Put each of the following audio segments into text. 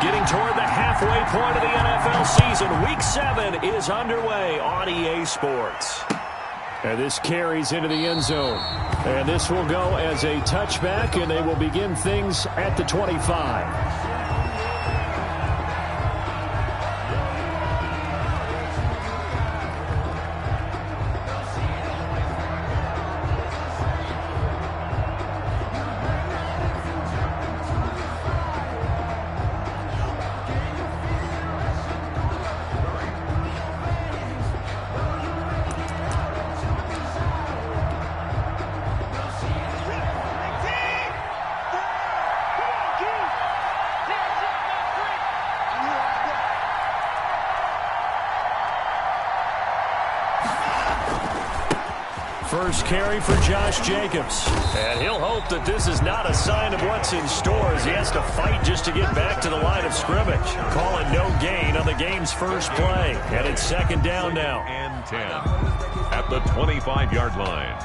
Getting toward the halfway point of the NFL season. Week 7 is underway on EA Sports. And this carries into the end zone. And this will go as a touchback, and they will begin things at the 25. First carry for Josh Jacobs. And he'll hope that this is not a sign of what's in store as he has to fight just to get back to the line of scrimmage. Call it no gain on the game's first play. And it's second down now. And 10 at the 25-yard line.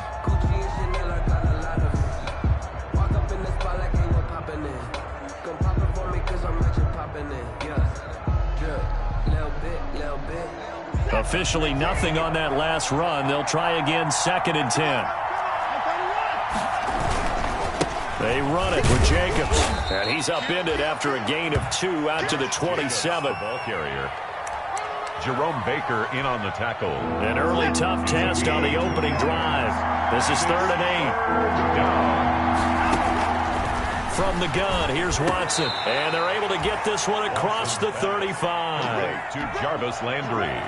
Officially nothing on that last run. They'll try again, second and 10. They run it with Jacobs. And he's upended after a gain of 2 out to the 27. Ball carrier. Jerome Baker in on the tackle. An early tough test on the opening drive. This is 3rd and 8. From the gun, here's Watson. And they're able to get this one across the 35. To Jarvis Landry.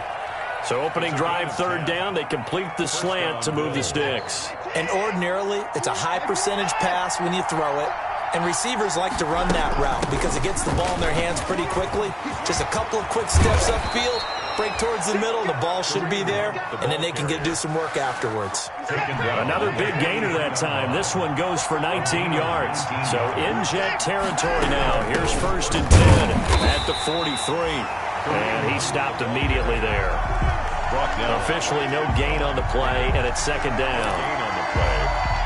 So opening drive, 3rd down. They complete the slant to move the sticks. And ordinarily, it's a high percentage pass when you throw it. And receivers like to run that route because it gets the ball in their hands pretty quickly. Just a couple of quick steps upfield, break towards the middle, the ball should be there, and then they can do some work afterwards. Another big gainer that time. This one goes for 19 yards. So in-jet territory now. Here's 1st and 10 at the 43. And he stopped immediately there. Officially no gain on the play, and it's 2nd down. Gain on the play.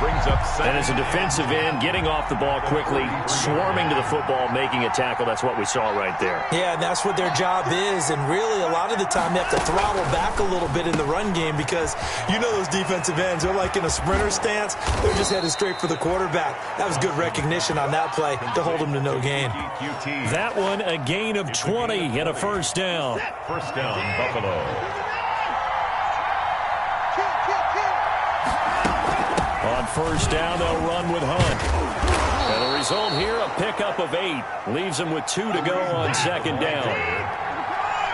Brings up and as a defensive end, getting off the ball quickly, swarming to the football, making a tackle. That's what we saw right there. Yeah, and that's what their job is. And really, a lot of the time, they have to throttle back a little bit in the run game because you know those defensive ends, they're like in a sprinter stance. They're just headed straight for the quarterback. That was good recognition on that play to hold them to no gain. That one, a gain of 20 and a 1st down. 1st down, Buffalo. On 1st down, they'll run with Hunt. And the result here, a pickup of 8. Leaves them with 2 to go on 2nd down.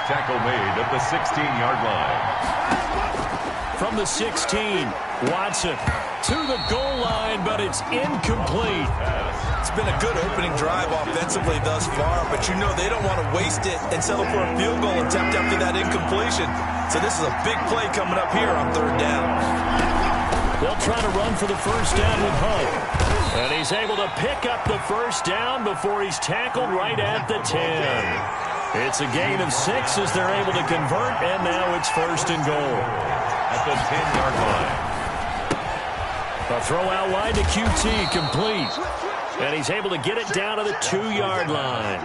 Tackle made at the 16-yard line. From the 16, Watson to the goal line, but it's incomplete. It's been a good opening drive offensively thus far, but you know they don't want to waste it and settle for a field goal attempt after that incompletion. So this is a big play coming up here on 3rd down. They'll try to run for the 1st down with Hunt. And he's able to pick up the 1st down before he's tackled right at the 10. It's a gain of 6 as they're able to convert, and now it's 1st and goal. At the 10-yard line. A throw out wide to QT, complete. And he's able to get it down to the 2-yard line.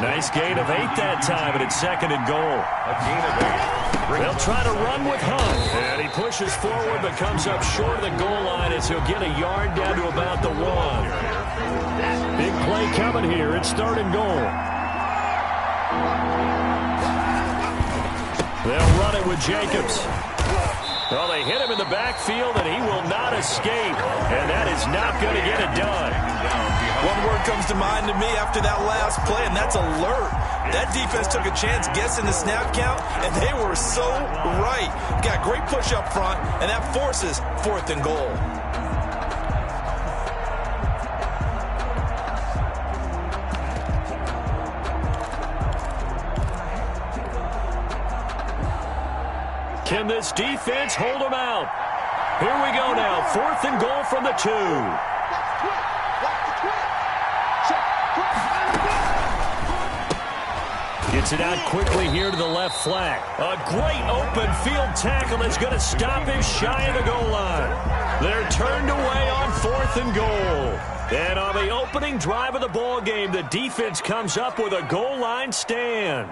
Nice gain of 8 that time, and it's 2nd and goal. A gain of 8. They'll try to run with Hunt. And he pushes forward but comes up short of the goal line as he'll get a yard down to about the 1. Big play coming here. It's 3rd and goal. They'll run it with Jacobs. Well, they hit him in the backfield, and he will not escape. And that is not going to get it done. One word comes to mind to me after that last play, and that's alert. That defense took a chance guessing the snap count, and they were so right. Got great push up front, and that forces 4th and goal. Can this defense hold them out? Here we go now. 4th and goal from the 2. Gets it out quickly here to the left flat. A great open field tackle that's going to stop him shy of the goal line. They're turned away on 4th and goal. And on the opening drive of the ball game, the defense comes up with a goal line stand.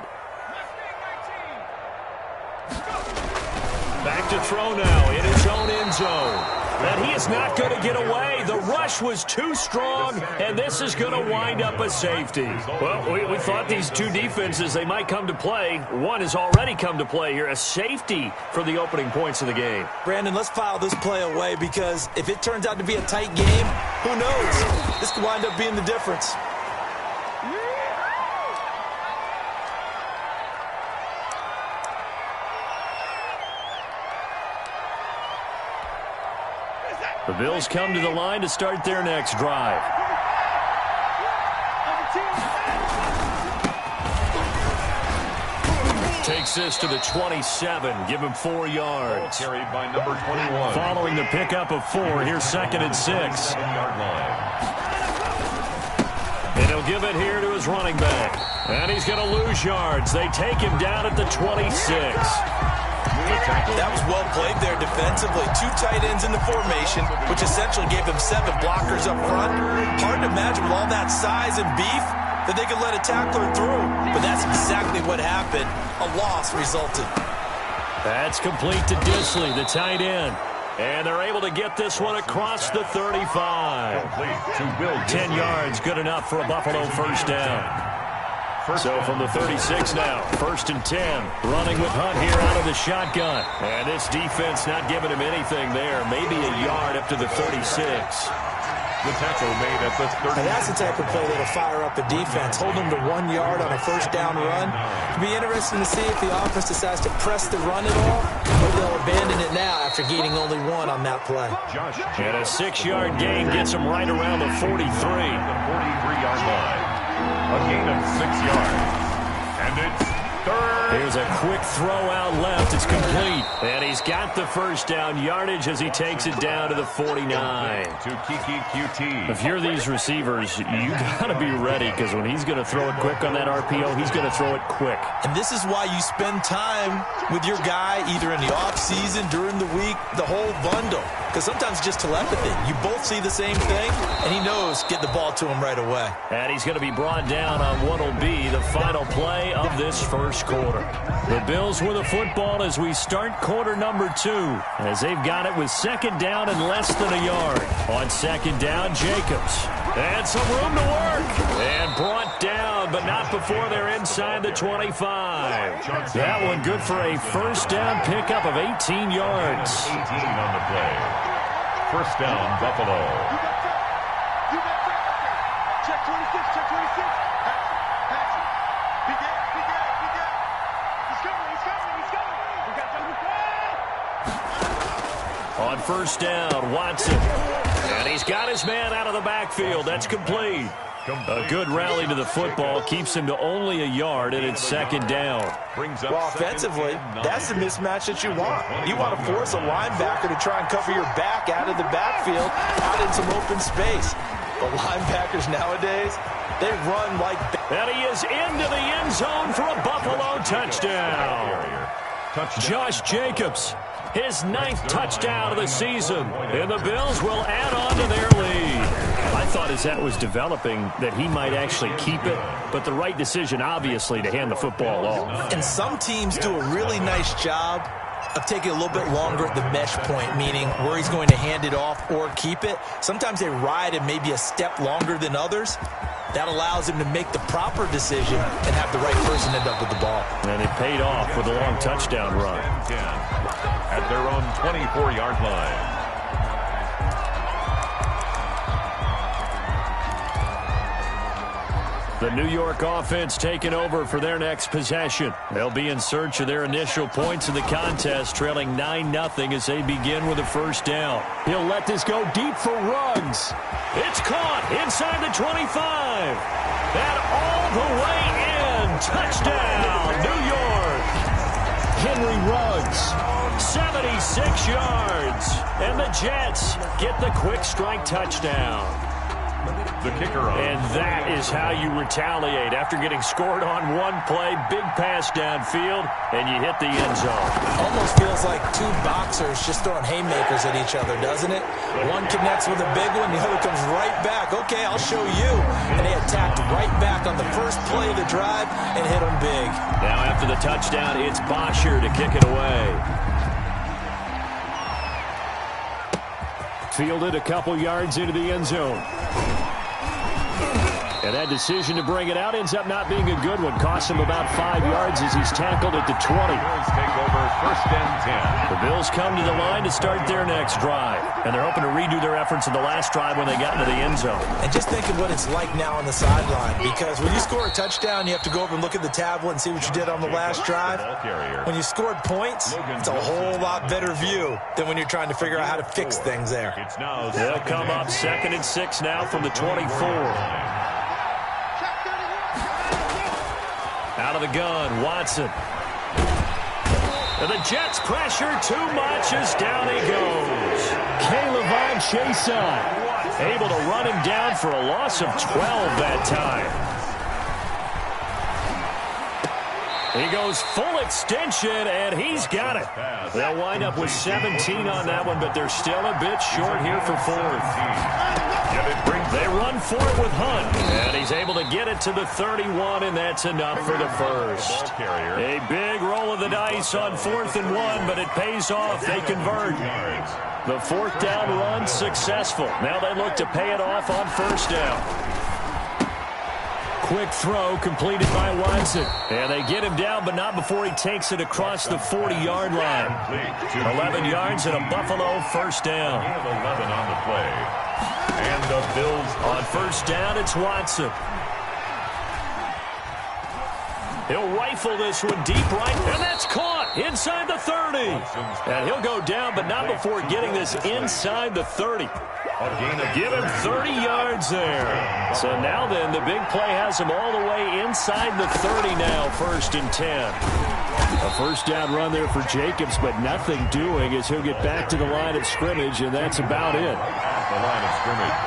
Back to throw now in his own end zone. And he is not going to get away. The rush was too strong, and this is going to wind up a safety. Well, we thought these two defenses, they might come to play. One has already come to play here, a safety for the opening points of the game. Brandon, let's file this play away because if it turns out to be a tight game, who knows? This could wind up being the difference. The Bills come to the line to start their next drive. Takes this to the 27. Give him 4 yards. Carried by number 21. Following the pickup of 4, here's 2nd and 6. 7-yard line. And he'll give it here to his running back. And he's going to lose yards. They take him down at the 26. That was well played there defensively. 2 tight ends in the formation, which essentially gave them 7 blockers up front. Hard to imagine with all that size and beef that they could let a tackler through. But that's exactly what happened. A loss resulted. That's complete to Disley, the tight end. And they're able to get this one across the 35. 10 yards, good enough for a Buffalo first down. So from the 36 now, 1st and 10. Running with Hunt here out of the shotgun. And this defense not giving him anything there. Maybe a yard up to the 36. The tackle made at the 30. And that's the type of play that'll fire up a defense. Hold them to 1 yard on a first down run. It'll be interesting to see if the offense decides to press the run at all, or they'll abandon it now after gaining only 1 on that play. And a 6-yard gain gets him right around the 43. The 43-yard line. A gain of 6 yards. And it's 3rd. Here's a quick throw out left. It's complete. And he's got the first down yardage as he takes it down to the 49. To Kiki QT. If you're these receivers, you got to be ready because when he's going to throw it quick on that RPO, he's going to throw it quick. And this is why you spend time with your guy either in the offseason, during the week, the whole bundle. Because sometimes it's just telepathy. You both see the same thing, and he knows get the ball to him right away. And he's going to be brought down on what will be the final play of this first quarter. The Bills with the football as we start quarter number 2, as they've got it with 2nd down and less than a yard. On 2nd down, Jacobs. And some room to work. And brought down, but not before they're inside the 25. That one good for a first down pickup of 18 yards. 18 on the play. First down, Buffalo. Check 26, check 26. Pass it. He got it. He's coming. We got time to play. On first down, Watson. And he's got his man out of the backfield. That's complete. A good rally to the football keeps him to only a yard, and it's 2nd down. Well, offensively, that's the mismatch that you want. You want to force a linebacker to try and cover your back out of the backfield, out in some open space. The linebackers nowadays, they run like... And he is into the end zone for a Buffalo touchdown. Josh Jacobs, his 9th touchdown of the season. And the Bills will add on to their lead. I thought as that was developing that he might actually keep it, but the right decision, obviously, to hand the football off. And some teams do a really nice job of taking a little bit longer at the mesh point, meaning where he's going to hand it off or keep it. Sometimes they ride him maybe a step longer than others. That allows him to make the proper decision and have the right person end up with the ball. And it paid off with a long touchdown run. At their own 24-yard line. The New York offense taking over for their next possession. They'll be in search of their initial points in the contest, trailing 9-0 as they begin with a first down. He'll let this go deep for Ruggs. It's caught inside the 25. And all the way in. Touchdown, New York. Henry Ruggs, 76 yards. And the Jets get the quick strike touchdown. the kicker on. And that is how you retaliate. After getting scored on one play, big pass downfield, and you hit the end zone. Almost feels like two boxers just throwing haymakers at each other, doesn't it? One connects with a big one, the other comes right back. Okay, I'll show you. And they attacked right back on the first play of the drive and hit them big. Now after the touchdown, it's Bosher to kick it away. Fielded a couple yards into the end zone. And that decision to bring it out ends up not being a good one. Costs him about 5 yards as he's tackled at the 20. Bills take over 1st and 10. The Bills come to the line to start their next drive. And they're hoping to redo their efforts in the last drive when they got into the end zone. And just think of what it's like now on the sideline. Because when you score a touchdown, you have to go over and look at the tablet and see what you did on the last drive. When you scored points, it's a whole lot better view than when you're trying to figure out how to fix things there. They'll come up 2nd and 6 now from the 24. Out of the gun, Watson. And the Jets pressure too much as down he goes. Caleb Chason able to run him down for a loss of 12 that time. He goes full extension, and he's got it. They'll wind up with 17 on that one, but they're still a bit short here for 4th. They run for it with Hunt, and he's able to get it to the 31, and that's enough for the first. A big roll of the dice on 4th and 1, but it pays off. They convert. The 4th down run successful. Now they look to pay it off on 1st down. Quick throw completed by Watson. And they get him down, but not before he takes it across the 40-yard line. 11 yards and a Buffalo 1st down. 11 on the play. And the Bills on 1st down, it's Watson. He'll rifle this one deep right, and that's caught inside the 30. And he'll go down, but not before getting this inside the 30. Give him 30 yards there. So now then, the big play has him all the way inside the 30 now, 1st and 10. A 1st down run there for Jacobs, but nothing doing as he'll get back to the line of scrimmage, and that's about it. The line of scrimmage.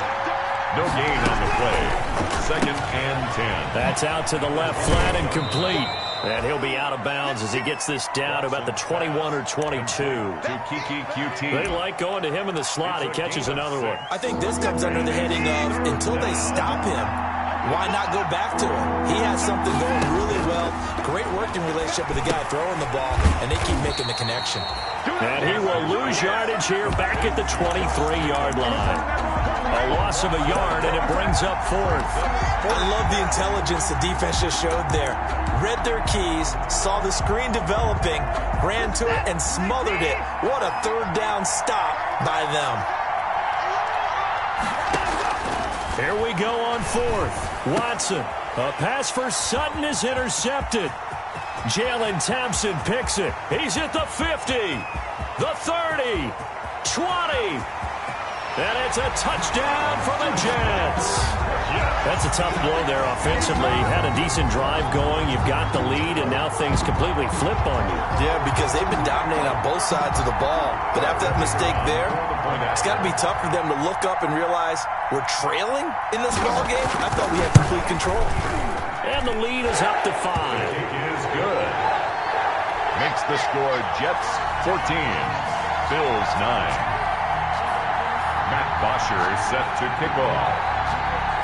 No gain on the play. 2nd and 10. That's out to the left, flat and complete. And he'll be out of bounds as he gets this down to about the 21 or 22. They like going to him in the slot. He catches another one. I think this comes under the heading of until they stop him, why not go back to him? He has something going really well. Great working relationship with the guy throwing the ball, and they keep making the connection. And he will lose yardage here back at the 23-yard line. A loss of a yard, and it brings up 4th. I love the intelligence the defense just showed there. Read their keys, saw the screen developing, ran to it, and smothered it. What a 3rd down stop by them. Here we go on 4th. Watson. A pass for Sutton is intercepted. Jalen Thompson picks it. He's at the 50, the 30, 20. And it's a touchdown for the Jets. That's a tough blow there offensively. Had a decent drive going. You've got the lead, and now things completely flip on you. Yeah, because they've been dominating on both sides of the ball. But after that mistake there, it's got to be tough for them to look up and realize we're trailing in this ball game. I thought we had complete control. And the lead is up to 5. It is good. Makes the score Jets 14, Bills 9. Matt Bosher is set to kick off.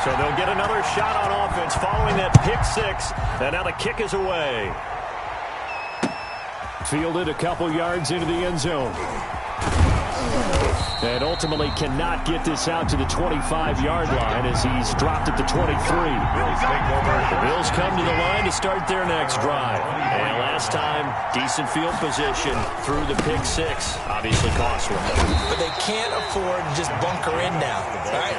So they'll get another shot on offense following that pick 6. And now the kick is away. Fielded a couple yards into the end zone. And ultimately cannot get this out to the 25-yard line as he's dropped at the 23. The Bills come to the line to start their next drive. And last time, decent field position through the pick 6. Obviously cost one. But they can't afford to just bunker in now. All right?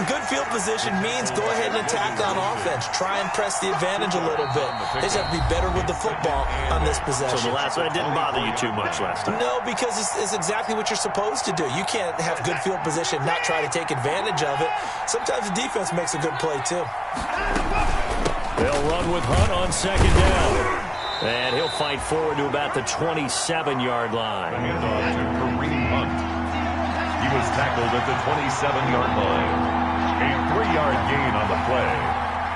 Good field position means go ahead and attack on offense. Try and press the advantage a little bit. They just have to be better with the football on this possession. So the last one didn't bother you too much last time? No, because it's exactly what you're supposed to do. You can't have good field position, not try to take advantage of it. Sometimes the defense makes a good play, too. They'll run with Hunt on 2nd down. And he'll fight forward to about the 27-yard line. Hand on to Kareem Hunt. He was tackled at the 27-yard line. A 3-yard gain on the play.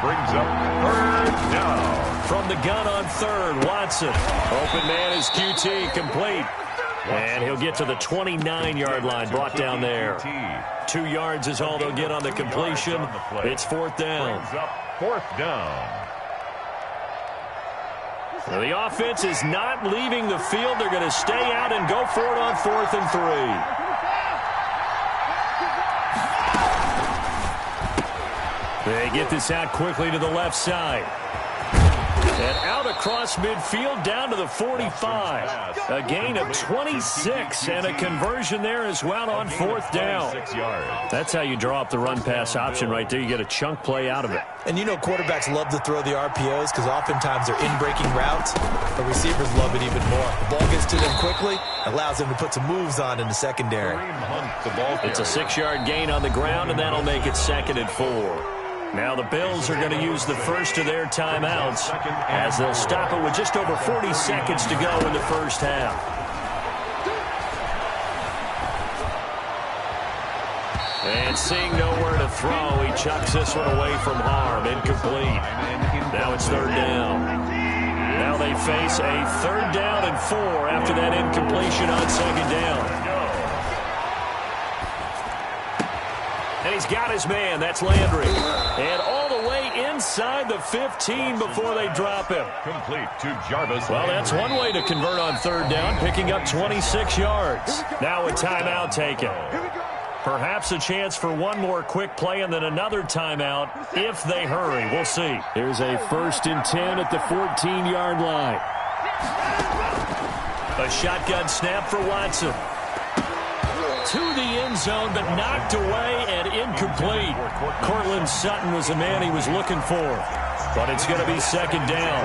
Brings up 3rd down. From the gun on 3rd, Watson. Open man is QT, complete. And he'll get to the 29-yard line, brought down there. 2 yards is all they'll get on the completion. It's 4th down. Brings up 4th down. Now the offense is not leaving the field. They're going to stay out and go for it on 4th and 3. They get this out quickly to the left side. And out across midfield down to the 45. A gain of 26 and a conversion there as well on 4th down. That's how you draw up the run-pass option right there. You get a chunk play out of it. And you know quarterbacks love to throw the RPOs because oftentimes they're in-breaking routes, but receivers love it even more. The ball gets to them quickly, allows them to put some moves on in the secondary. It's a 6-yard gain on the ground, and that'll make it 2nd and 4. Now the Bills are going to use the first of their timeouts as they'll stop it with just over 40 seconds to go in the first half. And seeing nowhere to throw, he chucks this one away from harm. Incomplete. Now it's 3rd down. Now they face a 3rd down and 4 after that incompletion on 2nd down. And he's got his man. That's Landry. And all the way inside the 15 before they drop him. Complete to Jarvis. Well, that's one way to convert on 3rd down, picking up 26 yards. Now a timeout taken. Perhaps a chance for one more quick play and then another timeout if they hurry. We'll see. Here's a 1st and 10 at the 14-yard line. A shotgun snap for Watson. To the end zone, but knocked away and incomplete. Cortland Sutton was the man he was looking for. But it's going to be 2nd down.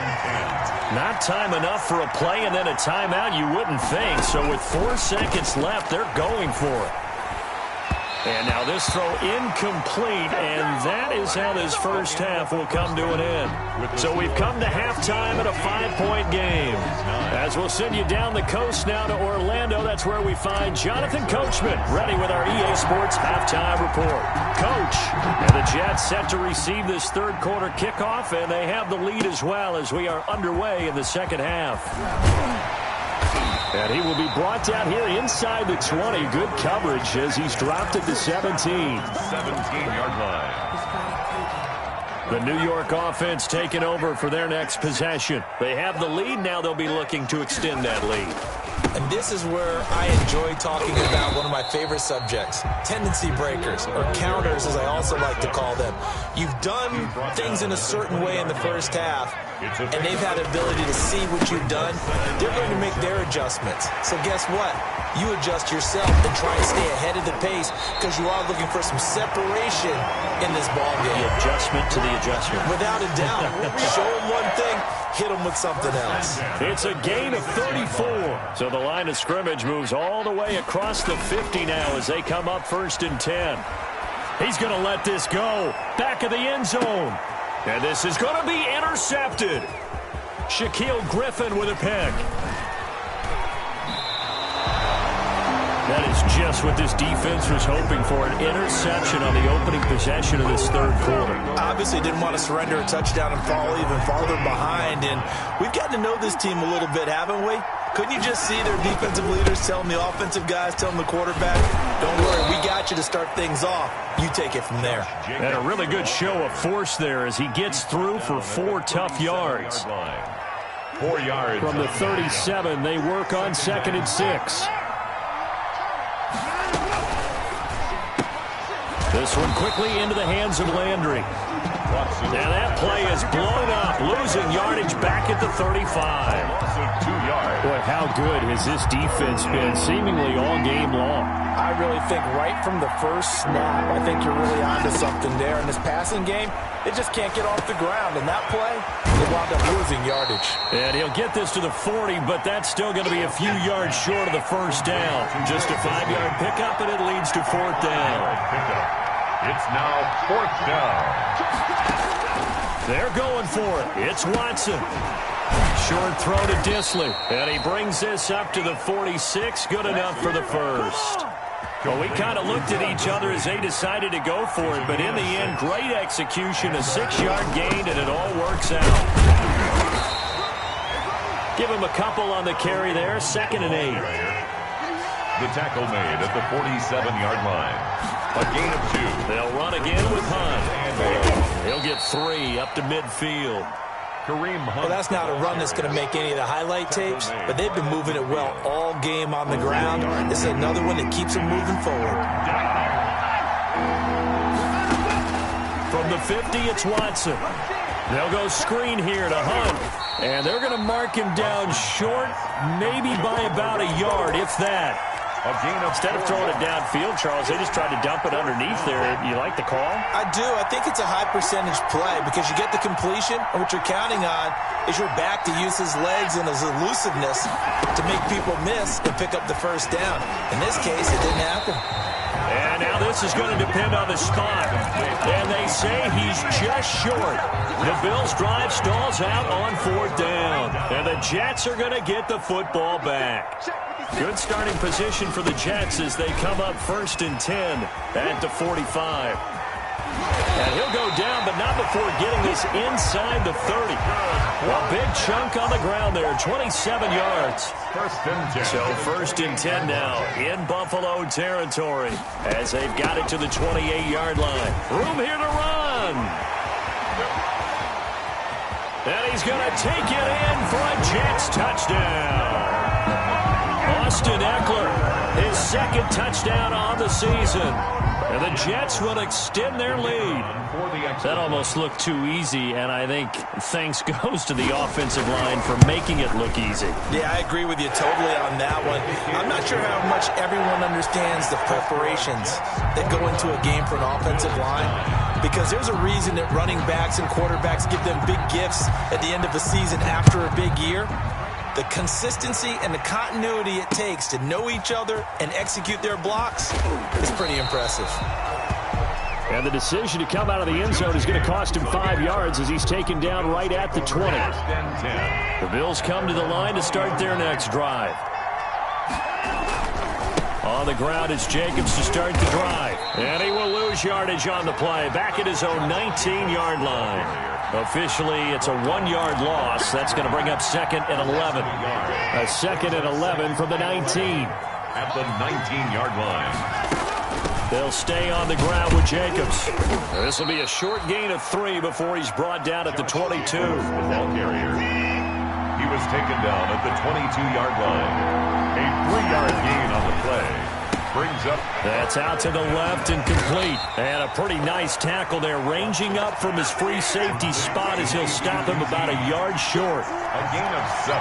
Not time enough for a play and then a timeout, you wouldn't think. So with 4 seconds left, they're going for it. And now this throw incomplete, and that is how this first half will come to an end. So we've come to halftime at a 5-point game. As we'll send you down the coast now to Orlando, that's where we find Jonathan Coachman ready with our EA Sports halftime report. Coach, and the Jets set to receive this 3rd quarter kickoff, and they have the lead as well as we are underway in the 2nd half. And he will be brought down here inside the 20. Good coverage as he's dropped at the 17. 17-yard line. The New York offense taking over for their next possession. They have the lead. Now they'll be looking to extend that lead. And this is where I enjoy talking about one of my favorite subjects, tendency breakers, or counters as I also like to call them. You've done things in a certain way in the first half, and they've had the ability to see what you've done. They're going to make their adjustments. So guess what? You adjust yourself and try and stay ahead of the pace because you are looking for some separation in this ball game. The adjustment to the adjustment. Without a doubt. Show them one thing, hit them with something else. It's a gain of 34. So the line of scrimmage moves all the way across the 50 now as they come up 1st and 10. He's going to let this go. Back of the end zone. And this is going to be intercepted. Shaquille Griffin with a pick. That is just what this defense was hoping for, an interception on the opening possession of this 3rd quarter. Obviously didn't want to surrender a touchdown and fall even farther behind, and we've gotten to know this team a little bit, haven't we? Couldn't you just see their defensive leaders telling the offensive guys, telling the quarterback, don't worry, we got you to start things off. You take it from there. And a really good show of force there as he gets through for 4 tough yards. 4 yards. From the 37, they work on 2nd and 6. This one quickly into the hands of Landry. Now that play is blown up, losing yardage back at the 35. Also 2 yards. Boy, how good has this defense been seemingly all game long? I really think right from the first snap, I think you're really onto something there. In this passing game, they just can't get off the ground. And that play, they wound up losing yardage. And he'll get this to the 40, but that's still going to be a few yards short of the first down. Just a 5-yard pickup, and it leads to 4th down. It's now 4th down. They're going for it. It's Watson. Short throw to Disley. And he brings this up to the 46. Good enough for the first. Well, we kind of looked at each other as they decided to go for it, but in the end, great execution, a 6-yard gain, and it all works out. Give him a couple on the carry there, 2nd and 8. The tackle made at the 47-yard line. A gain of 2. They'll run again with Hunt. He'll get 3 up to midfield. Well, that's not a run that's going to make any of the highlight tapes, but they've been moving it well all game on the ground. This is another one that keeps them moving forward. From the 50, it's Watson. They'll go screen here to Hunt, and they're going to mark him down short, maybe by about a yard, if that. Instead of throwing it downfield, Charles, they just tried to dump it underneath there. You like the call? I do. I think it's a high-percentage play because you get the completion, and what you're counting on is your back to use his legs and his elusiveness to make people miss and pick up the first down. In this case, it didn't happen. And now this is going to depend on the spot. And they say he's just short. The Bills' drive stalls out on 4th down. And the Jets are going to get the football back. Good starting position for the Jets as they come up 1st and 10 at the 45. And he'll go down, but not before getting this inside the 30. A big chunk on the ground there, 27 yards. 1st and 10. So 1st and 10 now in Buffalo territory as they've got it to the 28-yard line. Room here to run. And he's going to take it in for a Jets touchdown. Austin Eckler, his 2nd touchdown on the season. And the Jets will extend their lead. That almost looked too easy, and I think thanks goes to the offensive line for making it look easy. Yeah, I agree with you totally on that one. I'm not sure how much everyone understands the preparations that go into a game for an offensive line, because there's a reason that running backs and quarterbacks give them big gifts at the end of the season after a big year. The consistency and the continuity it takes to know each other and execute their blocks is pretty impressive. And the decision to come out of the end zone is going to cost him 5 yards as he's taken down right at the 20. The Bills come to the line to start their next drive. On the ground, it's Jacobs to start the drive. And he will lose yardage on the play. Back at his own 19-yard line. Officially, it's a 1-yard loss. That's going to bring up 2nd and 11. A 2nd and 11 from the 19. At the 19-yard line. They'll stay on the ground with Jacobs. This will be a short gain of 3 before he's brought down at the 22. The ball carrier. He was taken down at the 22-yard line. A 3-yard gain on the play. Brings up. That's out to the left and complete. And a pretty nice tackle there, ranging up from his free safety spot as he'll stop him about a yard short. A gain of 7,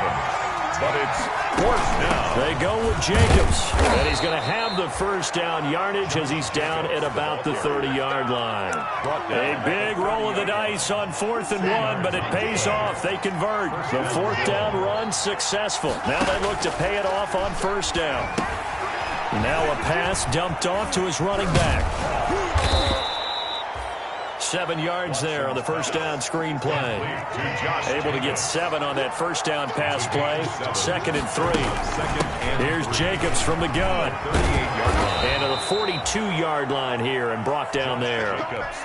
but it's 4th down. They go with Jacobs, and he's going to have the first down yardage as he's down at about the 30-yard line. A big roll of the dice on 4th and 1, but it pays off. They convert. The 4th down run successful. Now they look to pay it off on 1st down. Now a pass dumped off to his running back. 7 yards there on the first down screen play. Able to get 7 on that first down pass play. 2nd and 3. Here's Jacobs from the gun. And to the 42-yard line here and brought down there.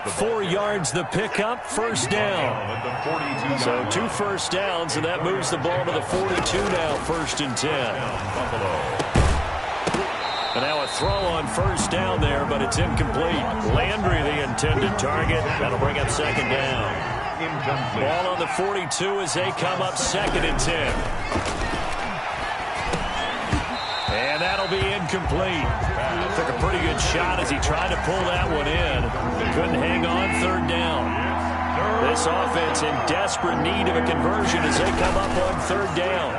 4 yards the pickup, first down. So 2 first downs, and that moves the ball to the 42 now, 1st and 10. And now a throw on first down there, but it's incomplete. Landry, the intended target. That'll bring up 2nd down. Ball on the 42 as they come up 2nd and 10. And that'll be incomplete. Took a pretty good shot as he tried to pull that one in. Couldn't hang on 3rd down. This offense in desperate need of a conversion as they come up on 3rd down.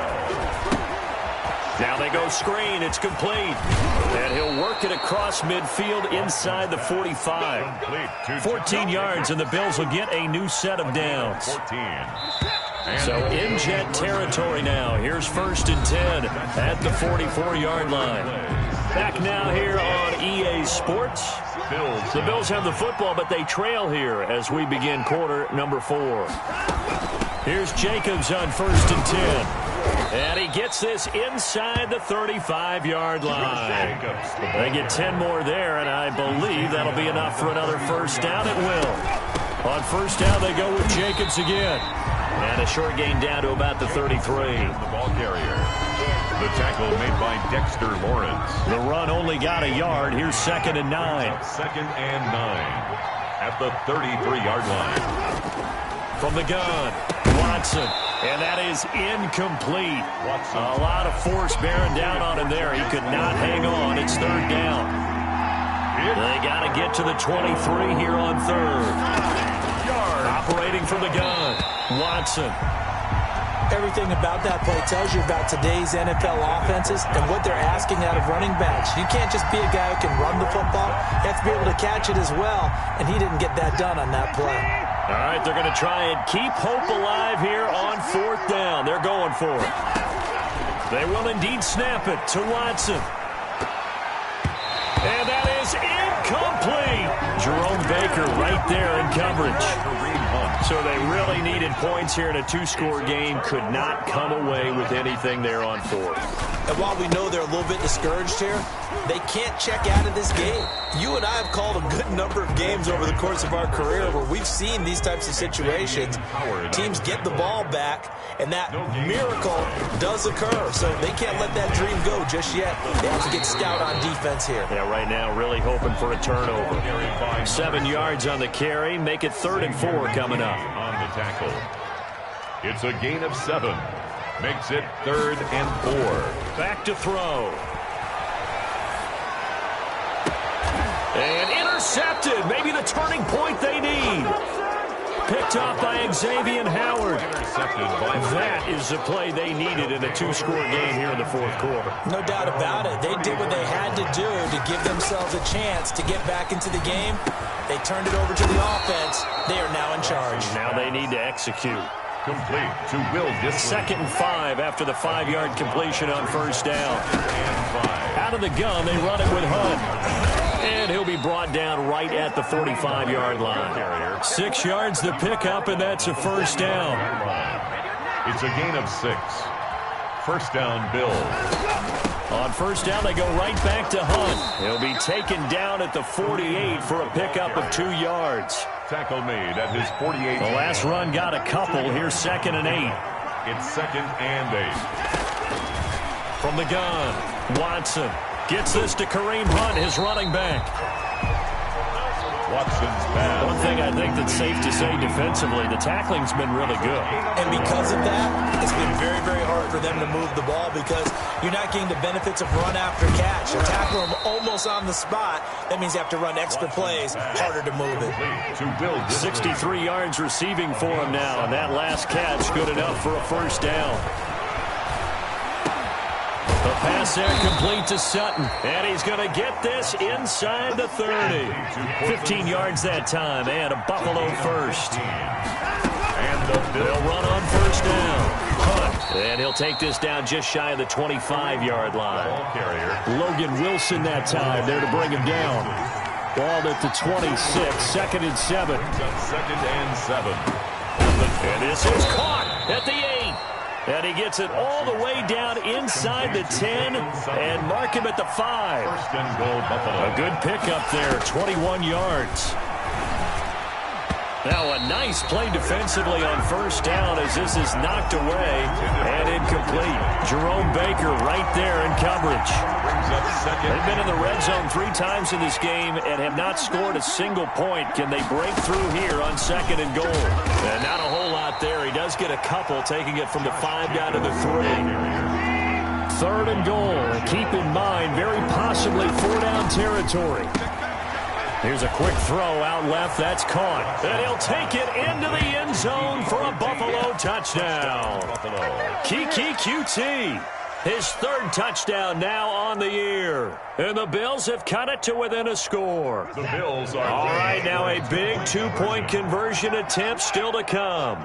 Now they go screen. It's complete. And he'll work it across midfield inside the 45. 14 yards, and the Bills will get a new set of downs. So in Jet territory now. Here's 1st and 10 at the 44-yard line. Back now here on EA Sports. The Bills have the football, but they trail here as we begin quarter number 4. Here's Jacobs on 1st and 10. And he gets this inside the 35-yard line. They get 10 more there, and I believe that'll be enough for another first down. It will. On first down, they go with Jacobs again. And a short gain down to about the 33. The ball carrier. The tackle made by Dexter Lawrence. The run only got a yard. Here's 2nd and 9. 2nd and 9 at the 33-yard line. From the gun, Watson. And that is incomplete. Watson. A lot of force bearing down on him there. He could not hang on. It's 3rd down. They got to get to the 23 here on 3rd. Operating from the gun, Watson. Everything about that play tells you about today's NFL offenses and what they're asking out of running backs. You can't just be a guy who can run the football. You have to be able to catch it as well, and he didn't get that done on that play. All right, they're going to try and keep hope alive here on 4th down. They're going for it. They will indeed snap it to Watson. And that is incomplete. Jerome Baker right there in coverage. So they really needed points here in a 2-score game. Could not come away with anything there on 4th. And while we know they're a little bit discouraged here, they can't check out of this game. You and I have called a good number of games over the course of our career where we've seen these types of situations. Teams get the ball back, and that miracle does occur. So they can't let that dream go just yet. They have to get stout on defense here. Yeah, right now really hoping for a turnover. 7 yards on the carry. Make it 3rd and 4 coming up. On the tackle. It's a gain of 7. Makes it 3rd and 4. Back to throw. And intercepted. Maybe the turning point they need. Picked off by Xavier Howard. Intercepted by That is the play they needed in a 2-score game here in the 4th quarter. No doubt about it. They did what they had to do to give themselves a chance to get back into the game. They turned it over to the offense. They are now in charge. Now they need to execute. complete to Will Disley. 2nd and 5 after the 5-yard completion on first down. Out of the gun, they run it with Hunt. And he'll be brought down right at the 45-yard line. 6 yards to pick up, and that's a first down. It's a gain of 6. First down, Bills. On first down, they go right back to Hunt. He'll be taken down at the 48 for a pickup of 2 yards. Tackle made at his 48. The last run got a couple. Here's 2nd and 8. It's 2nd and 8. From the gun, Watson gets this to Kareem Hunt, his running back. Watson's pass. One thing I think that's safe to say defensively, the tackling's been really good. And because of that, it's been very, very hard for them to move the ball because you're not getting the benefits of run after catch. You tackle them almost on the spot. That means you have to run extra plays, harder to move it. To Will 63 yards receiving for him now, and that last catch good enough for a first down. The pass there complete to Sutton, and he's going to get this inside the 30. 15 yards that time, and a Buffalo first. And They'll run on first down. Hunt, and he'll take this down just shy of the 25-yard line. ball carrier. Logan Wilson that time there to bring him down. Ball at the 26, 2nd and 7. 2nd and 7. And this is caught at the 8. And he gets it all the way down inside the 10 and mark him at the 5. First and goal, Buffalo. A good pickup there, 21 yards. Now a nice play defensively on first down as this is knocked away and incomplete. Jerome Baker right there in coverage. Brings up 2nd. They've been in the red zone 3 times in this game and have not scored a single point. Can they break through here on 2nd and goal? And not a whole lot there. He does get a couple, taking it from the 5 down to the 3. 3rd and goal. And keep in mind, very possibly 4-down territory. Here's a quick throw out left. That's caught. And he'll take it into the end zone for a Buffalo touchdown. Kiki QT. His 3rd touchdown now on the year. And the Bills have cut it to within a score. The Bills are all right, now a big 2-point conversion attempt still to come.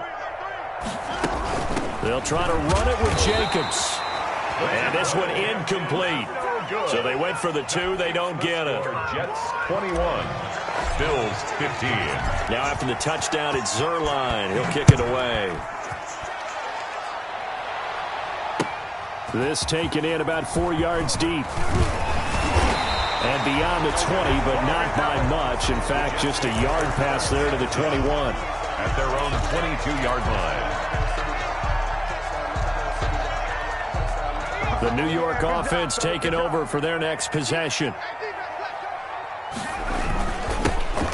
They'll try to run it with Jacobs. And this one incomplete. So they went for the 2. They don't get it. Jets 21. Bills 15. Now after the touchdown, it's Zerline. He'll kick it away. This taken in about 4 yards deep. And beyond the 20, but not by much. In fact, just a yard pass there to the 21. At their own 22-yard line. The New York offense taking over for their next possession.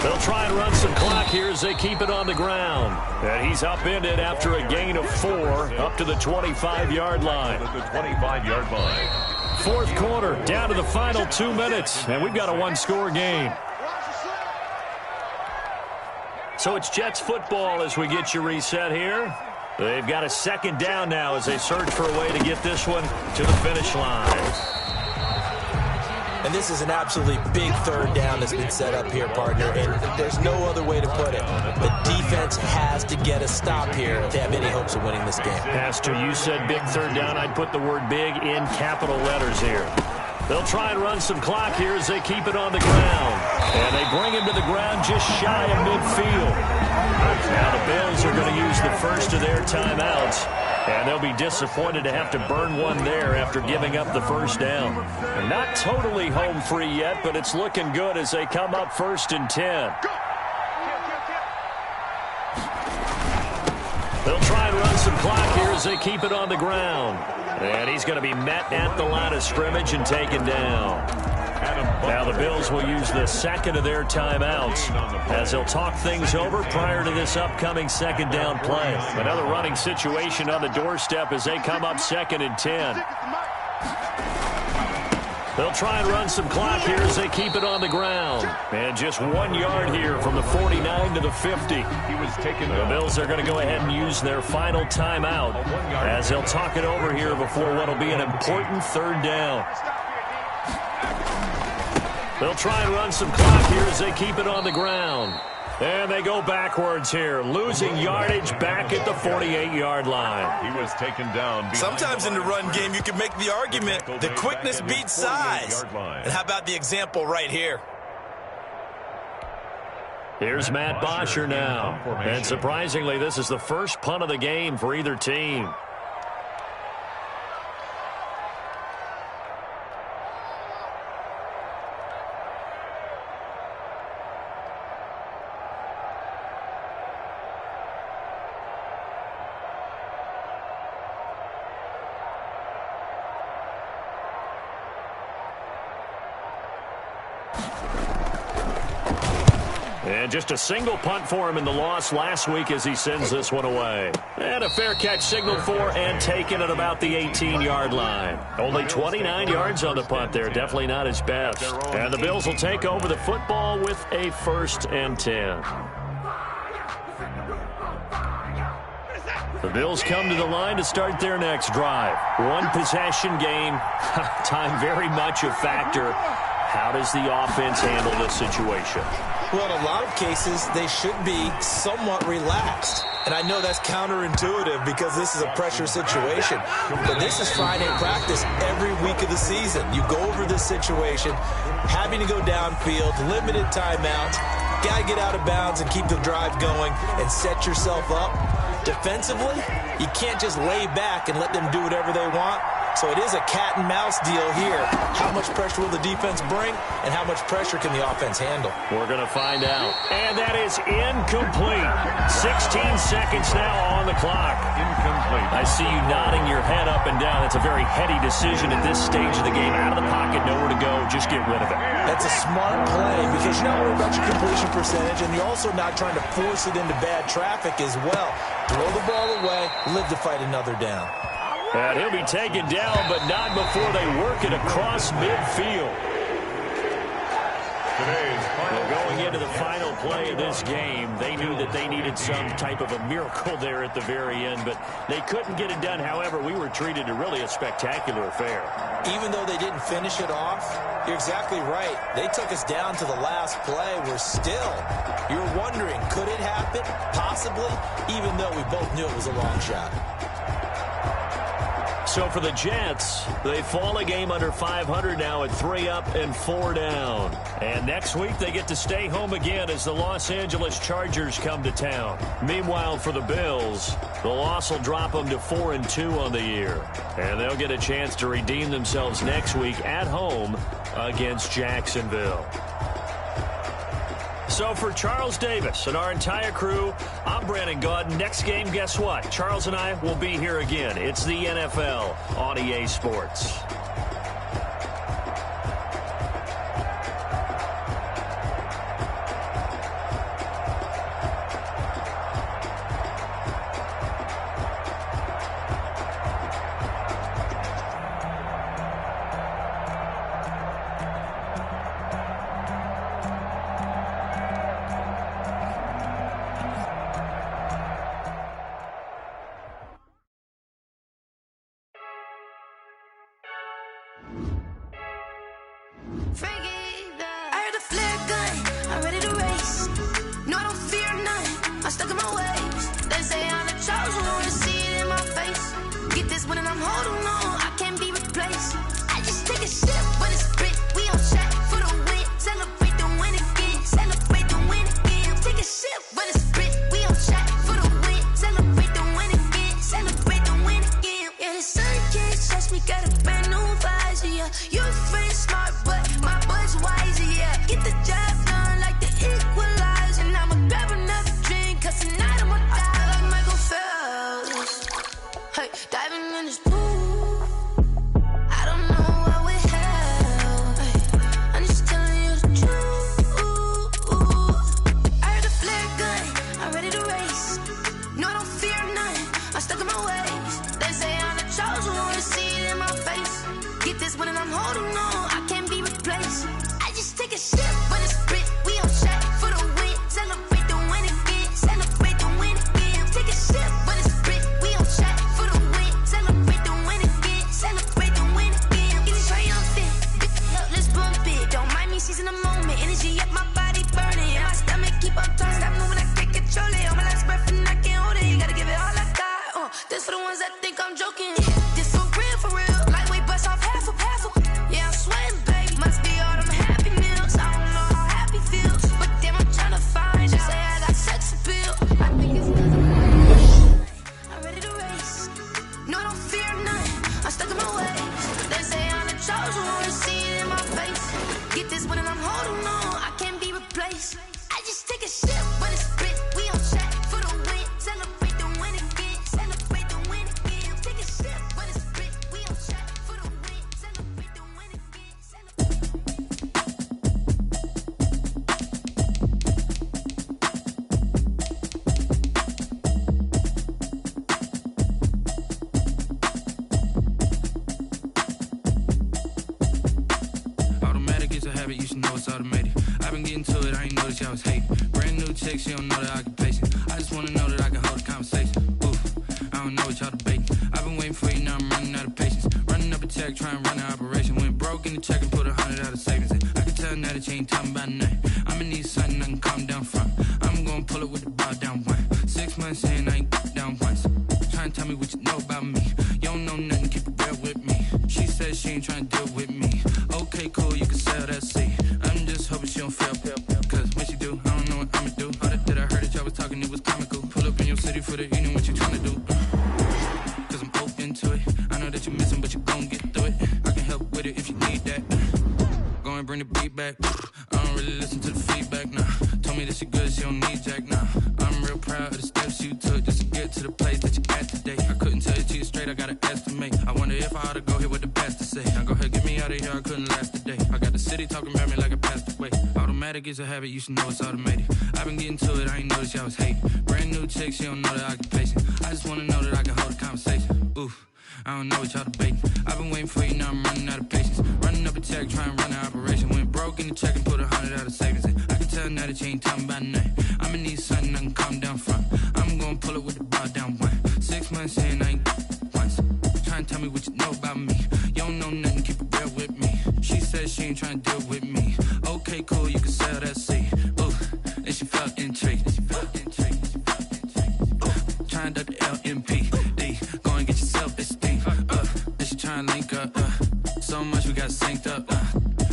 They'll try and run some clock here as they keep it on the ground. And he's upended after a gain of 4 up to the 25-yard line. At the 25-yard line. Fourth quarter, down to the final 2 minutes, and we've got a one-score game. So it's Jets football as we get you reset here. They've got a second down now as they search for a way to get this one to the finish line. And this is an absolutely big third down that's been set up here, partner, and there's no other way to put it. The defense has to get a stop here to have any hopes of winning this game. Pastor, you said big third down. I'd put the word big in capital letters here. They'll try and run some clock here as they keep it on the ground. And they bring him to the ground just shy of midfield. Now the Bills are going to use the first of their timeouts. And they'll be disappointed to have to burn one there after giving up the first down. And not totally home free yet, but it's looking good as they come up 1st and 10. They'll try and run some clock here as they keep it on the ground. And he's going to be met at the line of scrimmage and taken down. Now the Bills will use the second of their timeouts as they'll talk things over prior to this upcoming second down play. Another running situation on the doorstep as they come up 2nd and 10. They'll try and run some clock here as they keep it on the ground. And just 1 yard here from the 49 to the 50. The Bills are going to go ahead and use their final timeout as they'll talk it over here before what will be an important third down. They'll try and run some clock here as they keep it on the ground. And they go backwards here, losing yardage back at the 48-yard line. He was taken down. Sometimes in the run game, you can make the argument that quickness beats size. And how about the example right here? Here's Matt Bosher now. And surprisingly, this is the first punt of the game for either team. And just a single punt for him in the loss last week as he sends this one away. And a fair catch signaled for and taken at about the 18-yard line. Only 29 yards on the punt there. Definitely not his best. And the Bills will take over the football with a 1st and 10. The Bills come to the line to start their next drive. One possession game. Time very much a factor. How does the offense handle this situation? Well, in a lot of cases, they should be somewhat relaxed. And I know that's counterintuitive because this is a pressure situation. But this is Friday practice every week of the season. You go over this situation, having to go downfield, limited timeouts, got to get out of bounds and keep the drive going and set yourself up. Defensively, you can't just lay back and let them do whatever they want. So it is a cat and mouse deal here. How much pressure will the defense bring, and how much pressure can the offense handle? We're going to find out. And that is incomplete. 16 seconds now on the clock. Incomplete. I see you nodding your head up and down. It's a very heady decision at this stage of the game. Out of the pocket, nowhere to go. Just get rid of it. That's a smart play because you're not worried about your completion percentage, and you're also not trying to force it into bad traffic as well. Throw the ball away, live to fight another down. And he'll be taken down, but not before they work it across midfield. Going into the final play of this game, they knew that they needed some type of a miracle there at the very end, but they couldn't get it done. However, we were treated to really a spectacular affair. Even though they didn't finish it off, you're exactly right. They took us down to the last play. We're still, you're wondering, could it happen? Possibly, even though we both knew it was a long shot. So for the Jets, they fall a game under 500 now at 3 up and 4 down. And next week they get to stay home again as the Los Angeles Chargers come to town. Meanwhile, for the Bills, the loss will drop them to 4-2 on the year. And they'll get a chance to redeem themselves next week at home against Jacksonville. So for Charles Davis and our entire crew, I'm Brandon Gaudin. Next game, guess what? Charles and I will be here again. It's the NFL on EA Sports. I heard a flare gun, I'm ready to race. No, I don't fear none, I'm stuck in my ways. They say I'm the chosen one, to see it in my face. Get this one and I'm holding on, I can't be replaced. I just take a sip, but it's split, we on track for the win. Celebrate the win again, celebrate the win again. Take a sip, but it's split, we on track for the win. Celebrate the win again, celebrate the win again. Yeah, the sun can't touch me, got a brand new visor, yeah. You friend smart, but my bud's wiser, yeah. Get the job done like the equalizer. And I'ma grab another drink, cause tonight I'ma die like Michael Phelps. Hey, diving in this pool, I don't know what would help. Hey, I'm just telling you the truth. I heard a flare gun, I'm ready to race. No, I don't fear none, I'm stuck in my ways. They say I'm the chosen one, to see it in my face. Get this one and I'm holding on, I can't be replaced. I just take a sip, but it's split, we on track for the win. Celebrate the win again, celebrate the win again. Take a sip, but it's split, we on track for the win. Celebrate the win again, celebrate the win again. Get it triumphant, look, let's bump it. Don't mind me seizing the moment, energy up my body burning. And my stomach keep on turning, stop moving, I can't control it. On my last breath and I can't hold it, you gotta give it all I got. This for the ones that think I'm joking. This for real, lightweight bust off half a. Yeah, I'm sweating, baby. Must be all them happy meals. I don't know how happy feels, but damn, I'm trying to find you. Say I got sex appeal. I think it's I'm ready to race. No, I don't fear none, I'm stuck in my ways. They say I'm the chosen one, to see it in my face. Get this one and I'm holding on, I can't be replaced. I just take a sip, but it's split, we on track for the win. Celebrate the win again, celebrate the win again. Take a sip, but it's split, we on track for the win. Celebrate the win again, Automatic is a habit, you should know it's automated. I've been getting to it, I ain't noticed y'all was hating. Brand new chick, she don't know the occupation. I just wanna know that I can hold a conversation. Oof, I don't know what y'all debating. I've been waiting for you, now I'm running out of patience. Running up a check, trying to run an operation. Went broke in the check and put 100 out of savings in. I can tell now that you ain't talking about nothing. I'ma need something I can calm down from. I'm gonna pull it with the bar down one. 6 months in, I ain't down once. Trying to tell me what you know about me. You don't know nothing, keep it real with me. She says she ain't trying to deal with me. Okay, cool, you can sell that seat. I'm just hoping she don't fail. Cause when she do, I don't know what I'ma do. All that I heard that y'all was talking, it was comical. Pull up in your city for the evening, what you trying to do? Cause I'm open to it. I know that you're missing, but you gon' get through it. I can help with it if you need that. Go and bring the beat back. I don't really listen to the feedback, nah. Told me that she good, she don't need jack, nah. I'm real proud of the steps you took just to get to the place that you at today. I couldn't tell you to you straight, I gotta estimate. I wonder if I ought to go here with the best to say. Now go ahead, get me out of here, I couldn't last a day. I got the city talking about me like I passed away. Automatic is a habit, you should know it's automated. I've been getting to it, I ain't noticed y'all was hating. Brand new chick, she don't know the occupation. I just wanna know that I can hold a conversation. Oof, I don't know what y'all debating. I've been waiting for you, now I'm running out of patience. Running up a check, trying to run an operation. Went broke in the check and put 100 out of savings in. I can tell now that you ain't talking about nothing. I'ma need something I can calm down from. I'm gonna pull it with the bar down one. 6 months in, I ain't once. Trying to tell me what you know about me. You don't know nothing, keep it real with me. She says she ain't trying to deal with me. Okay, cool, you can sell that seat. Ooh, and she felt intrigued. Trying to duck the LMPD. Go and get your self-esteem up. tryna link up. So much we got synced up.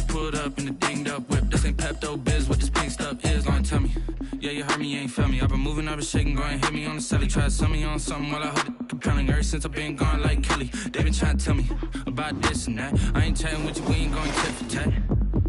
Pulled up in the dinged up whip. This ain't Pepto Biz, what this pink stuff is. Long tell me. Yeah, you heard me, you ain't felt me. I've been moving, I've been shaking, go and hit me on the celly. Try to sell me on something while I hold it compelling. Ever since I've been gone like Kelly, they been trying to tell me about this and that. I ain't chatting with you, we ain't going tit for tat.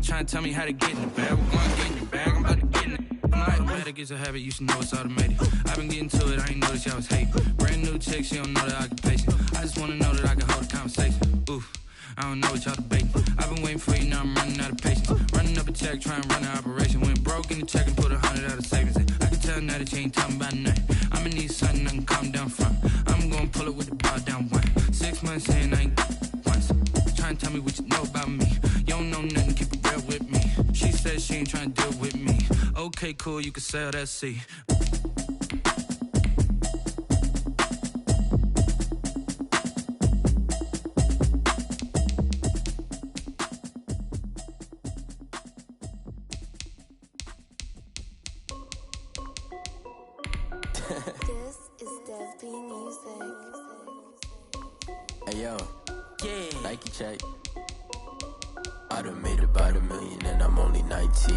Trying to tell me how to get in the bag. We're going to get in the bag, I'm about to get in it. I'm like, better get a habit, you should know it's automated. I've been getting to it, I ain't noticed y'all was hating. Brand new chick, she don't know that I can pace it. I just wanna know that I can hold a conversation. Oof, I don't know what y'all debating. I've been waiting for you, now I'm running out of patience. Running up a check, trying to run an operation. Went broke in the check and put 100 out of savings. I can tell now that you ain't talking about nothing. I'ma need something I can calm down from. I'm gonna pull it with the bar down one. 6 months in, I ain't once. Trying to tell me what you know about me. You don't know nothing, keep it real with me. She said she ain't trying to deal with me. Okay, cool, you can sell that C. This is Dev B Music. Hey yo, yeah. Nike check. I done made about $1 million and I'm only 19.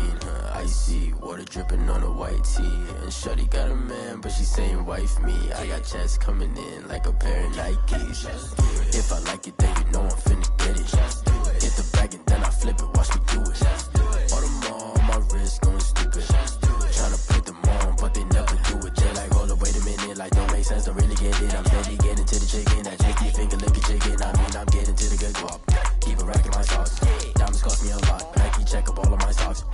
Icy water dripping on a white tee. And shorty got a man, but she saying wife me. I got checks coming in like a pair of Nikes. If I like it, then you know I'm finna get it. Get the bag and then I flip it, watch me do it. All them on my wrist going stupid. Tryna put them on, but they never do it. They're like, hold up, wait a minute, like don't make sense, don't really get it. I'm steady getting to the chicken, that chicky finger licking chicken. I mean, I'm getting to the good guap. Keep a rack in my socks. Diamonds cost me a lot. Nike check up all of my socks.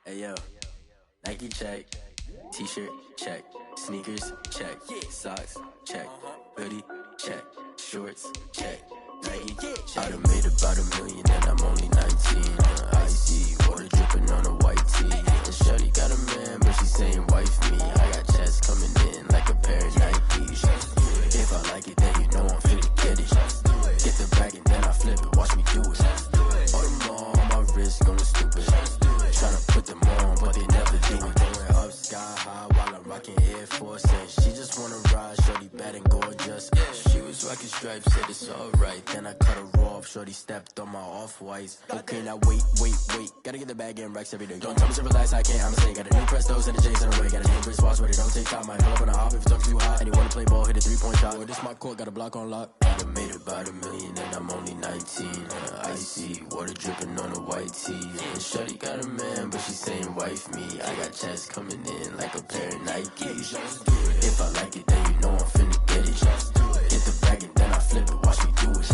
Hey yo, Nike check. T-shirt check. Sneakers check. Socks check. Hoodie check. Shorts check. Nike I done made about $1 million and I'm only 19. Icy water dripping on a white tee. And shorty got a man, but she saying wife me. I got checks coming in like a pair of Nikes. If I like it, then you know I'm finna get it. Get the bag and then I flip it, watch me do it. All them on my wrist going stupid. Tryna put them on, but they never do it. Going up sky high while I'm rocking Air Force. And she just wanna ride, shorty bad and gorgeous. She was rocking stripes, said it's alright. Then I cut her off, shorty stepped on my off-whites. Okay, now wait. Gotta get the bag and racks every day. Don't tell me to relax, I can't, I'ma say. Got a new Prestos and the J's in the way. Got a new Chris Foss, but it don't take time. I pull up on a hop if it's up too hot. And you wanna play ball, hit a 3-point shot. Or this my court, got a block on lock. I done made about $1 million and I'm only 19. Icy water dripping on a white tee. And shorty got a man, but she saying wife me. I got checks coming in like a pair of Nikes. If I like it, then you know I'm finna get it. Get the bag and then I flip it, watch me do it.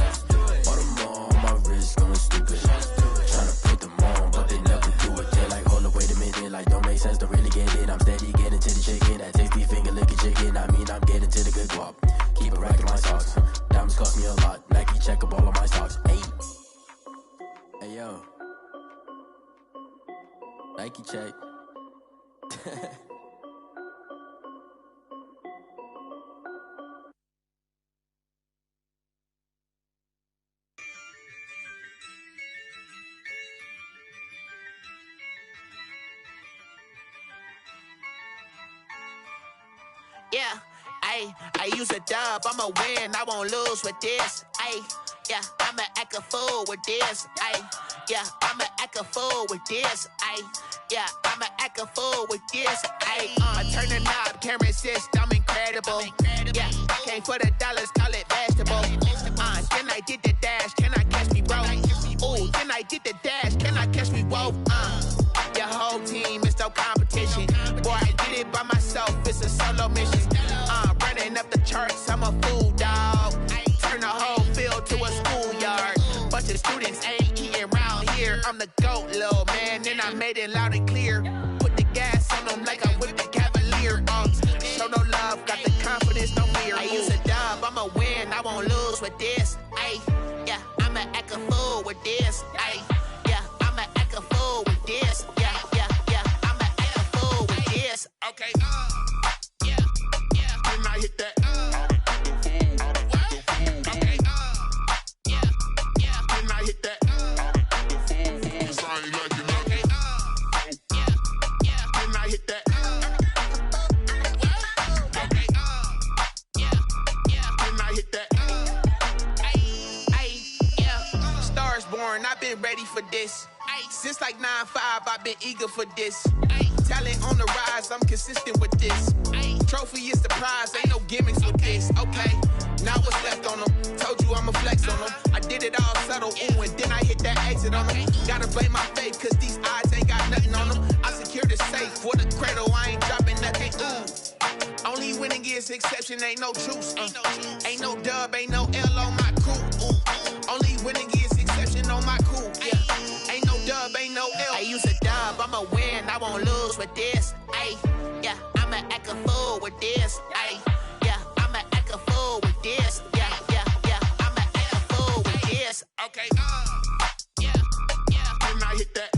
All them on my wrist going stupid. Tryna put them on, but they never do it. They're like, hold up, wait a minute, like don't make sense, don't really get it. I'm steady getting to the chicken, that tasty finger licking chicken. I mean, I'm getting to the good guap. Keep a rack in my socks. Diamonds cost me a lot. Nike check up all of my socks. Hey yo, Nike check. Yeah, I use a dub, I'ma win, I won't lose with this. Yeah, I'ma act a fool with this. Yeah, I'ma act a fool with this. Yeah, I'ma act a fool with this. I turn the knob, camera assist, I'm incredible. Yeah, came for the dollars, call it vegetable. Then I did the dash, can I catch me, bro? Ooh, then I did the dash, can I catch me, whoa? Your whole team is no competition. Boy, I did it by myself, it's a solo mission. Running up the charts, I'm a fool, dog. Turn the whole field to a schoolyard. Bunch of students ain't eating round here. I'm the GOAT, little man, and I made it loud and clear. Put the gas on them like I'm with the Cavalier. Show no love, got the confidence, no fear. I use a dub, I'ma win, I won't lose with this. Yeah, I'ma act a fool with this. Yeah, I'ma act a fool with this. Yeah, I'ma act a fool with this. Okay, yeah, can I hit that? Okay, yeah, can I hit that? Cause I ain't like it. Okay, yeah, can I hit that? Okay, yeah, can I hit that? and I've been ready for this. Since like 9-5, I've been eager for this. Talent on the rise, I'm consistent with this. Trophy is the prize, ain't no gimmicks with this. Okay, now what's left on them? Told you I'ma flex on them. I did it all subtle, ooh, and then I hit that exit on them. Gotta blame my faith, cause these odds ain't got nothing on them. I secured the safe for the cradle, I ain't dropping nothing, ooh. Only winning is exception, ain't no truce. Ain't no dub, ain't no L on my crew. Only winning is exception on my crew. Yeah, ain't no dub, ain't no L. I use a dub, I'ma win, I won't lose with this. Ay, yeah, I'ma act a fool with this. Ay, yeah, I'ma act a fool with this. Yeah, yeah, yeah, I'ma act a fool with this. Okay, yeah, yeah, when I hit that.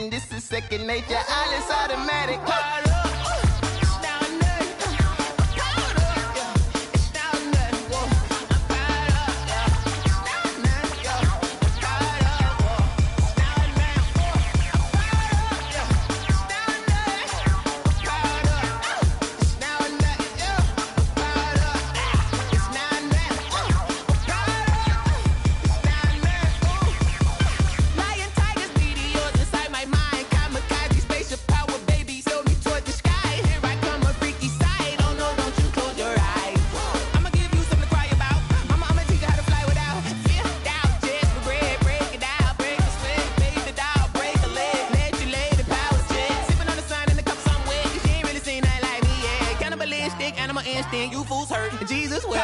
This is second nature, all is automatic. You fools hurt, Jesus will.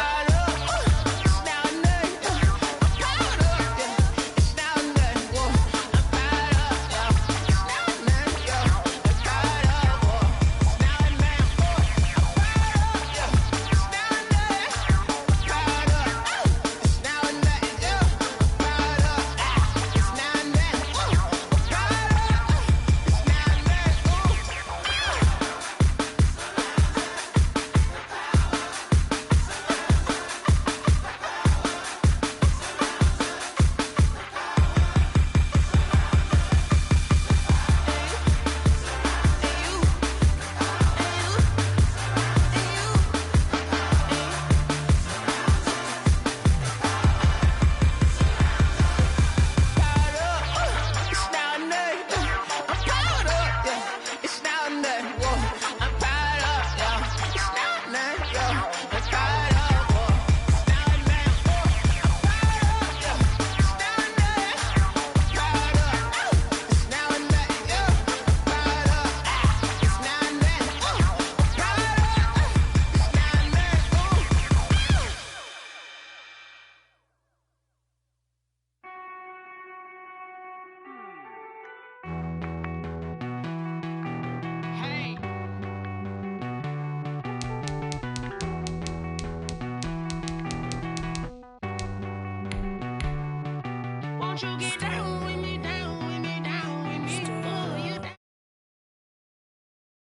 Won't you get down with me, down with me, down with me? Oh, you down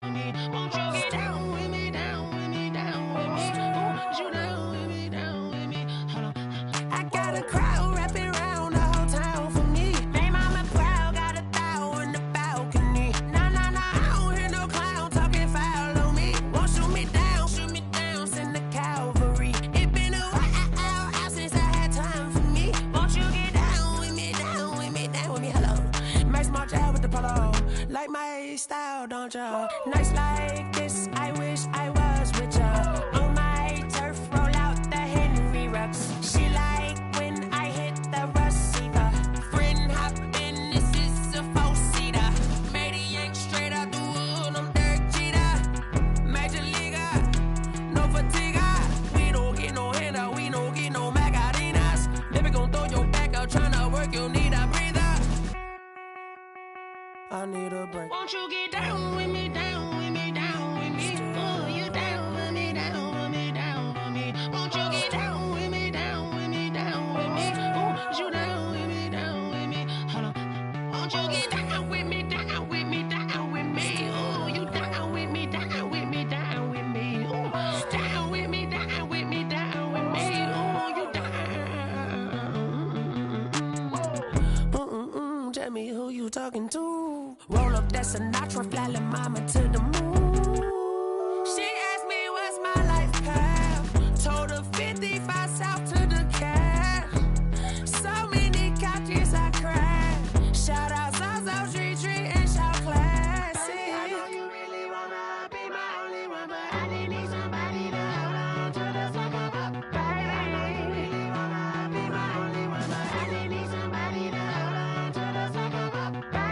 with me. Won't you get down with me, down with me, down with me? Oh, you down with me, down with me? Hold on. I got a crowd wrapping around the whole town for me. They mama proud, got 1,000 style, don't ya? Nights like this, I wish I was with ya. On my turf, roll out the Henry Rux. She like when I hit the receiver. Friend hop in, this is a four-seater. Made a yank straight out the wood, I'm Derek Jeter. Major leaguer, no fatigue. We don't get no handout, we don't get no Macarinas. Never gon' throw your back out, tryna work, you'll need a breather. I need a break. Won't you get down with me, down with me, down with me? Oh, you down with me, down with me, down with me. Won't you get down with me, down with me, down with me? Oh, you down with me, down with me. Hold on. Won't you get down with me, down with me, down with me? Oh, you down with me, down with me, down with me. Oh, down with me, down with me, down with me. Oh, you down. Tell me who you talking to. Roll up that Sinatra, fly la mama to the moon. She asked me what's my life path. Told her 55 south to the cab. So many couches I cried. Shout out South Street and shout classy. I know you really wanna be my only one, but I didn't need somebody to hold on to the sucker up, baby. I know you really wanna be my only one, but I didn't need somebody to hold on to the sucker up, baby.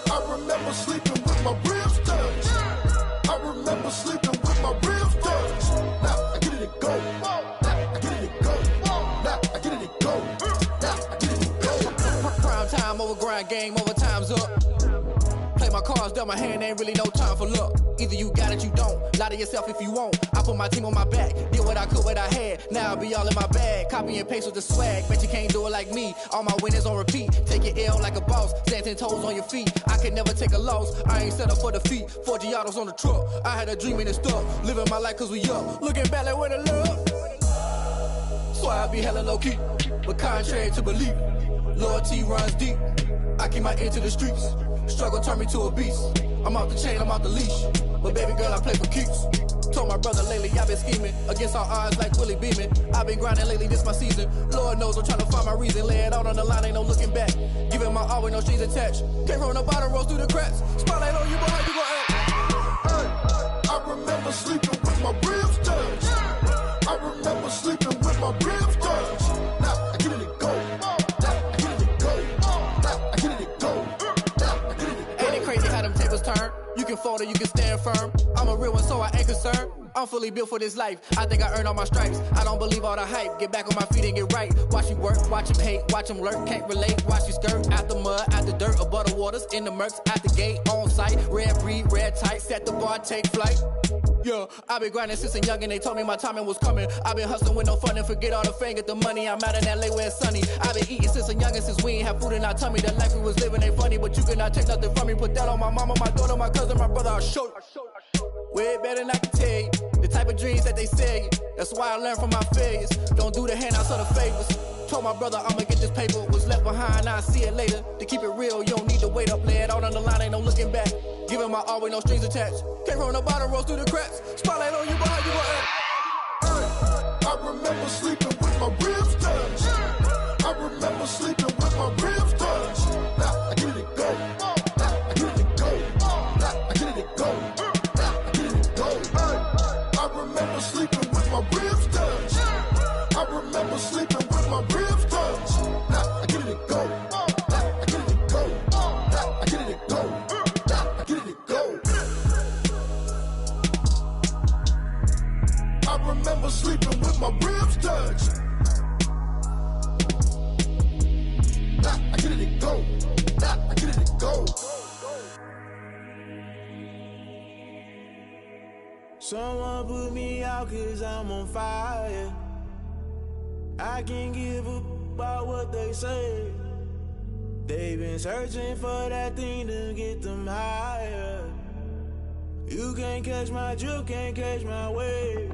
I remember sleeping with my ribs touched. I remember sleeping with my ribs touched. Now I get it and go. Now I get it and go. Now I get it and go. Now I get it and go. Prime time over grind game, over time's up. Play my cards, dealt my hand, ain't really no time for luck. Either you got it, you don't. Lie to yourself if you won't. I put my team on my back, did what I could, what I had. Now I'll be all in my bag, copy and paste with the swag. Bet you can't do it like me. All my winners on repeat. Take your L like a boss, stand 10 toes on your feet. I can never take a loss. I ain't set up for defeat. 4 Giottos on the truck. I had a dream and it stuck. Living my life cause we up. Looking back like where the love. So I be hella low key, but contrary to belief, loyalty runs deep. I keep my ear to the streets. Struggle turned me to a beast. I'm off the chain, I'm off the leash. But baby girl, I play for keeps. Told my brother lately, I've been scheming against all odds like Willie Beeman. I've been grinding lately, this my season. Lord knows I'm trying to find my reason. Lay it out on the line, ain't no looking back. Giving my all with no strings attached. Came from the bottom, rose through the cracks. Spotlight on you, boy, how you gon' act? I remember sleeping with my ribs touched. I remember sleeping with my ribs touched. Now I get it and go. Now I get it and go. Now I get it and go. Now I get it and go. Ain't it crazy how them tables turn? You can fold or you can stand firm. I'm a real one, so I ain't concerned. I'm fully built for this life. I think I earned all my stripes. I don't believe all the hype. Get back on my feet and get right. Watch you work, watch him hate, watch him lurk. Can't relate, watch you skirt. Out the mud, out the dirt, above the waters, in the murks, out the gate, on site. Red breed, red tight, set the bar, take flight. Yeah, I been grinding since a young and they told me my timing was coming. I been hustling with no fun and forget all the fame, get the money. I'm out in LA where it's sunny. I been eating since a young and since we ain't have food in our tummy. The life we was living ain't funny, but you cannot take nothing from me. Put that on my mama, my daughter, my cousin, my brother, I'll show you. Way better than I can tell you. The type of dreams that they sell you. That's why I learned from my failures. Don't do the handouts or the favors. Told my brother I'ma get this paper, was left behind, I'll see it later. To keep it real, you don't need to wait up, lay it out on the line, ain't no looking back. Giving my all with no strings attached. Came from the bottom, rose through the cracks. Spotlight on you, but how you gonna act? I remember sleeping with my ribs touched. I remember sleeping with my ribs touched. Now I get it go. Now I get it go. Now I get it go. Now I get it go. I remember sleeping with my ribs touched. I remember sleeping with my ribs touched. Now I get it go. Now I get it go. Now I get it go. Now I get it go. I remember sleeping with my ribs touched. Nah, I get it go. Nah, I get it go. Someone put me out 'cause I'm on fire. I can't give a about what they say. They've been searching for that thing to get them higher. You can't catch my drift, can't catch my wave.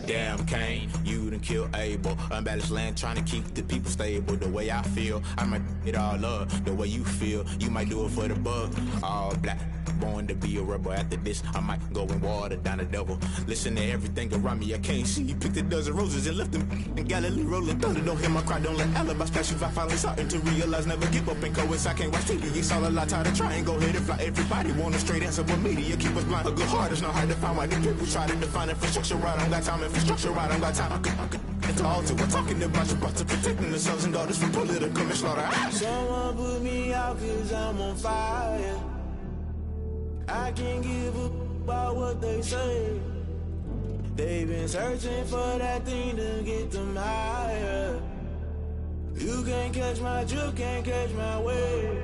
Damn, Kane, you done killed Abel. Unbalanced land, trying to keep the people stable. The way I feel, I might it all up. The way you feel, you might do it for the bug. All black, born to be a rebel. After this, I might go and water down the devil. Listen to everything around me, I can't see. Picked a dozen roses and left them in Galilee rolling thunder. Don't hear my cry, don't let alibis pass you. I finally starting to realize, never give up and coast. I can't watch TV, it's all a lot, tired of trying, go ahead and fly. Everybody want a straight answer, but media keep us blind. A good heart is not hard to find. Why the people try to define infrastructure right? I don't got time, infrastructure right, I don't got time. I could it's all to we're talking about you, about to protecting the sons and daughters from political manslaughter. Someone put me out 'cause I'm on fire. I can't give a about what they say. They've been searching for that thing to get them higher. You can't catch my drift, can't catch my wave.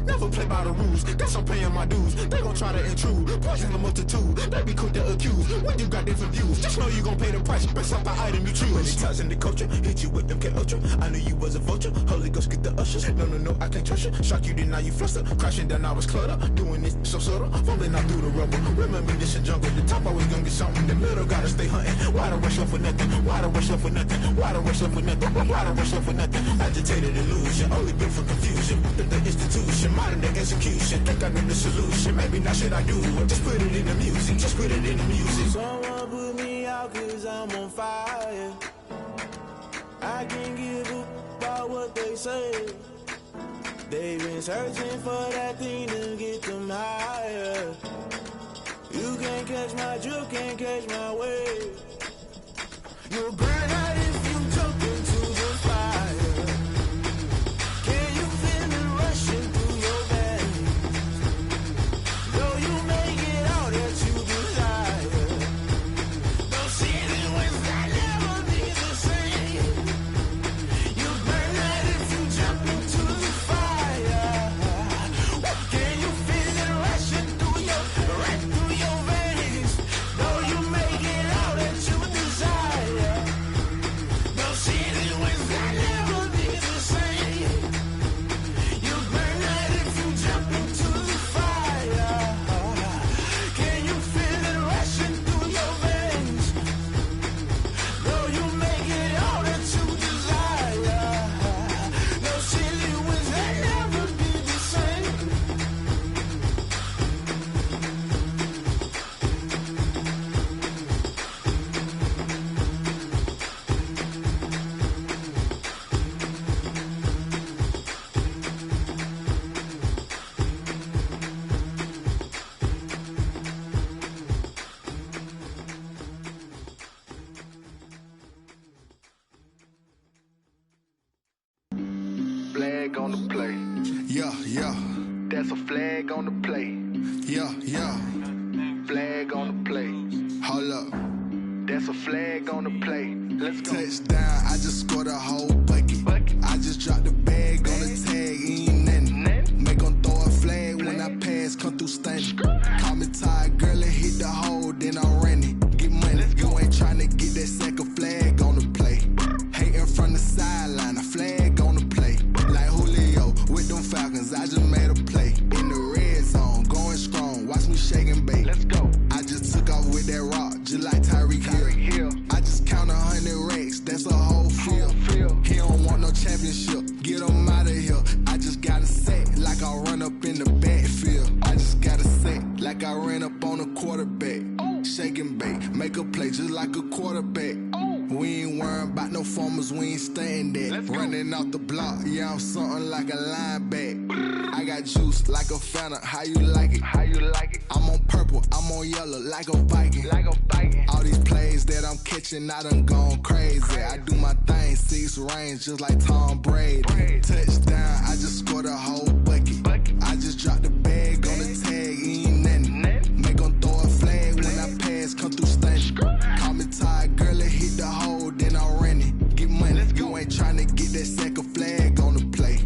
Never play by the rules, guess I'm paying my dues. They gon' try to intrude, poison the multitude. They be quick to accuse, when you got different views. Just know you gon' pay the price, based off the item you choose. When it ties in the culture, hit you with MK Ultra. I knew you was a vulture, Holy Ghost get the ushers. No, I can't trust you. Shock you, then now you fluster. Crashing down, I was clutter. Doing this so subtle, falling out through the rubble. Remember this a jungle, the top always gonna get something. The middle gotta stay hunting. Why the rush left for nothing? Why the rush left for nothing? Why the rush left for nothing? Why the rush left for nothing? Agitated illusion, only built for confusion. The institution, modern day execution. Think I know the solution. Maybe not should I do it? Just put it in the music. Just put it in the music. Someone put me out 'cause I'm on fire. I can't give a about what they say. They've been searching for that thing to get them higher. You can't catch my drift, can't catch my wave. You'll burn out if you jump into the fire. Can you feel it rushing through your veins? Though you may get all that you desire, those feelings will never be the same. You burn out if you jump into the fire. Can you feel it rushing through right through your veins? Though you may get all that you desire, those feelings will never be the same. You burn out if you jump into the fire. Can you feel it rushing through your veins? Though you may get all that you desire, those feelings will never be the same. Flag on the play. Yeah. That's a flag on the play. Yeah. Flag on the play. Hold up. That's a flag on the play. Let's go. Touchdown, I just scored a whole bucket. I just dropped the bag on the tag, ain't nothing. Make 'em throw a flag when I pass, come through stunning. Call me tired, girl, and hit the hole, then I'm running. Get money, you ain't tryna get that second flag on the play. Hating from the sideline, a flag on the play. Like Julio with them Falcons, I just made a play. In the red zone, going strong, watch me shake and bake. Let's go. I just that rock, just like Tyreek Hill. I just count 100 racks, that's a whole field. He don't want no championship, get him out of here. I just gotta say, like I run up in the backfield. I just gotta say, like I ran up on a quarterback. Shake and bake, make a play just like a quarterback. We ain't worrying about no formers, we ain't staying there. Running off the block, yeah, I'm something like a linebacker. I got juice like a Fanta, how you like it? How you like it? I'm on purple, I'm on yellow, like a Viking. Like a Viking. All these plays that I'm catching, I done gone crazy. I do my thing, 6 range, just like Tom Brady. Touchdown, I just scored a whole bucket. I just dropped the bag on the tag, ain't nothing. Make 'em throw a flag when I pass, come through stunning. Call me tired, girl, it hit the hole, then I'm running. Get money, you ain't tryna get that second flag on the play.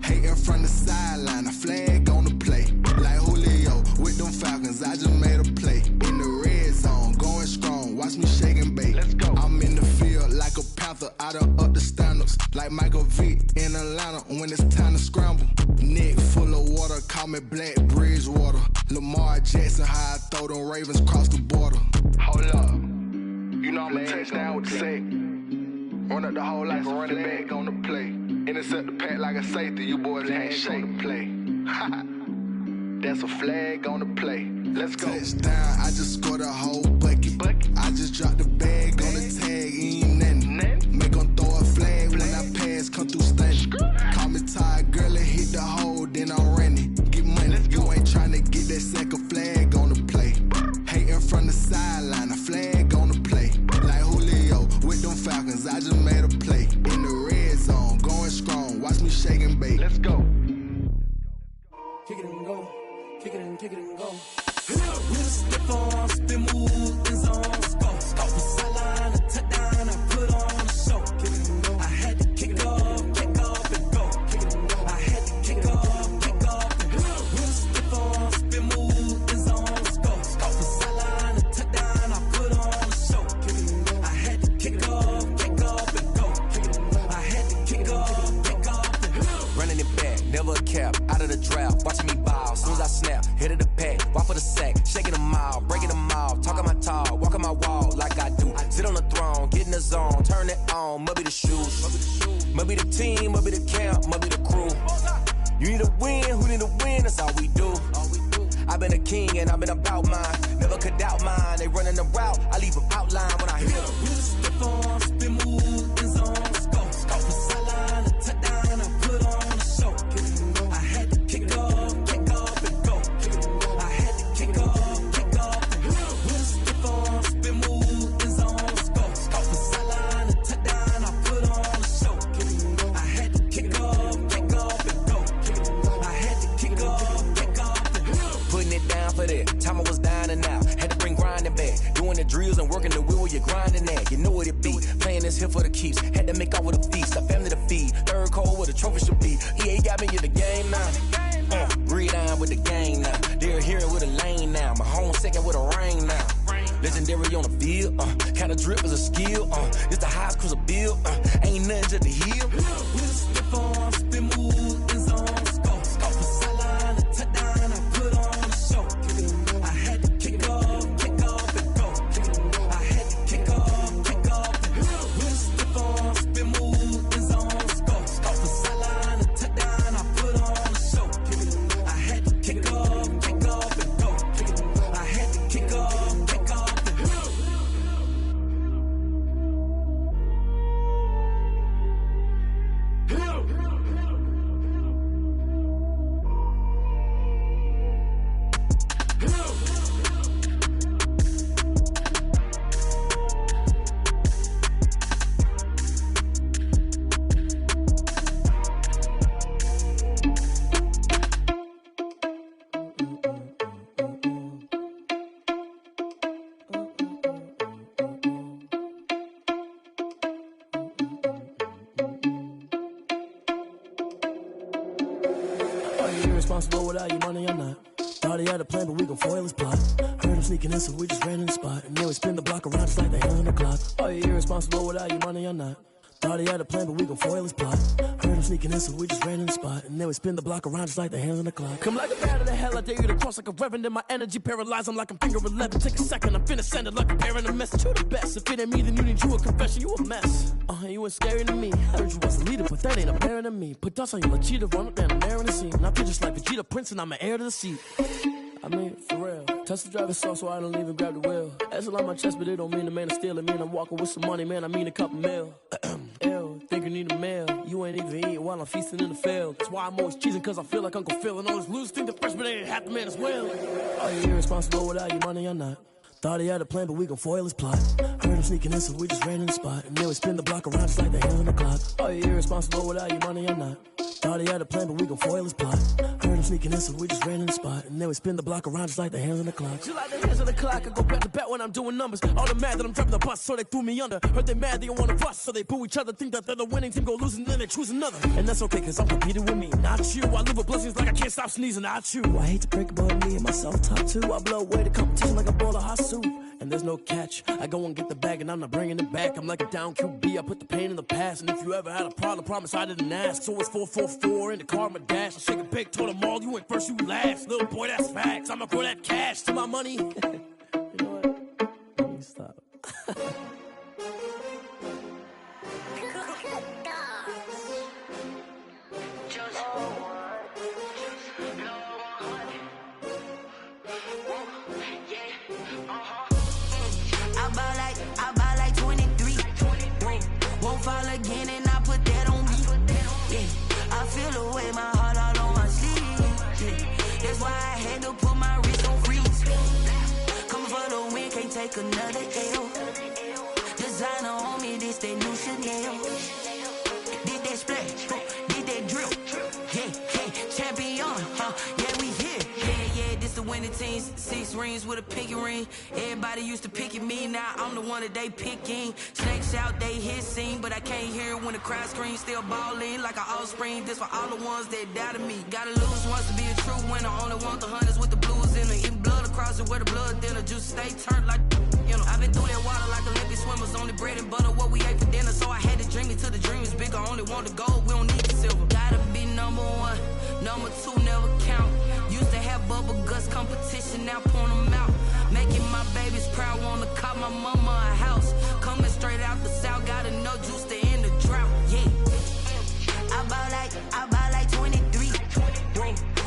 Hating from the sideline, a flag on the play. Like Julio with them Falcons, I just made a play. In the red zone, going strong, watch me shake and bake. Let's go. I'm in the field like a Panther, I done up the standards. Like Michael Vick in Atlanta when it's time to scramble. Neck full of water, call me Black Bridgewater. Lamar Jackson, how I throw them Ravens cross the border. Hold up, you know I'm a touchdown with the sack. Run up the hole like a running back on the play. Intercept the pack like a safety, you boys can't shake the play. That's a flag on the play. Let's go. Touchdown, I just scored a whole bucket. I just dropped the bag on the tag, ain't nothing. Make 'em throw a flag when I pass, come through stunning. Call me tired, girl, it hit the hole, then I'm running. Get money, you ain't tryna get that second flag on the play. Hating from the sideline, a flag on the play. Like Julio with them Falcons, I just made a play. In the red zone, going strong, watch me shake and bake. Let's go. Kick it and go, kick it and go. With a stiff on, spin move, in zone, scope. From sideline to touchdown, I put on a show. Kick it and go. I had to kick off and go. Kick it and go. I had to kick off and go. With a stiff on, spin move, in zone, scope. From sideline to touchdown, I put on a show. Kick it and go. I had to kick off and go. Kick it and go. I had to kick off and go. Running it back, never a cap, out of the drought. Watching me ball, soon as I snap, hit of the pack, walk for the sack, shaking them out, breaking them off, talking my talk, walking my wall like I do. Sit on the throne, get in the zone, turn it on, must be the shoes, must be the team, must be the camp, must be the crew. You need a win, who need a win, that's all we do. I've been a king and I've been about mine, never could doubt mine. They running the route, I leave them outline when I hit them. With a stiff on, spin move, in zone, scope. From sideline to touchdown, I put on a show. Kick it and go. I had to kick off and go. Kick it and go. I had to kick off and go. With a stiff on, spin move, in zone, scope. From sideline to touchdown, I put on a show. Kick it and go. I had to kick off and go. Kick it and go. I had to kick off and go. Putting it down for that, time I was down and out, had to bring grinding back, doing the drills and working the wheel where you're grinding at, you know what it be, playing this here for the keeps, had to make out with a feast, a family to feed, third cold where the trophy should be, EA got me in the game now, breathe on with the game now, they're hearing with a lane now, my home second with a rain now, legendary on the field, kind of drip is a skill, it's the highest cruiser bill, ain't nothing just to heal. With a stiff on, spin move, in zone, scope. From sideline to touchdown, I put on a show. Kick it and go. I had to kick off and go. Kick it and go. I had to kick off and go. With a stiff on, spin move, in zone, scope. From sideline to touchdown, I put on a show. Kick it and go. I had to kick off and go. Kick it and go. I had to kick off and go. Irresponsible without your money or not. Thought he had a plan, but we gon' foil his plot. Heard him sneaking in, so we just ran in the spot. And then we spin the block around just like they on the clock. Are you irresponsible without your money or not? Thought he had a plan, but we gon' foil his plot. Heard him sneaking in, so we just ran in the spot. And then we spin the block around just like the hands on the clock. Come like a bat of the hell, I dare you to cross like a reverend. In my energy paralyzed, I'm like I'm finger 11. Take a second, I'm finna send it like a parent a message. You the best, if it ain't me, then you need you a confession. You a mess, you ain't scary to me. Heard you was a leader, but that ain't apparent to me. Put dust on you, like cheetah, run up down the air in the scene. And I feel just like Vegeta Prince, and I'm an heir to the seat. I mean, for real. Touch the driver's soft, so I don't even grab the wheel. That's on my chest, but it don't mean the man is stealing. Man, I'm walking with some money, man, I mean a couple mil. Ew, think you need a meal. You ain't even eating while I'm feasting in the field. That's why I'm always cheesing, cause I feel like Uncle Phil. And all those losers think the freshman ain't half the man as well. Are you irresponsible without your money or not? Thought he had a plan, but we gon' foil his plot. Heard him sneaking in, so we just ran in the spot. And then we spin the block around just like the hands on the clock. Are you irresponsible without your money or not? Thought he had a plan, but we gon' foil his plot. Heard him sneaking in, so we just ran in the spot. And then we spin the block around just like the hands on the clock. Just like the hands on the clock, I go back to back when I'm doing numbers. All the mad that I'm driving the bus, so they threw me under. Heard they mad, they don't wanna bust, so they boo each other. Think that they're the winning team, go losing, then they choose another. And that's okay, cause I'm competing with me, not you. I live with blessings like I can't stop sneezing, not you. I hate to break it, but me and myself top two. I blow away the competition like a bowl of hot soup. And there's no catch. I go and get the bag and I'm not bringing it back. I'm like a down QB, I put the pain in the past. And if you ever had a problem, promise I didn't ask. So it's 444 in the car, my dash. I shake a big, told them all, you ain't first, you last. Little boy, that's facts. I'ma grow that cash to my money. You know what? Let me stop. I buy like 23. Won't fall again and I put that on me. Yeah, I feel the way my heart all on my sleeve. Yeah, that's why I had to put my wrist on freeze. Coming for the win, can't take another L. Designer on me, this that new Chanel. Did that splash, did that drill. Yeah, champion, yeah, we here. Yeah, this the winning team. 6 rings with a pinky ring. Everybody used to pick at me, now I'm the one that they picking. Snakes out, they hit scene, but I can't hear it when the crowd screams. Still balling like an offspring. This for all the ones that doubted me. Gotta lose once to be a true winner. Only want the hunters with the blues in it. Eating blood across it where the blood dinner. Juice stay turned like, you know. I've been through that water like Olympic swimmers. Only bread and butter, what we ate for dinner. So I had to dream it till the dream is bigger. Only want the gold, we don't need the silver. Gotta be number 1, number 2 never count. Used to have bubble guts competition, now point them out. Making my babies proud, wanna call my mama a house. Coming straight out the south, gotta know juice to end the drought. Yeah, I buy like 23.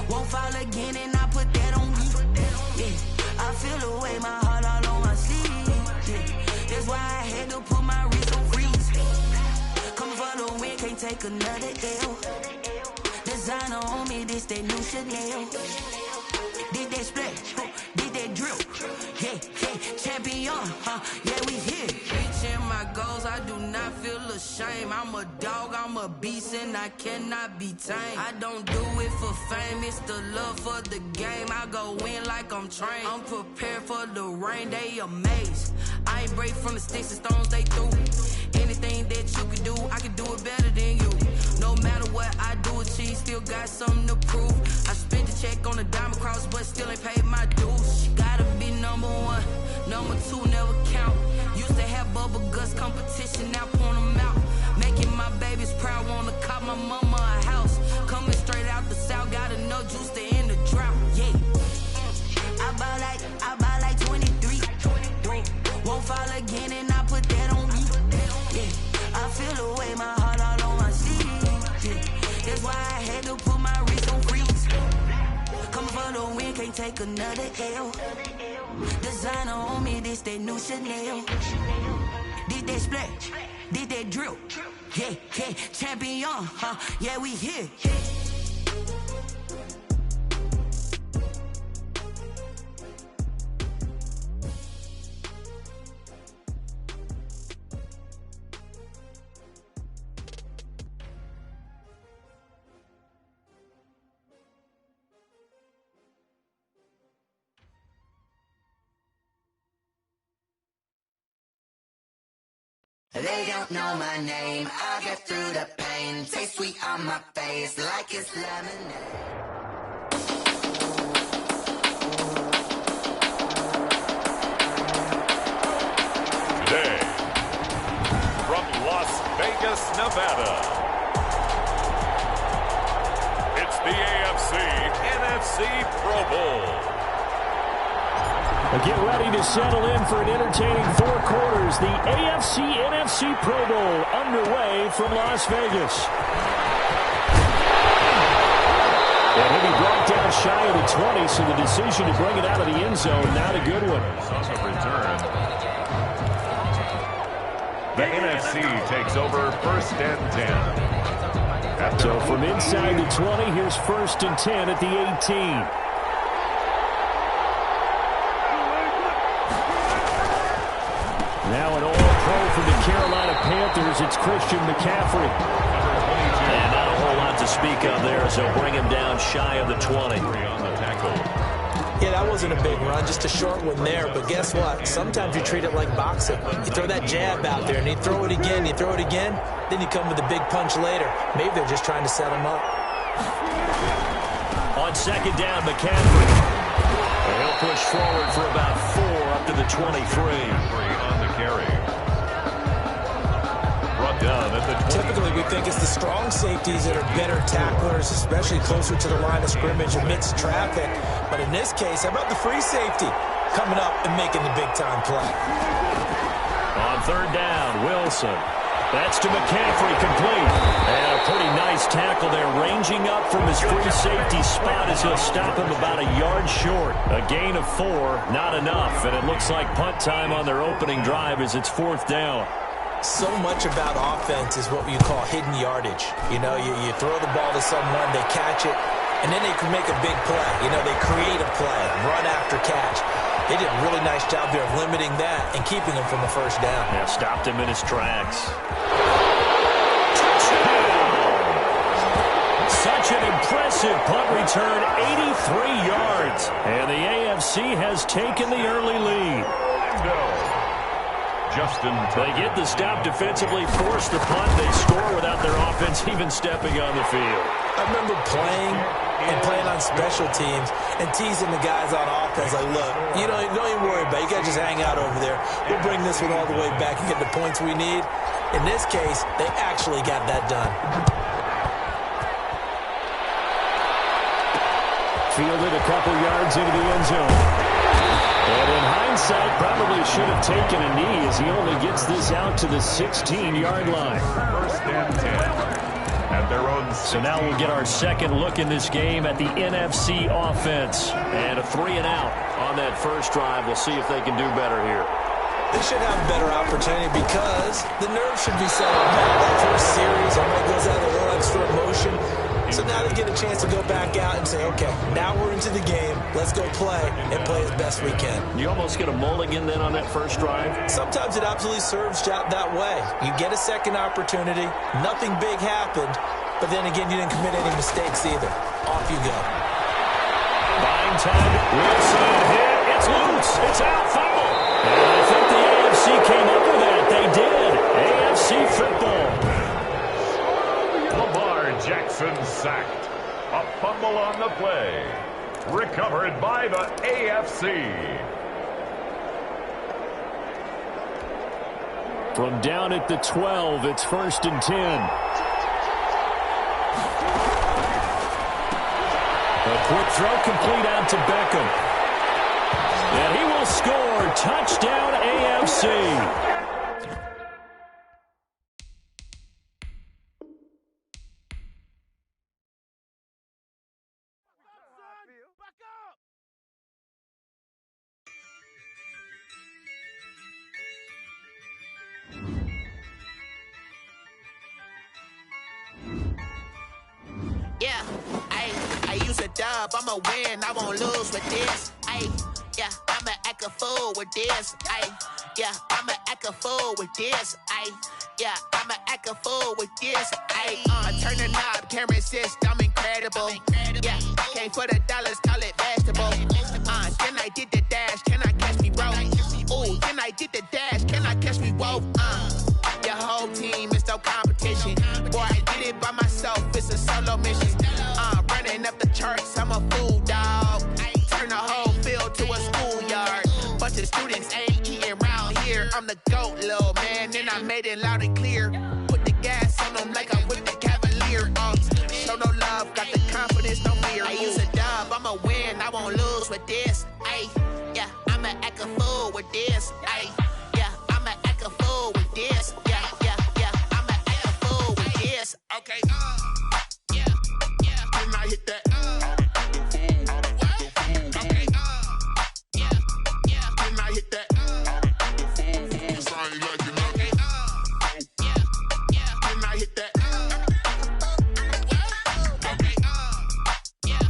Won't fall again and I put that on me. Yeah, I feel the way my heart all on my sleeve. Yeah, that's why I had to put my wrist on freeze. Coming for the win, can't take another L. Designer on me, this that new Chanel. Did that splash, did that drill. Yeah, champion, yeah, we here. Reaching my goals, I do not feel ashamed. I'm a dog, I'm a beast, and I cannot be tamed. I don't do it for fame, it's the love for the game. I go in like I'm trained. I'm prepared for the rain, they amazed. I ain't break from the sticks and stones they threw. Anything that you can do, I can do it better than you. No matter what I do, achieve, still got something to prove. I spent the check on the diamond cross, but still ain't paid my dues. Gotta be number 1, number 2 never count. Used to have bubble guts competition, now point them out. Making my babies proud, wanna call my mama a house. Coming straight out the south, gotta know juice to end the drought. Yeah, I buy like 23. Won't fall again and I put that on me. Yeah, I feel the way my heart all on my sleeve. Yeah, that's why I had to put my wrist on freeze. Coming for the win, can't take another L. Designer on me, this that new Chanel. Did that splash, did that drill. Yeah, champion, yeah, we here. They don't know my name, I get through the pain. Taste sweet on my face like it's lemonade. Today, from Las Vegas, Nevada. It's the AFC-NFC Pro Bowl. Get ready to settle in for an entertaining 4 quarters. The AFC-NFC Pro Bowl underway from Las Vegas. And he'll be brought down shy of the 20, so the decision to bring it out of the end zone, not a good one. On the return. The NFC takes over 1st and 10. So from inside the 20, here's 1st and 10 at the 18. Now an All-Pro for the Carolina Panthers, it's Christian McCaffrey. And not a whole lot to speak of there, so bring him down shy of the 20. On the tackle. Yeah, that wasn't a big run, just a short one there. But guess what? Sometimes you treat it like boxing. You throw that jab out there, and you throw it again, you throw it again, then you come with a big punch later. Maybe they're just trying to set him up. On 2nd down, McCaffrey. And he'll push forward for about 4 up to the 23. On the carry. Brought down at the 20. Typically, we think it's the strong safeties that are better tacklers, especially closer to the line of scrimmage amidst traffic. But in this case, how about the free safety coming up and making the big-time play? On 3rd down, Wilson. That's to McCaffrey, complete. And a pretty nice tackle there, ranging up from his free safety spot as he'll stop him about a yard short. A gain of 4, not enough. And it looks like punt time on their opening drive as it's 4th down. So much about offense is what you call hidden yardage. You know, you throw the ball to someone, they catch it, and then they can make a big play. You know, they create a play, run after catch. They did a really nice job there of limiting that and keeping him from the 1st down. Yeah, stopped him in his tracks. Such an impressive punt return, 83 yards. And the AFC has taken the early lead. Justin. They get the stop defensively, force the punt. They score without their offense even stepping on the field. I remember playing on special teams and teasing the guys on offense. Like, look, don't even worry about it. You guys just hang out over there. We'll bring this one all the way back and get the points we need. In this case, they actually got that done. Fielded a couple yards into the end zone. And in hindsight, probably should have taken a knee as he only gets this out to the 16-yard line. 1st and 10 at their own. So now we'll get our second look in this game at the NFC offense. And a 3-and-out on that first drive. We'll see if they can do better here. They should have a better opportunity because the nerves should be settled down. That first series, everybody goes out a little extra emotion. So now they get a chance to go back out and say, okay, now we're into the game. Let's go play and play as best we can. You almost get a mulligan then on that first drive? Sometimes it absolutely serves that way. You get a second opportunity. Nothing big happened. But then again, you didn't commit any mistakes either. Off you go. Buying time. Wilson hit. It's loose. It's out. Fumble. And I think the AFC came up with that. They did. AFC football. Jackson sacked. A fumble on the play. Recovered by the AFC. From down at the 12, it's 1st and 10. A quick throw complete out to Beckham. And he will score. Touchdown AFC. Yeah, I use a dub, I'ma win, I won't lose with this. Yeah, I'ma act a fool with this. Yeah, I'ma act a fool with this. Yeah, I'ma act a fool with this. Turn the knob, camera assist, I'm incredible. Yeah, came for the dollars, call it vegetable. Then I did the dash, can I catch me, bro? Ooh, then I did the dash, can I catch me, whoa? Your whole team is no competition. Boy, I did it by myself, it's a solo mission. Running up the charts, I'm a fool, dog. Turn the whole field to a schoolyard. Bunch of students ain't eating round here. I'm the GOAT, little man, and I made it loud and clear. Put the gas on this. Ay, yeah, I'ma act a fool with this. Yeah, yeah, yeah, I'ma act a fool with this. Okay, yeah, yeah, then I hit that. Okay, yeah, yeah, then I hit that. I ain't like it, okay, yeah, yeah, then I hit that. Okay, yeah,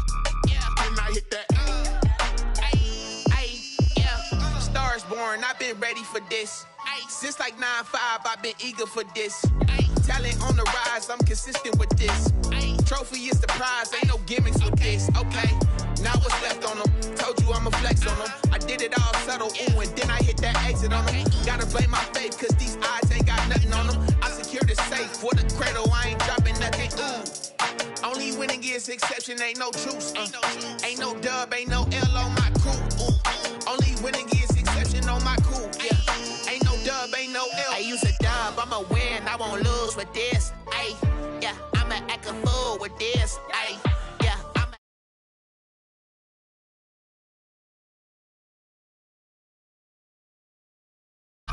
yeah, then I hit that. Yeah, Stars born, I've been ready for this. Since like 9-5, I've been eager for this. Talent on the rise, I'm consistent with this. Trophy is the prize, ain't no gimmicks with this. Okay, now what's left on them? Told you I'ma flex on them. I did it all subtle, ooh, and then I hit that exit on them. Gotta blame my faith, cause these odds ain't got nothing on them. I secured the safe for the cradle, I ain't dropping nothing, ooh. Only winning is exception, ain't no truce. Ain't no dub, ain't no L on my crew. Ooh. Only winning is exception on my crew. Yeah. Ain't no dub, ain't no L. I use a dub, I'ma win, I won't lose with this. Ay, yeah, I'ma act a fool with this. Ay, yeah, I'ma.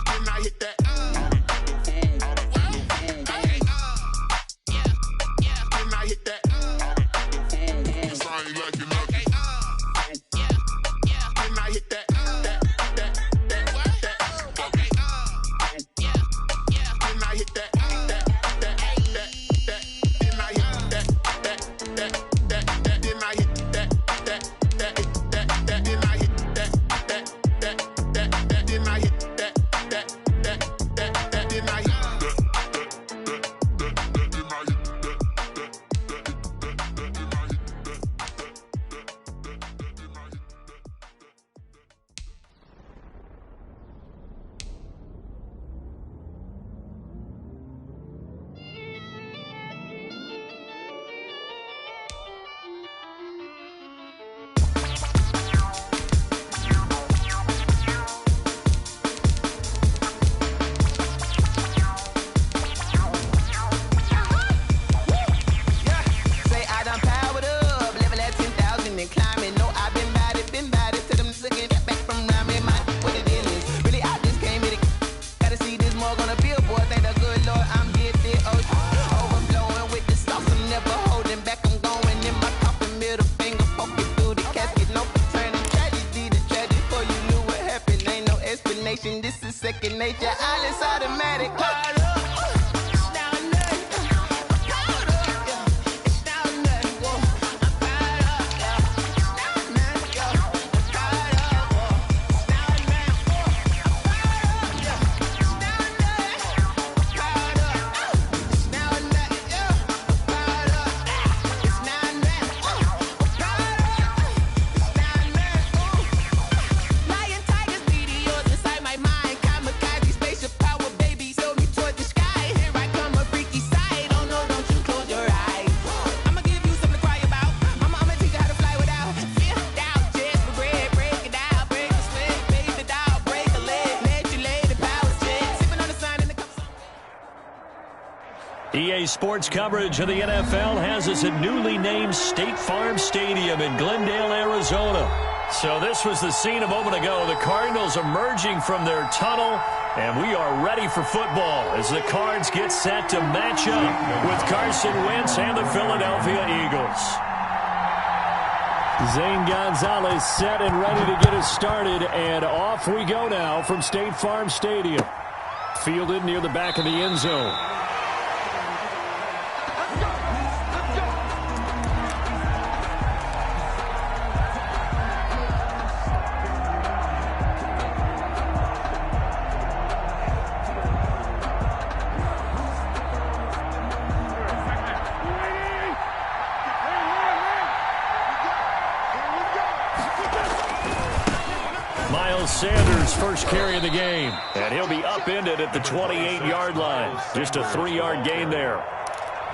Then I hit that. Okay, yeah, yeah, then I hit that. I ain't like it, okay, yeah, yeah, then I hit that. Okay, yeah, yeah, then I hit that. This is second nature, all is automatic. EA Sports coverage of the NFL has us at newly named State Farm Stadium in Glendale, Arizona. So this was the scene a moment ago. The Cardinals emerging from their tunnel, and we are ready for football as the Cards get set to match up with Carson Wentz and the Philadelphia Eagles. Zane Gonzalez set and ready to get us started, and off we go now from State Farm Stadium. Fielded near the back of the end zone. Sanders first carry of the game, and he'll be upended at the 28-yard line. Just a 3-yard gain there.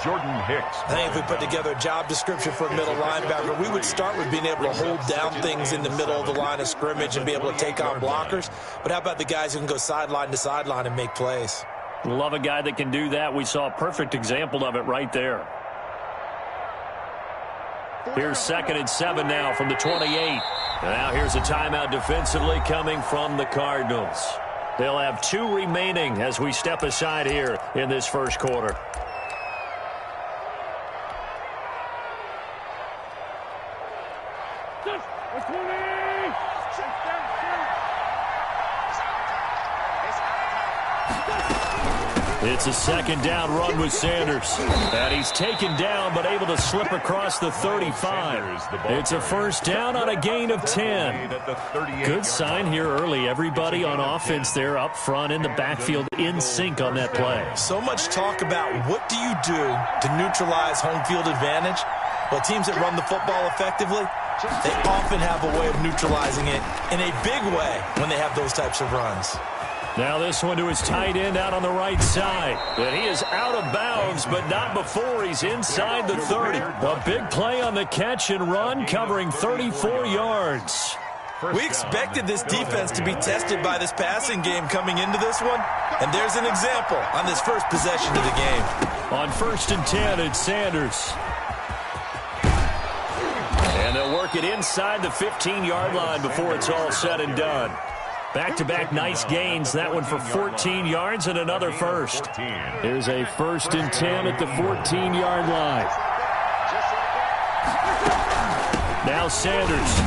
Jordan Hicks. I think if we put together a job description for a middle linebacker, we would start with being able to hold down things in the middle of the line of scrimmage and be able to take on blockers. But how about the guys who can go sideline to sideline and make plays? Love a guy that can do that. We saw a perfect example of it right there. Here's 2nd and 7 now from the 28. Now here's a timeout defensively coming from the Cardinals. They'll have 2 remaining as we step aside here in this first quarter. It's a 2nd down run with Sanders. And he's taken down but able to slip across the 35. It's a 1st down on a gain of 10. Good sign here early. Everybody on offense there up front in the backfield in sync on that play. So much talk about what do you do to neutralize home field advantage? Well, teams that run the football effectively, they often have a way of neutralizing it in a big way when they have those types of runs. Now this one to his tight end out on the right side. And he is out of bounds, but not before he's inside the 30. A big play on the catch and run, covering 34 yards. We expected this defense to be tested by this passing game coming into this one. And there's an example on this first possession of the game. On 1st and 10, it's Sanders. And they'll work it inside the 15-yard line before it's all said and done. Back-to-back nice gains. That one for 14 yards and another first. Here's a 1st and 10 at the 14-yard line. Now Sanders.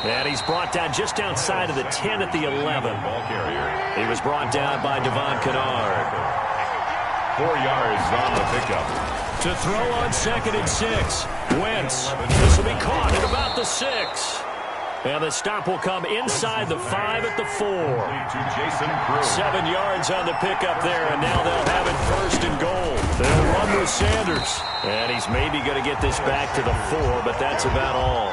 And he's brought down just outside of the 10 at the 11. He was brought down by Devon Kennard. 4 yards on the pickup. To throw on 2nd and 6. Wentz. This will be caught at about the 6. And the stop will come inside the 5 at the 4. 7 yards on the pickup there, and now they'll have it 1st and goal. They'll run with Sanders. And he's maybe going to get this back to the 4, but that's about all.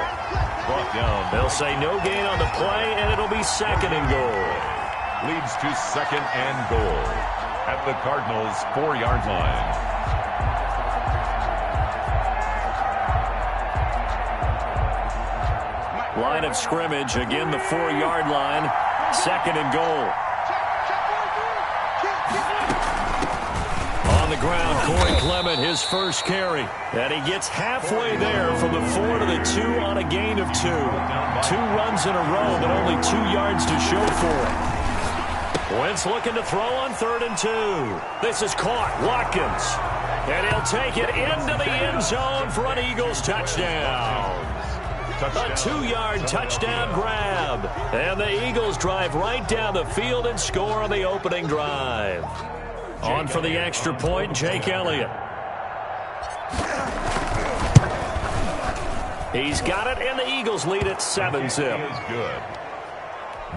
Brought down. They'll say no gain on the play, and it'll be 2nd and goal. Leads to 2nd and goal at the Cardinals' 4-yard line. Line of scrimmage, again the 4-yard line, 2nd and goal. On the ground, Corey Clement, his first carry. And he gets halfway there from the 4 to the 2 on a gain of 2. 2 runs in a row, but only 2 yards to show for it. Wentz looking to throw on 3rd and 2. This is caught, Watkins. And he'll take it into the end zone for an Eagles touchdown. A 2-yard touchdown grab. And the Eagles drive right down the field and score on the opening drive. On for the extra point, Jake Elliott. He's got it, and the Eagles lead at 7-zip. Is good.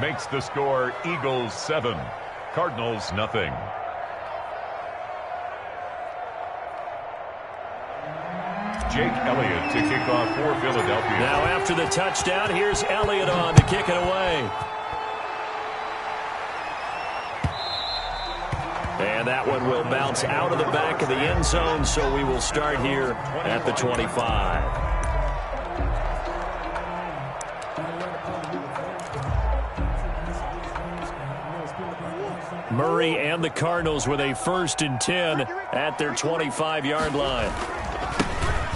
Makes the score Eagles 7, Cardinals nothing. Jake Elliott to kick off for Philadelphia. Now after the touchdown, here's Elliott on to kick it away. And that one will bounce out of the back of the end zone, so we will start here at the 25. Murray and the Cardinals with a 1st and 10 at their 25-yard line.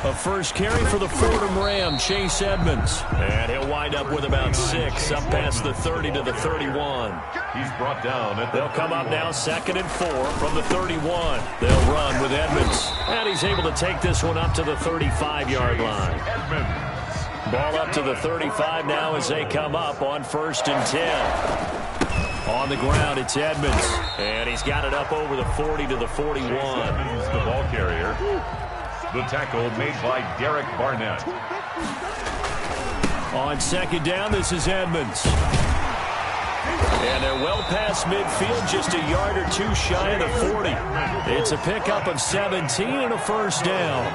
A first carry for the Fordham Ram, Chase Edmonds. And he'll wind up with about 6, up past the 30 to the 31. He's brought down at the They'll come up now 2nd and 4 from the 31. They'll run with Edmonds. And he's able to take this one up to the 35-yard line. Edmonds. Ball up to the 35 now as they come up on 1st and 10. On the ground, it's Edmonds. And he's got it up over the 40 to the 41. Edmonds, the ball carrier. The tackle made by Derek Barnett. On 2nd down, this is Edmonds. And they're well past midfield, just a yard or 2 shy of the 40. It's a pickup of 17 and a 1st down.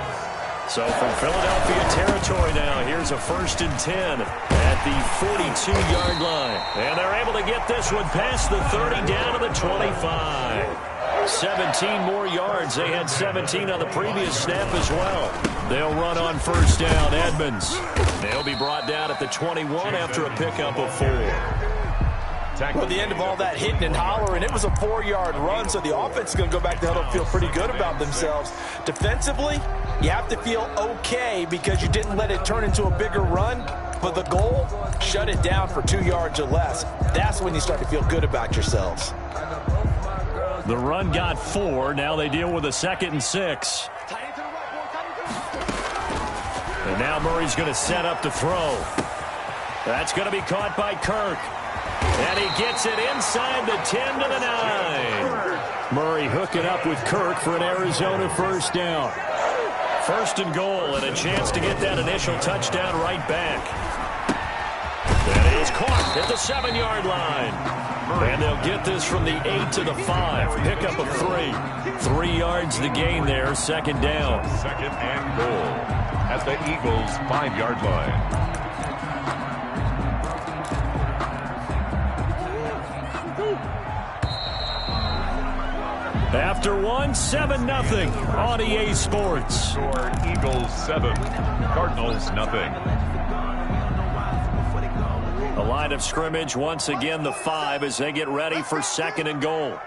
So from Philadelphia territory now, here's a 1st and 10 at the 42-yard line. And they're able to get this one past the 30 down to the 25. 17 more yards. They had 17 on the previous snap as well. They'll run on 1st down. Edmonds. They'll be brought down at the 21 after a pickup of 4. Well, at the end of all that hitting and hollering, it was a 4-yard run, so the offense is going to go back to huddle and feel pretty good about themselves. Defensively, You have to feel okay because you didn't let it turn into a bigger run, but the goal, shut it down for 2 yards or less. That's when you start to feel good about yourselves. The run got 4. Now they deal with a 2nd and 6. And now Murray's going to set up to throw. That's going to be caught by Kirk. And he gets it inside the 10 to the 9. Murray hooking up with Kirk for an Arizona first down. First and goal, and a chance to get that initial touchdown right back. That is caught at the 7-yard line. And they'll get this from the 8 to the 5. Pickup of 3. 3 yards the gain there, 2nd down. 2nd and goal at the Eagles' 5-yard line. After 7-0 on EA Sports. Score Eagles 7, Cardinals nothing. The line of scrimmage once again the 5 as they get ready for 2nd and goal.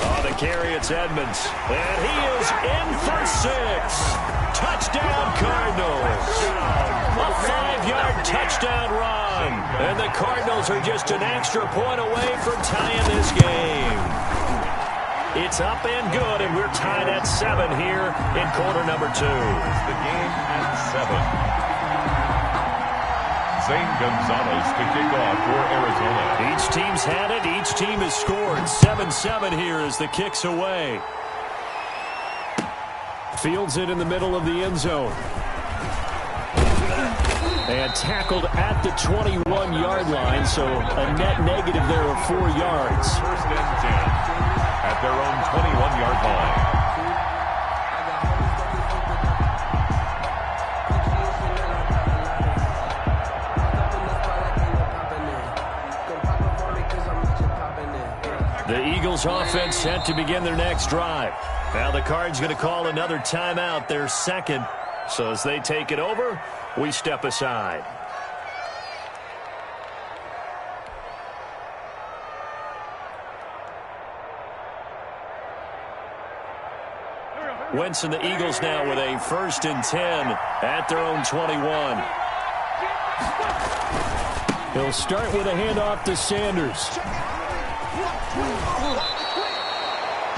On the carry, it's Edmonds. And he is in for 6. Touchdown Cardinals. A 5-yard touchdown run. And the Cardinals are just an extra point away from tying this game. It's up and good, and we're tied at 7 here in quarter number 2. The game at 7. Zane Gonzalez to kick off for Arizona. Each team's had it. Each team has scored. 7-7 here as the kick's away. Fields it in the middle of the end zone. And tackled at the 21-yard line, so a net negative there of 4 yards. First and 10 at their own 21-yard line. The Eagles offense set to begin their next drive. Now the Cards going to call another timeout, their 2nd. So as they take it over, we step aside. Wentz and the Eagles now with a 1st and 10 at their own 21. He'll start with a handoff to Sanders.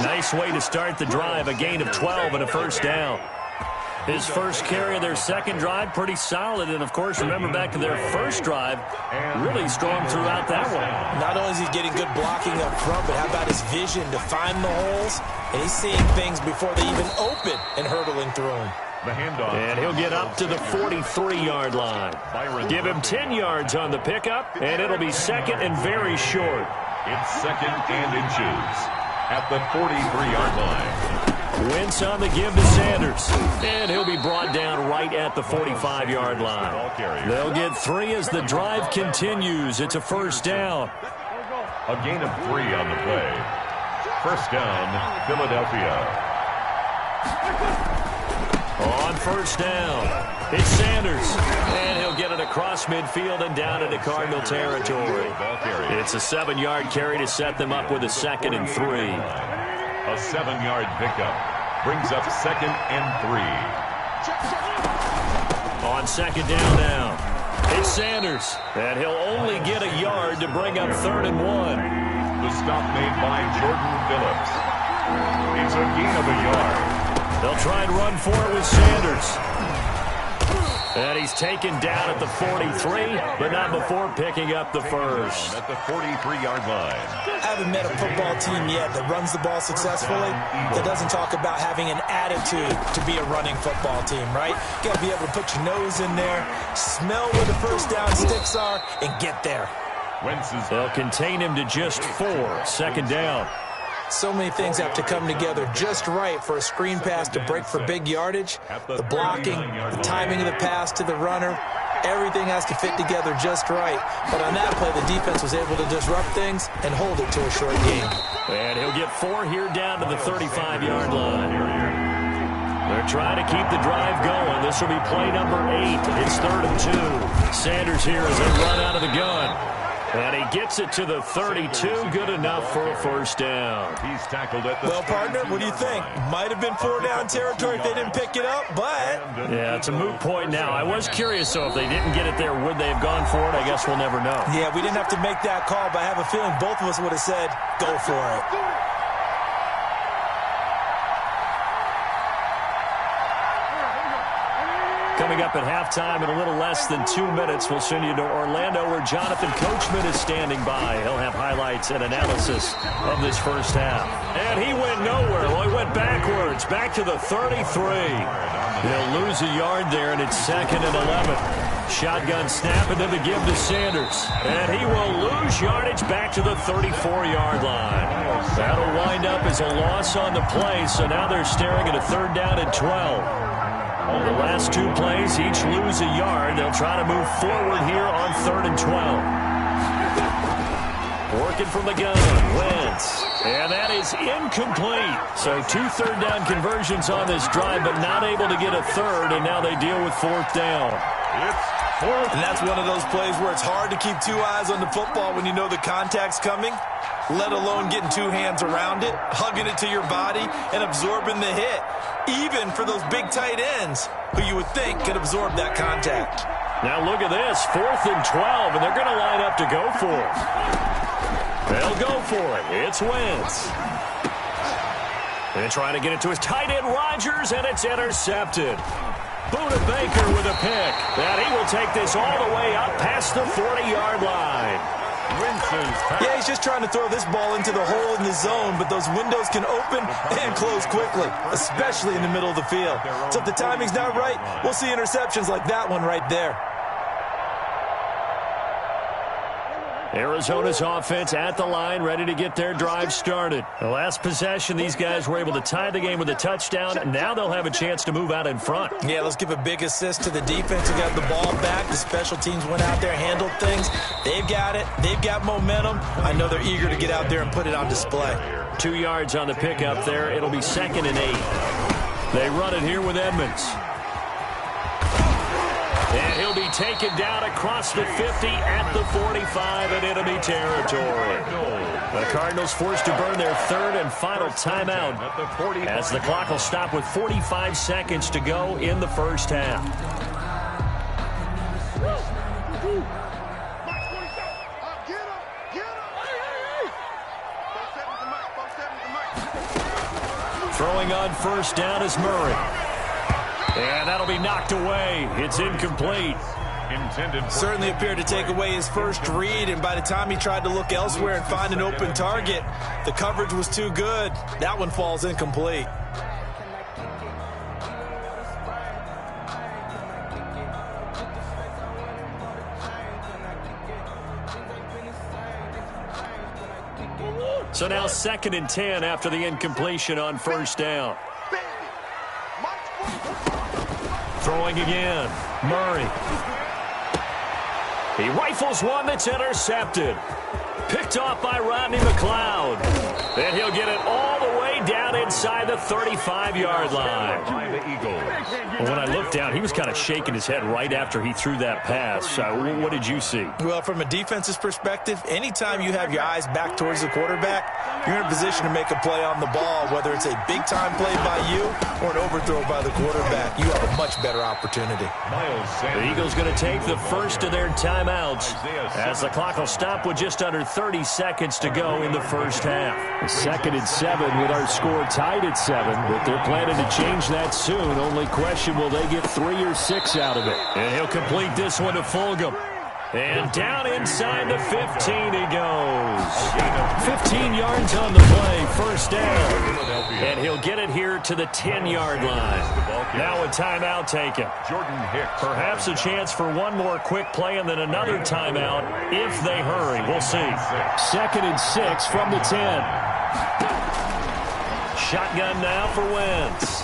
Nice way to start the drive, a gain of 12 and a first down. His first carry of their 2nd drive, pretty solid. And, of course, remember back to their first drive, really strong throughout that one. Not only is he getting good blocking up front, but how about his vision to find the holes? And he's seeing things before they even open and hurtling through them. The handoff. And he'll get up to the 43-yard line. Give him 10 yards on the pickup, and it'll be 2nd and very short. It's 2nd and inches at the 43-yard line. Wentz on the give to Sanders. And he'll be brought down right at the 45-yard line. They'll get 3 as the drive continues. It's a first down. A gain of 3 on the play. First down, Philadelphia. On first down, it's Sanders. And he'll get it across midfield and down into Cardinal territory. It's a 7-yard carry to set them up with a 2nd and 3. A 7-yard pickup brings up 2nd and 3. On 2nd down now, it's Sanders. And he'll only get a yard to bring up 3rd and 1. The stop made by Jordan Phillips. It's a gain of a yard. They'll try and run for it with Sanders. And he's taken down at the 43, but not before picking up the first. At the 43-yard line. I haven't met a football team yet that runs the ball successfully that doesn't talk about having an attitude to be a running football team, right? You got to be able to put your nose in there, smell where the first down sticks are, and get there. They'll contain him to just 4, 2nd down. So many things have to come together just right for a screen pass to break for big yardage. The blocking, the timing of the pass to the runner, everything has to fit together just right. But on that play, the defense was able to disrupt things and hold it to a short game. And he'll get 4 here down to the 35-yard line. They're trying to keep the drive going. This will be play number 8. It's 3rd and 2. Sanders here as they run out of the gun. And he gets it to the 32. Good enough for a first down. He's tackled at the Well, partner, what do you think? Might have been 4-down territory if they didn't pick it up, but... Yeah, it's a moot point now. I was curious, so if they didn't get it there, would they have gone for it? I guess we'll never know. Yeah, we didn't have to make that call, but I have a feeling both of us would have said, go for it. Coming up at halftime in a little less than 2 minutes, we'll send you to Orlando where Jonathan Coachman is standing by. He'll have highlights and analysis of this first half. And he went nowhere. Well, he went backwards, back to the 33. He'll lose a yard there, and it's 2nd and 11. Shotgun snap, and then the give to Sanders. And he will lose yardage back to the 34-yard line. That'll wind up as a loss on the play, so now they're staring at a 3rd down and 12. The last 2 plays, each lose a yard. They'll try to move forward here on 3rd and 12. Working from the gun, Wentz. And that is incomplete. So 2 third-down conversions on this drive, but not able to get a third, and now they deal with 4th down. And that's one of those plays where it's hard to keep 2 eyes on the football when you know the contact's coming, let alone getting 2 hands around it, hugging it to your body, and absorbing the hit, even for those big tight ends who you would think could absorb that contact. Now look at this, 4th and 12, and they're going to line up to go for it. They'll go for it. It's Wentz. And trying to get it to his tight end, Rodgers, and it's intercepted. Buda Baker with a pick. And he will take this all the way up past the 40-yard line. Yeah, he's just trying to throw this ball into the hole in the zone, but those windows can open and close quickly, especially in the middle of the field. So if the timing's not right, we'll see interceptions like that one right there. Arizona's offense at the line, ready to get their drive started. The last possession, these guys were able to tie the game with a touchdown. Now they'll have a chance to move out in front. Yeah, let's give a big assist to the defense who got the ball back. The special teams went out there, handled things. They've got it. They've got momentum. I know they're eager to get out there and put it on display. 2 yards on the pickup there. It'll be 2nd and 8. They run it here with Edmonds. And he'll be taken down across the 50 at the 45 in enemy territory. The Cardinals forced to burn their 3rd and final timeout as the clock will stop with 45 seconds to go in the first half. Throwing on first down is Murray. And that'll be knocked away. It's incomplete. Certainly appeared to take away his first read, and by the time he tried to look elsewhere and find an open target, the coverage was too good. That one falls incomplete. So now 2nd and 10 after the incompletion on first down. Throwing again, Murray. He rifles one that's intercepted. Picked off by Rodney McLeod. And he'll get it all the way down inside the 35-yard line. Well, when I looked down, he was kind of shaking his head right after he threw that pass. What did you see? Well, from a defense's perspective, anytime you have your eyes back towards the quarterback, you're in a position to make a play on the ball, whether it's a big-time play by you or an overthrow by the quarterback. You have a much better opportunity. The Eagles going to take the first of their timeouts as the clock will stop with just under 30 seconds to go in the first half. 2nd and 7 with our score tied at 7, but they're planning to change that soon. Only question, will they get 3 or 6 out of it? And he'll complete this one to Fulgham. And down inside the 15 he goes. 15 yards on the play, first down. And he'll get it here to the 10-yard line. Now a timeout taken. Perhaps a chance for one more quick play and then another timeout if they hurry. We'll see. 2nd and 6 from the 10. Shotgun now for Wentz.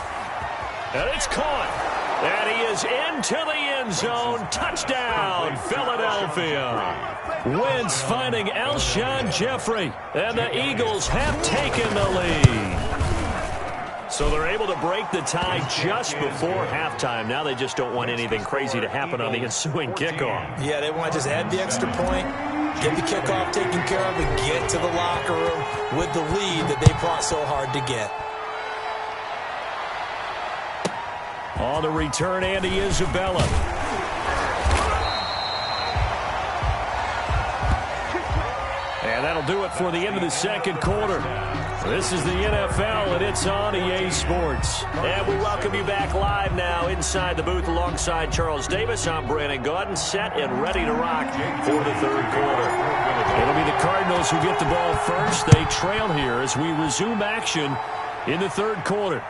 And it's caught. And he is into the end zone. Touchdown, Philadelphia. Wentz finding Alshon Jeffrey. And the Eagles have taken the lead. So they're able to break the tie just before halftime. Now they just don't want anything crazy to happen on the ensuing kickoff. Yeah, they want to just add the extra point, get the kickoff taken care of, and get to the locker room with the lead that they fought so hard to get. On the return, Andy Isabella. And that'll do it for the end of the second quarter. This is the NFL, and it's on EA Sports. And we welcome you back live now inside the booth alongside Charles Davis. I'm Brandon Gaudin, set and ready to rock for the third quarter. It'll be the Cardinals who get the ball first. They trail here as we resume action in the third quarter.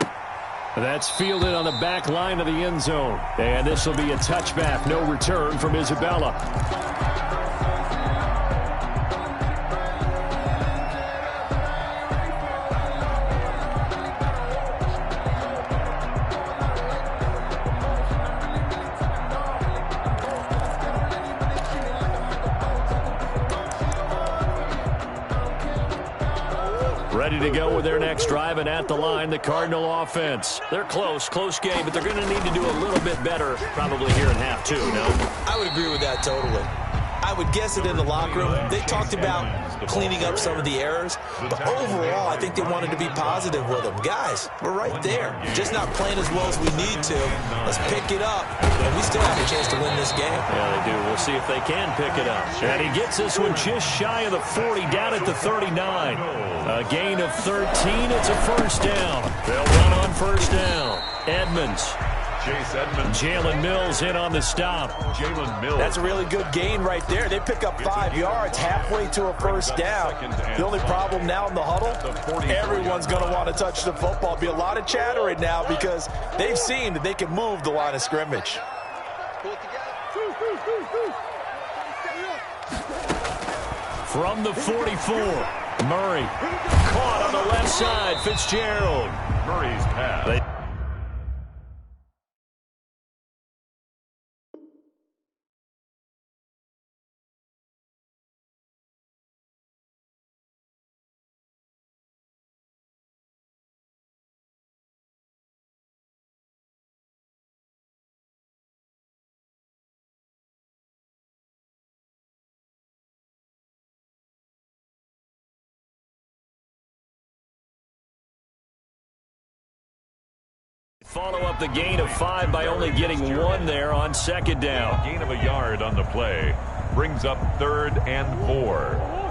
That's fielded on the back line of the end zone. And this will be a touchback, no return from Isabella. Ready to go with their next drive, and at the line, the Cardinal offense. They're close game, but they're going to need to do a little bit better probably here in half two, no? I would agree with that totally. I would guess it in the locker room. They talked about cleaning up some of the errors, but overall, I think they wanted to be positive with them. Guys, we're right there. Just not playing as well as we need to. Let's pick it up, and we still have a chance to win this game. Yeah, they do. We'll see if they can pick it up. And he gets this one just shy of the 40, down at the 39. A gain of 13. It's a first down. They'll run on first down. Edmonds. Jalen Mills in on the stop. Jalen Mills. That's a really good gain right there. They pick up 5 yards halfway to a first down. The only problem now in the huddle, everyone's going to want to touch the football. Be a lot of chattering now because they've seen that they can move the line of scrimmage. From the 44, Murray. Caught on the left side, Fitzgerald. Murray's pass. Follow up the gain of 5 by only getting 1 there on second down. Gain of a yard on the play brings up 3rd and 4.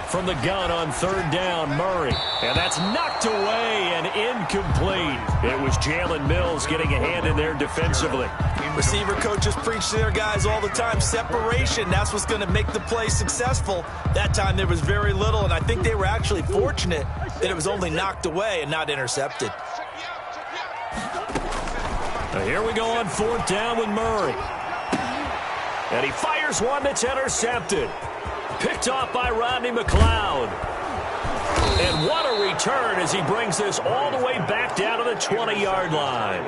From the gun on third down, Murray. And that's knocked away and incomplete. It was Jalen Mills getting a hand in there defensively. Receiver coaches preach to their guys all the time. Separation, that's what's going to make the play successful. That time there was very little, and I think they were actually fortunate that it was only knocked away and not intercepted. Now here we go on fourth down with Murray. And he fires one that's intercepted. Picked off by Rodney McLeod. And what a return as he brings this all the way back down to the 20-yard line.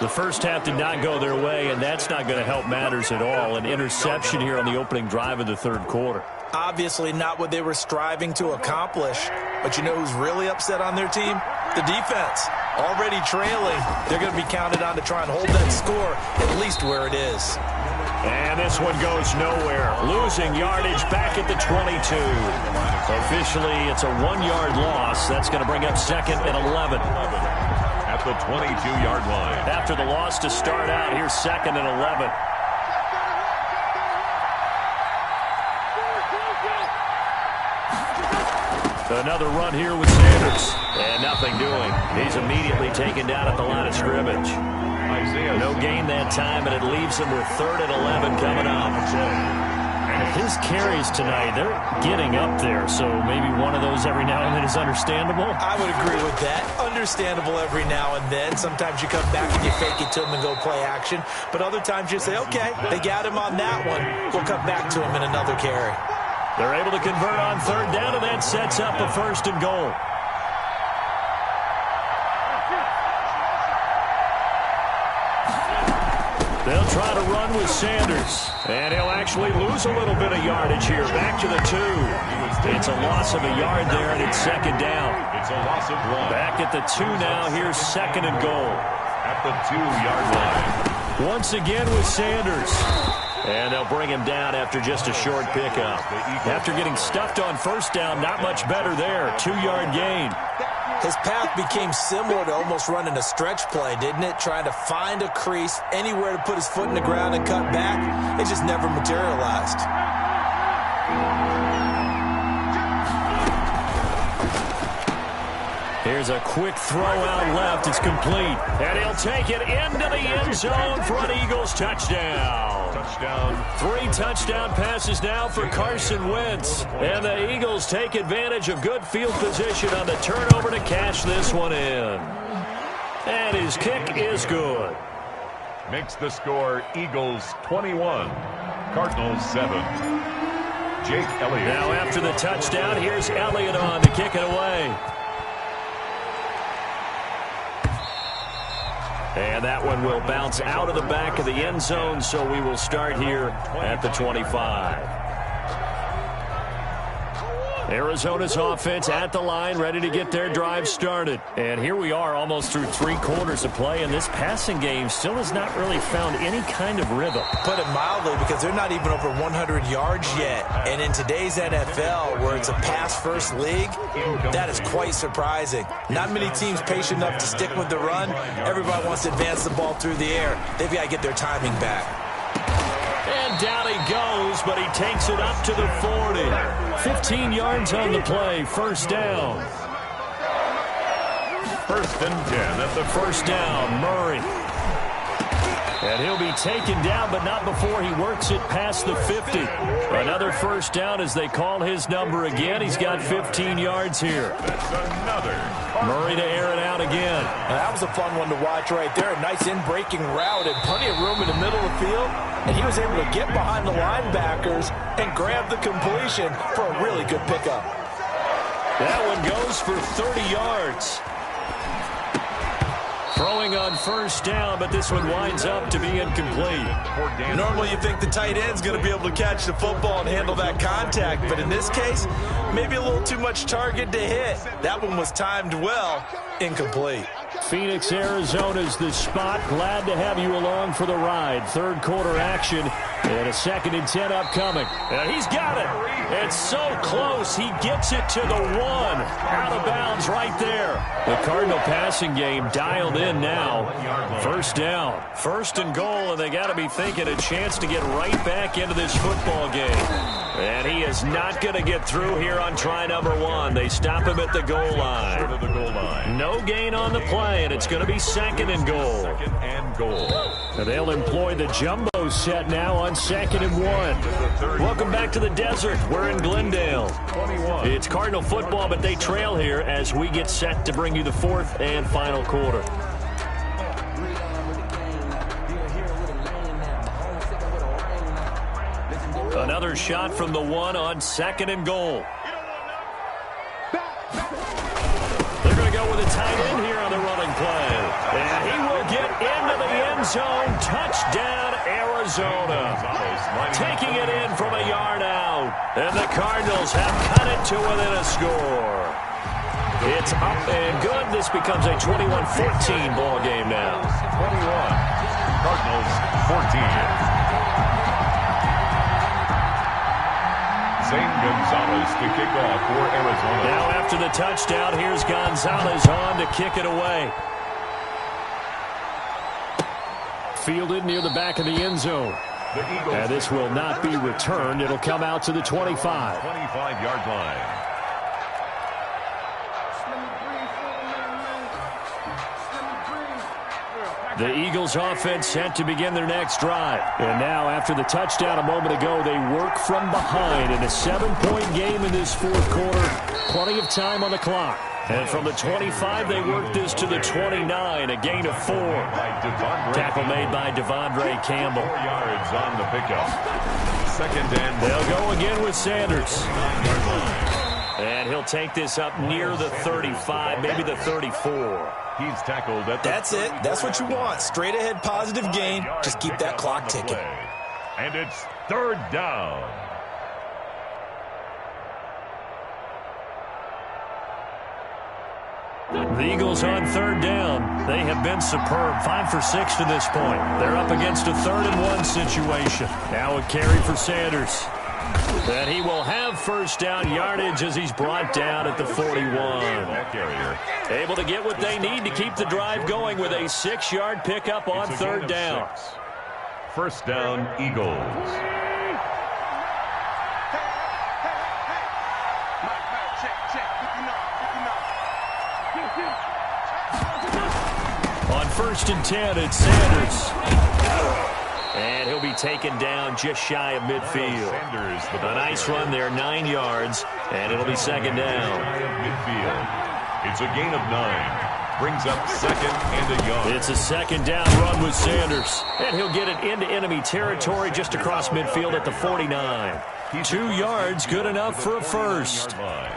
The first half did not go their way, and that's not going to help matters at all. An interception here on the opening drive of the third quarter. Obviously not what they were striving to accomplish. But you know who's really upset on their team? The defense. Already trailing. They're going to be counted on to try and hold that score at least where it is. And this one goes nowhere. Losing yardage back at the 22. Officially, it's a 1-yard loss. That's going to bring up 2nd and 11. At the 22-yard line. After the loss to start out, here's 2nd and 11. Another run here with Sanders. And nothing doing. He's immediately taken down at the line of scrimmage. No gain that time, and it leaves him with 3rd and 11 coming up. His carries tonight, they're getting up there, so maybe one of those every now and then is understandable. I would agree with that. Understandable every now and then. Sometimes you come back and you fake it to him and go play action. But other times you say, okay, they got him on that one. We'll come back to him in another carry. They're able to convert on third down, and that sets up a 1st and goal. They'll try to run with Sanders. And he'll actually lose a little bit of yardage here. Back to the 2. It's a loss of a yard there, and it's second down. It's a loss of 1. Back at the 2 now. Here's second and goal. At the 2-yard line. Once again with Sanders. And they'll bring him down after just a short pickup. After getting stuffed on first down, not much better there. 2-yard gain. His path became similar to almost running a stretch play, didn't it? Trying to find a crease, anywhere to put his foot in the ground and cut back. It just never materialized. Here's a quick throw out left. It's complete. And he'll take it into the end zone for an Eagles touchdown. Touchdown. 3 touchdown passes now for Carson Wentz. And the Eagles take advantage of good field position on the turnover to cash this one in. And his kick is good. Makes the score Eagles 21, Cardinals 7. Jake Elliott. Now after the touchdown, here's Elliott on to kick it away. And that one will bounce out of the back of the end zone, so we will start here at the 25. Arizona's offense at the line, ready to get their drive started. And here we are almost through 3 quarters of play, and this passing game still has not really found any kind of rhythm. Put it mildly, because they're not even over 100 yards yet. And in today's NFL, where it's a pass-first league, that is quite surprising. Not many teams patient enough to stick with the run. Everybody wants to advance the ball through the air. They've got to get their timing back. And down he goes, but he takes it up to the 40. 15 yards on the play, first down. First and 10 at the first down, Murray. And he'll be taken down, but not before he works it past the 50. Another first down as they call his number again. He's got 15 yards here. That's another. Murray to air it out again. That was a fun one to watch right there. A nice in-breaking route and plenty of room in the middle of the field. And he was able to get behind the linebackers and grab the completion for a really good pickup. That one goes for 30 yards. Throwing on first down, but this one winds up to be incomplete. Normally you think the tight end's going to be able to catch the football and handle that contact, but in this case, maybe a little too much target to hit. That one was timed well, incomplete. Phoenix, Arizona's the spot. Glad to have you along for the ride. Third quarter action and a 2nd and 10 upcoming. And he's got it. It's so close. He gets it to the 1. Out of bounds right there. The Cardinal passing game dialed in now. First down. First and goal, and they got to be thinking a chance to get right back into this football game. And he is not going to get through here on try number 1. They stop him at the goal line. No gain on the play, and it's going to be 2nd and goal. 2nd and goal. And they'll employ the jumbo set now on 2nd and 1. Welcome back to the desert. We're in Glendale. 21. It's Cardinal football, but they trail here as we get set to bring you the 4th and final quarter. Another shot from the 1 on 2nd and goal. They're going to go with a tight end here on the running play. And he will get into the end zone. Touchdown, Arizona. Taking it in from a yard out. And the Cardinals have cut it to within a score. It's up and good. This becomes a 21-14 ball game now. 21. Cardinals 14. Zane Gonzalez to kick off for Arizona. Now after the touchdown, here's Gonzalez on to kick it away. Fielded near the back of the end zone. And this will not be returned. It'll come out to the 25. 25-yard line. The Eagles offense set to begin their next drive. And now after the touchdown a moment ago, they work from behind in a 7-point game in this 4th quarter. Plenty of time on the clock. And from the 25, they work this to the 29, a gain of 4. Tackle made by Devondre Campbell. 4 yards on the pickup. 2nd and they'll go again with Sanders. And he'll take this up near the 35, maybe the 34. He's tackled at the That's it. That's what you want. Straight ahead, positive gain. Just keep that clock ticking. And it's third down. The Eagles on third down. They have been superb. 5 for 6 to this point. They're up against a 3rd-and-1 situation. Now a carry for Sanders. And he will have first down yardage as he's brought down at the 41. Able to get what they need to keep the drive going with a 6-yard pickup on third down. First down, Eagles. On 1st and 10, it's Sanders. And he'll be taken down just shy of midfield. A nice run there, 9 yards, and it'll be second down. It's a gain of 9. Brings up 2nd and a yard. It's a second down run with Sanders. And he'll get it into enemy territory just across midfield at the 49. 2 yards, good enough for a first.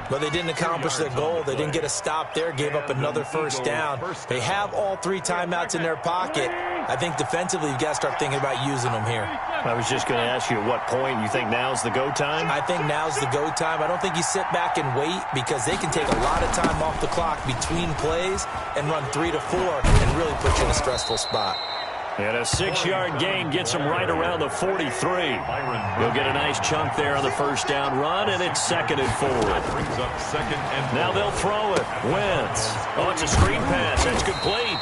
But they didn't accomplish their goal. They didn't get a stop there, gave up another first down. They have all 3 timeouts in their pocket. I think defensively you've got to start thinking about using them here. I was just going to ask you at what point you think now's the go time? I think now's the go time. I don't think you sit back and wait because they can take a lot of time off the clock between plays and run 3 to 4 and really put you in a stressful spot. And a 6-yard gain gets him right around the 43. He'll get a nice chunk there on the first down run, and it's 2nd and 4. Brings up 2nd and 4. Now they'll throw it. Wentz. Oh, it's a screen pass. That's complete.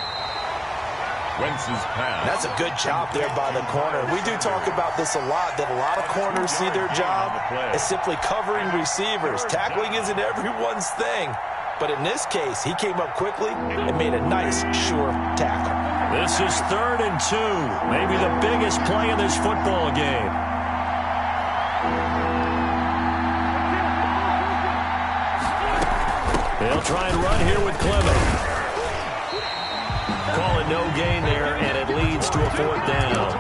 Wentz's pass. That's a good job there by the corner. We do talk about this a lot, that a lot of corners see their job as simply covering receivers. Tackling isn't everyone's thing. But in this case, he came up quickly and made a nice, sure tackle. This is 3rd and 2. Maybe the biggest play in this football game. They'll try and run here with Clement. Call it no gain there, and it leads to a 4th down.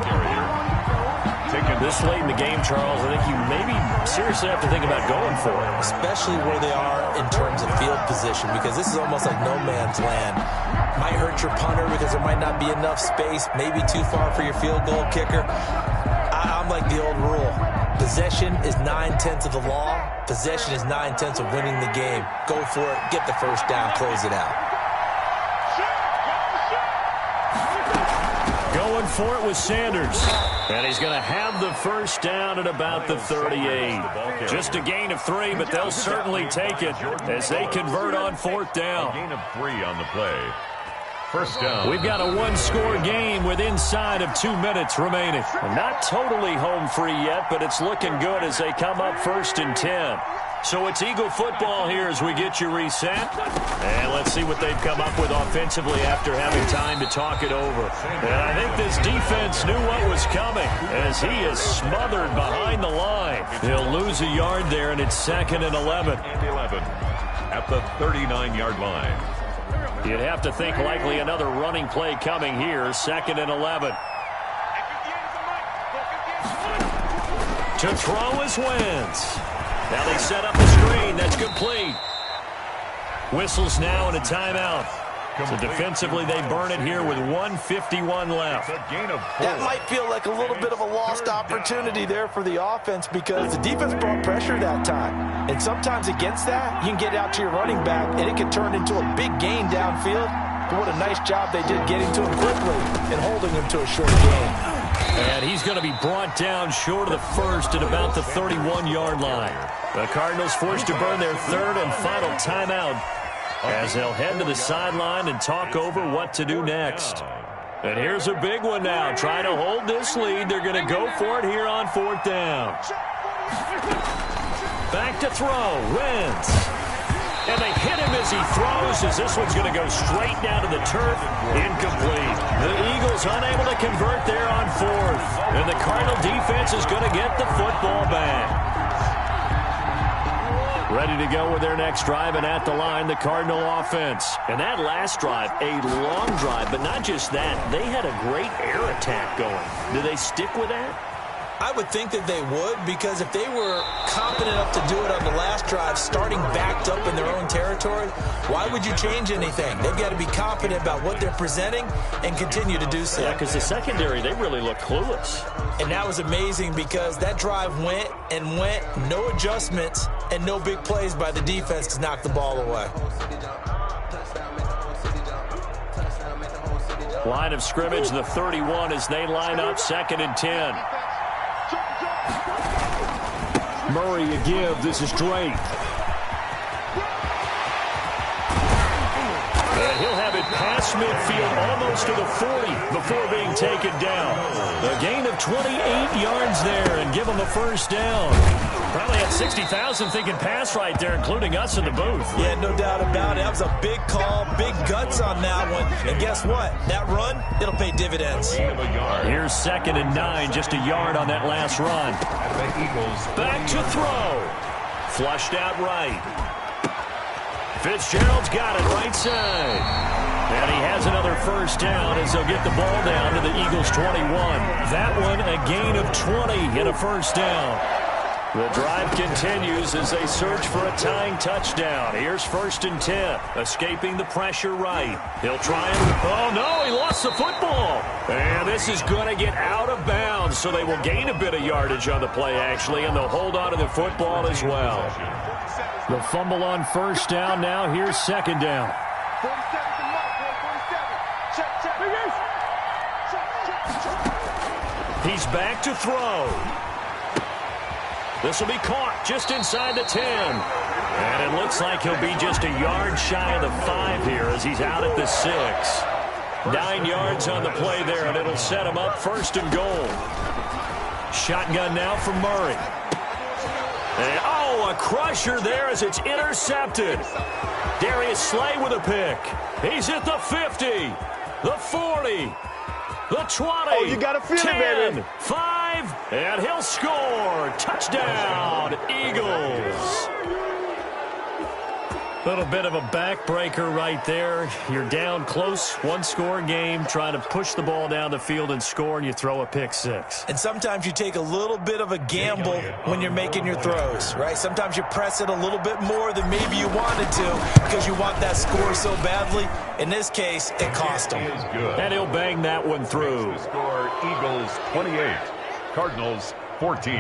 This late in the game, Charles, I think you maybe seriously have to think about going for it. Especially where they are in terms of field position, because this is almost like no man's land. Might hurt your punter because there might not be enough space, maybe too far for your field goal kicker. I'm like the old rule. Possession is 9/10 of the law. Possession is 9/10 of winning the game. Go for it, get the first down, close it out. Going for it with Sanders. And he's going to have the first down at about the 38. Just a gain of 3, but they'll certainly take it as they convert on 4th down. A gain of 3 on the play. First down. We've got a 1-score game with inside of 2 minutes remaining. Not totally home free yet, but it's looking good as they come up 1st and 10. So it's Eagle football here as we get you reset. And let's see what they've come up with offensively after having time to talk it over. And I think this defense knew what was coming as he is smothered behind the line. He'll lose a yard there, and it's 2nd and 11. And 11 at the 39-yard line. You'd have to think likely another running play coming here. 2nd and 11. To throw is Wentz. Now they set up the screen. That's complete. Whistles now and a timeout. So defensively, they burn it here with 1:51 left. That might feel like a little bit of a lost opportunity there for the offense because the defense brought pressure that time. And sometimes against that, you can get out to your running back, and it can turn into a big gain downfield. But what a nice job they did getting to him quickly and holding him to a short gain. And he's going to be brought down short of the first at about the 31-yard line. The Cardinals forced to burn their 3rd and final timeout as they'll head to the sideline and talk over what to do next. And here's a big one now. Trying to hold this lead. They're going to go for it here on 4th down. Back to throw. Wentz. And they hit him as he throws, as this one's going to go straight down to the turf. Incomplete. The Eagles unable to convert there on 4th. And the Cardinal defense is going to get the football back. Ready to go with their next drive, and at the line, the Cardinal offense. And that last drive, a long drive, but not just that. They had a great air attack going. Do they stick with that? I would think that they would, because if they were competent enough to do it on the last drive, starting backed up in their own territory, why would you change anything? They've got to be confident about what they're presenting and continue to do so. Yeah, because the secondary, they really look clueless. And that was amazing because that drive went and went, no adjustments and no big plays by the defense to knock the ball away. Line of scrimmage, the 31 as they line up, 2nd and 10. Murray a give. This is Drake. And he'll have it past midfield almost to the 40 before being taken down. A gain of 28 yards there and give him a first down. Probably had 60,000 thinking pass right there, including us in the booth. Yeah, no doubt about it. That was a big call, big guts on that one. And guess what? That run, it'll pay dividends. Here's 2nd and 9, just a yard on that last run. The Eagles back to throw. Flushed out right. Fitzgerald's got it right side. And he has another first down as they'll get the ball down to the Eagles 21. That one a gain of 20 and a first down. The drive continues as they search for a tying touchdown. Here's 1st and 10. Escaping the pressure right. He'll try and... Oh, no, he lost the football. And this is going to get out of bounds, so they will gain a bit of yardage on the play, actually, and they'll hold on to the football as well. The fumble on first down. Now here's 2nd down. 47 to mark, boy, 47. Check. He's back to throw. This will be caught just inside the 10. And it looks like he'll be just a yard shy of the 5 here as he's out at the 6. 9 yards on the play there, and it'll set him up 1st and goal. Shotgun now from Murray. And, oh, a crusher there as it's intercepted. Darius Slay with a pick. He's at the 50, the 40. The 20, oh, you gotta feel 10, it, baby. 5, and he'll score. Touchdown, Eagles. Little bit of a backbreaker right there. You're down close, one-score game, trying to push the ball down the field and score, and you throw a pick 6. And sometimes you take a little bit of a gamble when you're making your throws, right? Sometimes you press it a little bit more than maybe you wanted to because you want that score so badly. In this case, it cost him. And he'll bang that one through. Score Eagles 28, Cardinals 14.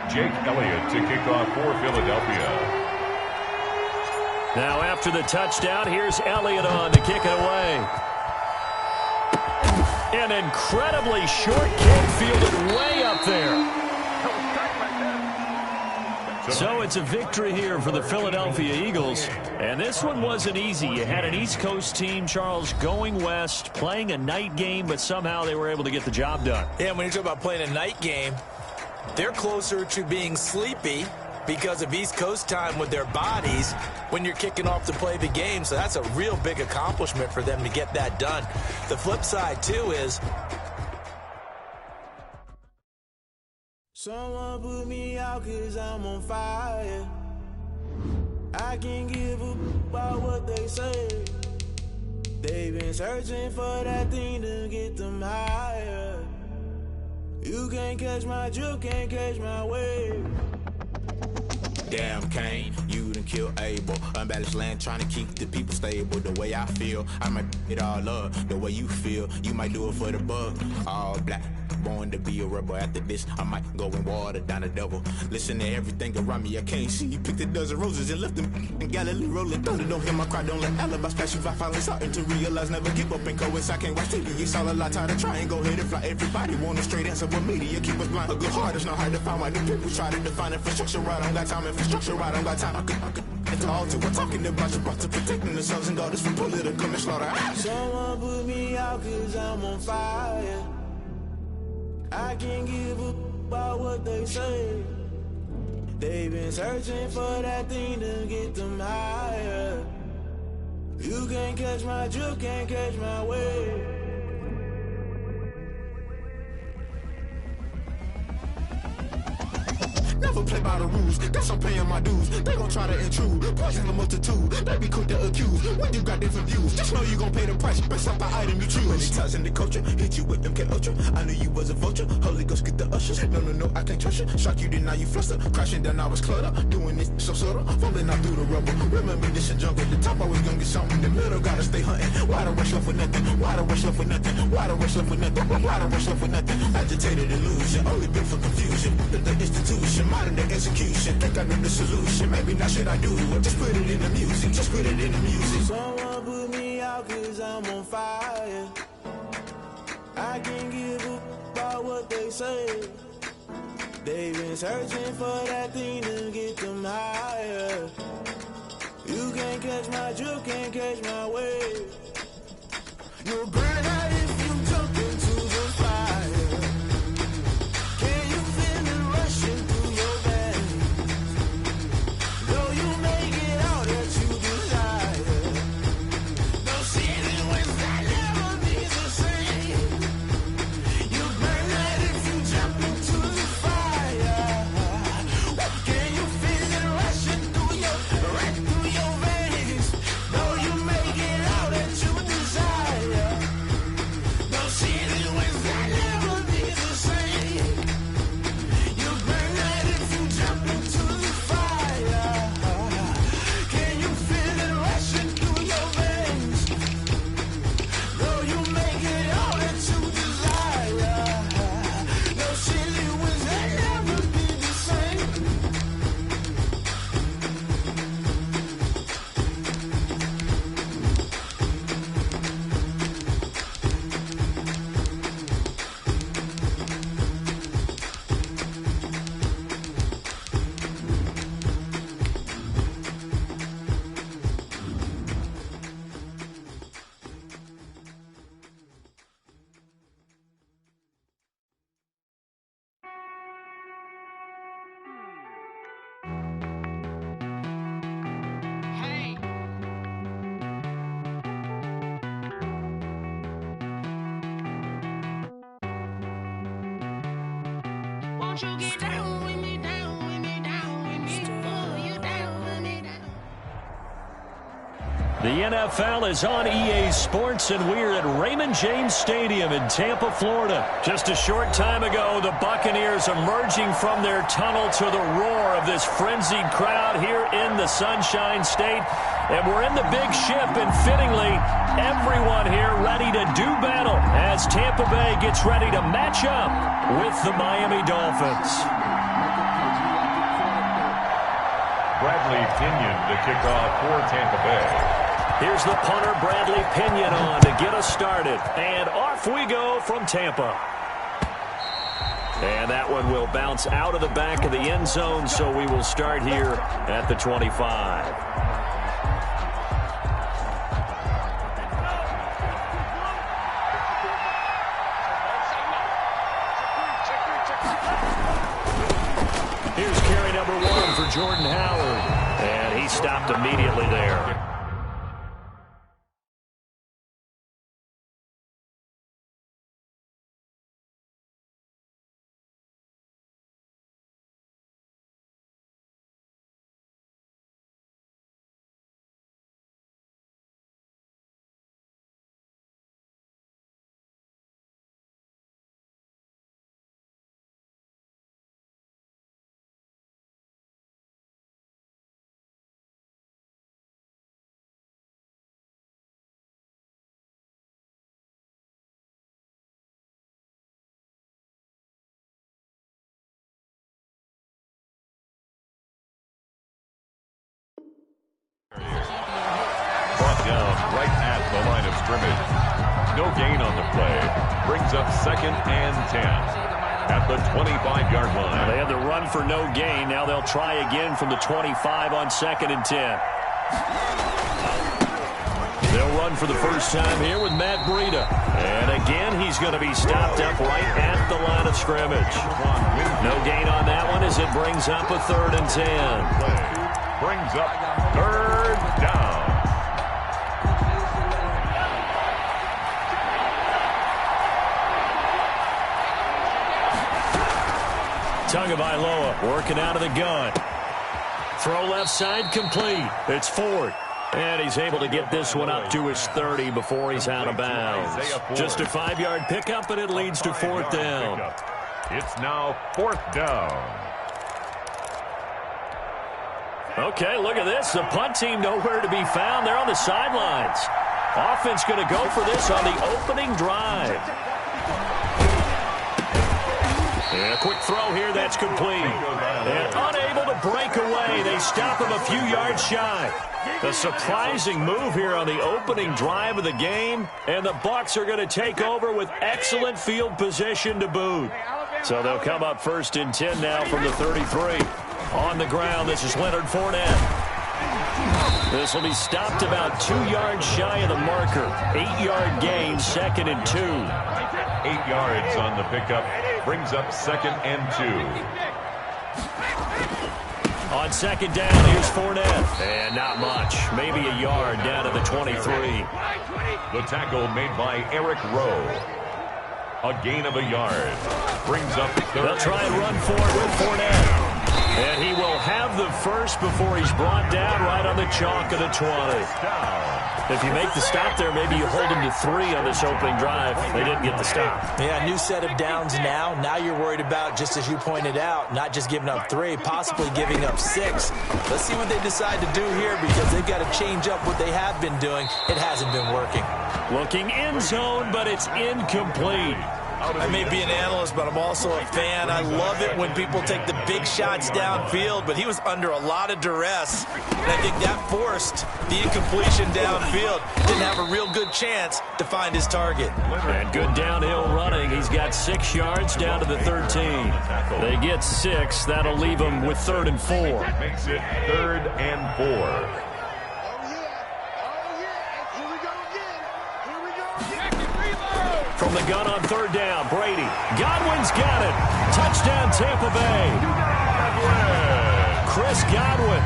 Jake Elliott to kick off for Philadelphia. Now after the touchdown, here's Elliott on to kick it away. An incredibly short kick fielded way up there. So it's a victory here for the Philadelphia Eagles. And this one wasn't easy. You had an East Coast team, Charles, going west, playing a night game, but somehow they were able to get the job done. Yeah, when you talk about playing a night game, they're closer to being sleepy because of East Coast time with their bodies when you're kicking off to play the game. So that's a real big accomplishment for them to get that done. The flip side, too, is... Someone put me out 'cause I'm on fire. I can't give a about what they say. They've been searching for that thing to get them higher. You can't catch my drift, can't catch my wave. Damn, Kane, you done killed Abel. Unbalanced land, trying to keep the people stable. The way I feel, I might it all up. The way you feel, you might do it for the buck. All black, born to be a rebel. After this, I might go and water down the devil. Listen to everything around me, I can't see. You picked a dozen roses and left them in Galilee rolling thunder. Don't hear my cry, don't let alibis flash you. I finally starting to realize, never give up and coast. I can't watch TV, it's all a lot. Tired of trying, go ahead and fly. Everybody want a straight answer, but media keep us blind. A good heart is not hard to find. Why the people try to define infrastructure right? I don't got time, infrastructure right, I don't got time. I could talk to we're talking about you, about to protecting the sons and daughters from political manslaughter. Someone put me out 'cause I'm on fire. I can't give a about what they say. They've been searching for that thing to get them higher. You can't catch my drift, can't catch my wave. Never never play by the rules. Guess I'm paying my dues. They gon' try to intrude. Poison the multitude. They be quick to accuse. When you got different views, just know you gon' pay the price based off the item you choose. Many times in the culture, hit you with MK Ultra. I knew you was a vulture. Holy Ghost get the ushers. No, I can't trust you. Shock you, then now you fluster. Crashing down, I was clutter. Doing this so subtle. Falling out through the rubble. Remember this a jungle. The top always gonna get something. In the middle, gotta stay hunting. Why the rush left with nothing? Why the rush left with nothing? Why the rush left with nothing? Why the rush left with nothing? Agitated illusion. Only built for confusion. The institution. Modern day execution. Think I know the solution. Maybe now should I do it? Just put it in the music. Just put it in the music. Someone put me out 'cause I'm on fire. I can't give a about what they say. They've been searching for that thing to get them higher. You can't catch my drift, can't catch my wave. You'll burn out if you jump into the fire. Can you feel it rushing through your veins? Though you make it all that you desire. No ceiling wins that never be the same. You burn out if you jump into the fire. Can you feel it rushing through your veins? Though you make it all that you desire. No ceiling wins that never be the same. You burn out if you jump into the fire. Can you feel it rushing through your veins? Though you make it all that you desire. No ceiling wins that never be the same. Won't you get down with me, down with me, down with me? Oh, you down with me, down. The NFL is on EA Sports, and we're at Raymond James Stadium in Tampa, Florida. Just a short time ago, the Buccaneers emerging from their tunnel to the roar of this frenzied crowd here in the Sunshine State. And we're in the big ship, and fittingly, everyone here ready to do battle as Tampa Bay gets ready to match up with the Miami Dolphins. Bradley Pinion to kick off for Tampa Bay. Here's the punter, Bradley Pinion, on to get us started. And off we go from Tampa. And that one will bounce out of the back of the end zone, so we will start here at the 25. Here's carry number 1 for Jordan Howard. And he stopped immediately there. Brought down right at the line of scrimmage. No gain on the play. Brings up 2nd and 10 at the 25-yard line. They had the run for no gain. Now they'll try again from the 25 on 2nd and 10. They'll run for the first time here with Matt Breida. And again, he's going to be stopped up right at the line of scrimmage. No gain on that one as it brings up a 3rd and 10. Brings up 3rd down. Tagovailoa working out of the gun. Throw left side complete. It's Ford. And he's able to get this one up to his 30 before he's out of bounds. Just a 5-yard pickup, and it leads to 4th down. It's now 4th down. Okay, look at this. The punt team nowhere to be found. They're on the sidelines. Offense going to go for this on the opening drive. And a quick throw here that's complete. And unable to break away. They stop him a few yards shy. A surprising move here on the opening drive of the game. And the Bucs are going to take over with excellent field position to boot. So they'll come up 1st and 10 now from the 33. On the ground, this is Leonard Fournette. This will be stopped about 2 yards shy of the marker. 8-yard gain, 2nd and 2. 8 yards on the pickup. Brings up 2nd and 2. On 2nd down, here's Fournette. And not much. Maybe a yard down to the 23. The tackle made by Eric Rowe. A gain of a yard. Brings up 3rd. They'll try and run for it with Fournette. And he will have the first before he's brought down right on the chalk of the 20. If you make the stop there, maybe you hold him to 3 on this opening drive. They didn't get the stop. Yeah, new set of downs now. Now you're worried about, just as you pointed out, not just giving up 3, possibly giving up 6. Let's see what they decide to do here, because they've got to change up what they have been doing. It hasn't been working. Looking end zone, but it's incomplete. I may be an analyst, but I'm also a fan. I love it when people take the big shots downfield, but he was under a lot of duress, and I think that forced the incompletion downfield. Didn't have a real good chance to find his target. And good downhill running. He's got 6 yards down to the 13. They get 6. That'll leave him with 3rd and 4. Makes it 3rd and 4. From the gun on 3rd down, Brady. Godwin's got it. Touchdown, Tampa Bay. Chris Godwin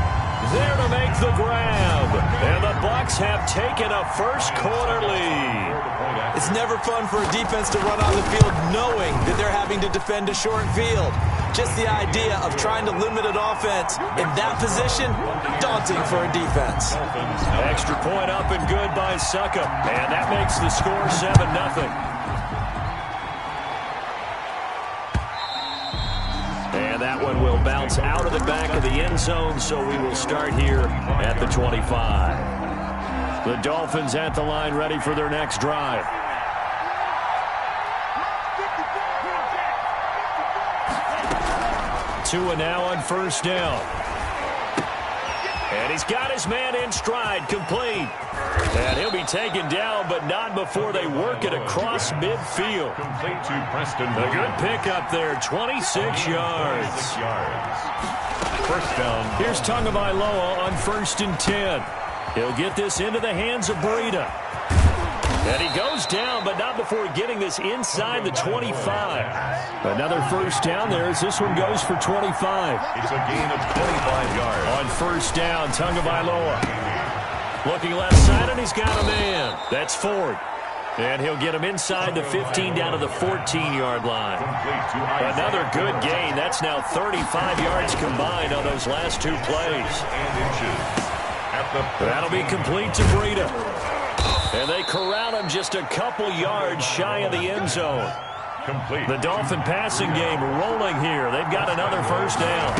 there to make the grab. And the Bucs have taken a first-quarter lead. It's never fun for a defense to run on the field knowing that they're having to defend a short field. Just the idea of trying to limit an offense in that position, daunting for a defense. Extra point up and good by Suckup. And that makes the score 7-0. And that one will bounce out of the back of the end zone, so we will start here at the 25. The Dolphins at the line, ready for their next drive. Tua now on 1st down. And he's got his man in stride, complete. And he'll be taken down, but not before they work it across midfield. Complete to Preston. A good pickup there, 26 yards. 1st down. Here's Tagovailoa on 1st and 10. He'll get this into the hands of Breida. And he goes down, but not before getting this inside the 25. Another 1st down there as this one goes for 25. It's a gain of 25 yards. On 1st down, Tagovailoa. Looking left side, and he's got a man. That's Ford. And he'll get him inside the 15 down to the 14-yard line. Another good gain. That's now 35 yards combined on those last 2 plays. That'll be complete to Breida. And they corral him just a couple yards shy of the end zone. Complete. The Dolphin passing game rolling here. They've got another 1st down.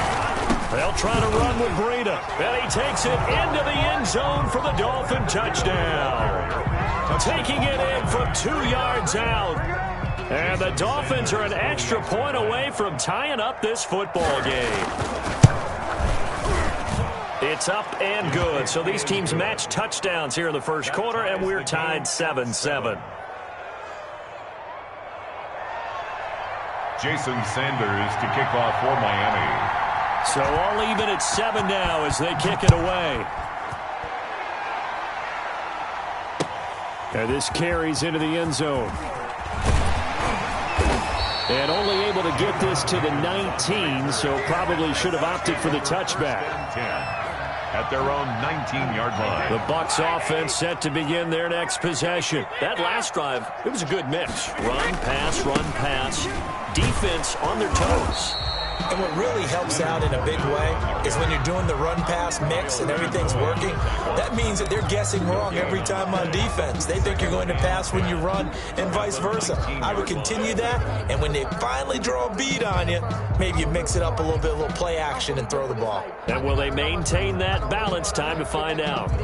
They'll try to run with Breida. And he takes it into the end zone for the Dolphin touchdown. Taking it in from 2 yards out. And the Dolphins are an extra point away from tying up this football game. It's up and good. So these teams match touchdowns here in the 1st quarter, and we're tied 7-7. Jason Sanders to kick off for Miami. So all even at 7 now as they kick it away. And this carries into the end zone. And only able to get this to the 19, so probably should have opted for the touchback. At their own 19-yard line. The Bucs offense set to begin their next possession. That last drive, it was a good mix. Run, pass, defense on their toes. And what really helps out in a big way is when you're doing the run-pass mix and everything's working, that means that they're guessing wrong every time on defense. They think you're going to pass when you run and vice versa. I would continue that, and when they finally draw a beat on you, maybe you mix it up a little bit, a little play action, and throw the ball. And will they maintain that balance? Time to find out. 50.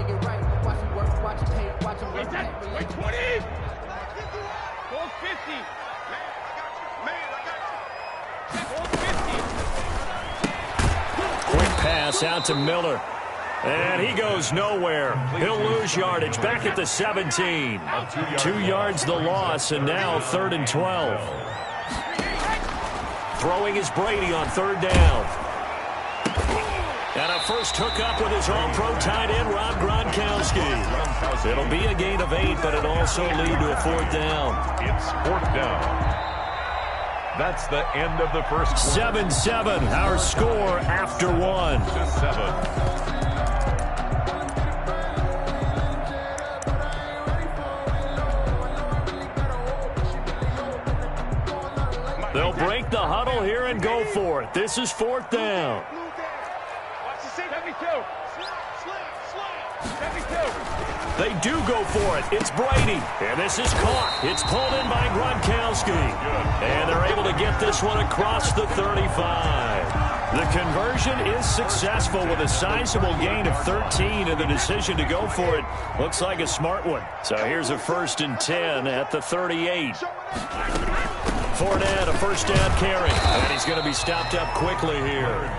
Quick pass out to Miller. And he goes nowhere. He'll lose yardage back at the 17. 2 yards the loss, and now 3rd and 12. Throwing is Brady on 3rd down. And a first hookup with his all-pro tight end, Rob Gronkowski. It'll be a gain of 8, but it'll also lead to a 4th down. It's 4th down. That's the end of the first quarter. 7-7, our score after 1. 7. They'll break the huddle here and go for it. This is 4th down. They do go for it. It's Brady. And this is caught. It's pulled in by Gronkowski. And they're able to get this one across the 35. The conversion is successful with a sizable gain of 13, and the decision to go for it looks like a smart one. So here's a 1st and 10 at the 38. Fournette, a first down carry. And he's going to be stopped up quickly here.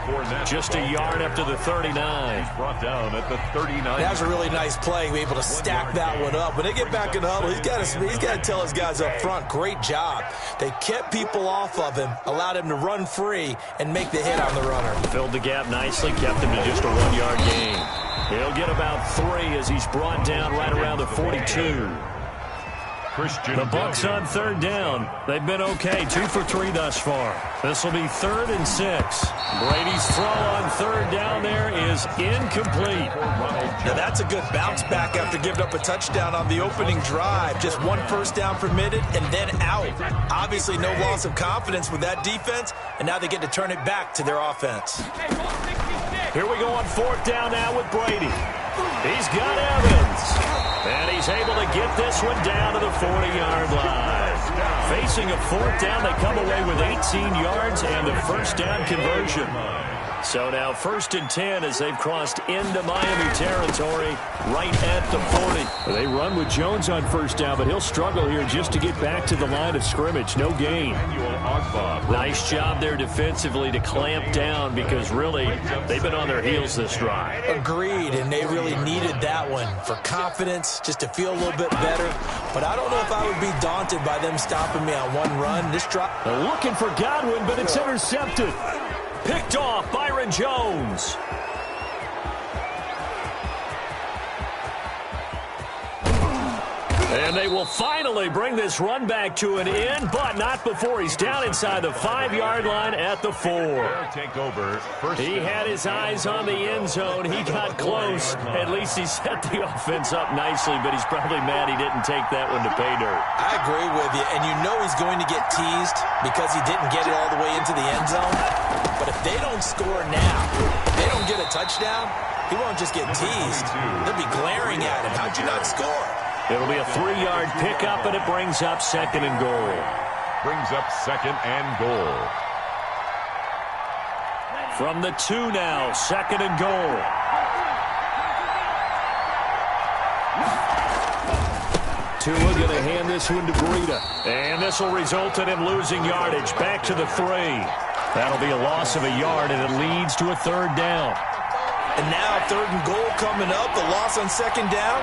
Just a yard up to the 39. He's brought down at the 39. That was a really nice play. Be able to stack that one up. When they get back in the huddle, he's got to tell his guys up front, great job. They kept people off of him, allowed him to run free, and make the hit on the runner. Filled the gap nicely, kept him to just a 1-yard gain. He'll get about 3 as he's brought down right around the 42. The Bucs on 3rd down. They've been okay, 2 for 3 thus far. This will be 3rd and 6. Brady's throw on 3rd down there is incomplete. Now that's a good bounce back after giving up a touchdown on the opening drive. Just 1 first down permitted and then out. Obviously no loss of confidence with that defense, and now they get to turn it back to their offense. Here we go on 4th down now with Brady. He's got Evans. And he's able to get this one down to the 40-yard line. Facing a 4th down, they come away with 18 yards and the first down conversion. So now 1st and 10 as they've crossed into Miami territory right at the 40. They run with Jones on 1st down, but he'll struggle here just to get back to the line of scrimmage. No gain. Nice job there defensively to clamp down because really they've been on their heels this drive. Agreed, and they really needed that one for confidence, just to feel a little bit better. But I don't know if I would be daunted by them stopping me on 1 run. This drop. They're looking for Godwin, but it's intercepted. Picked off Byron Jones. And they will finally bring this run back to an end, but not before he's down inside the 5-yard line at the 4. He had his eyes on the end zone. He got close. At least he set the offense up nicely, but he's probably mad he didn't take that one to pay dirt. I agree with you, and you know he's going to get teased because he didn't get it all the way into the end zone. But if they don't score now, if they don't get a touchdown, he won't just get teased. They'll be glaring at him. How'd you not score? It'll be a 3-yard pickup, and it brings up 2nd and goal. Brings up 2nd and goal. From the 2 now, 2nd and goal. Tua going to hand this one to Breida. And this will result in him losing yardage back to the 3. That'll be a loss of a yard, and it leads to a 3rd down. And now 3rd and goal coming up, the loss on 2nd down.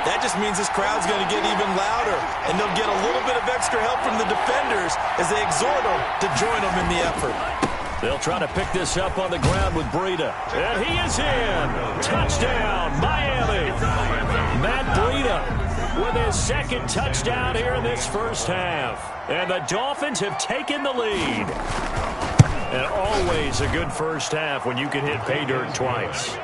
That just means this crowd's going to get even louder, and they'll get a little bit of extra help from the defenders as they exhort them to join them in the effort. They'll try to pick this up on the ground with Breida. And he is in. Touchdown, Miami. Matt Breida with his 2nd touchdown here in this first half. And the Dolphins have taken the lead. And always a good first half when you can hit pay dirt twice.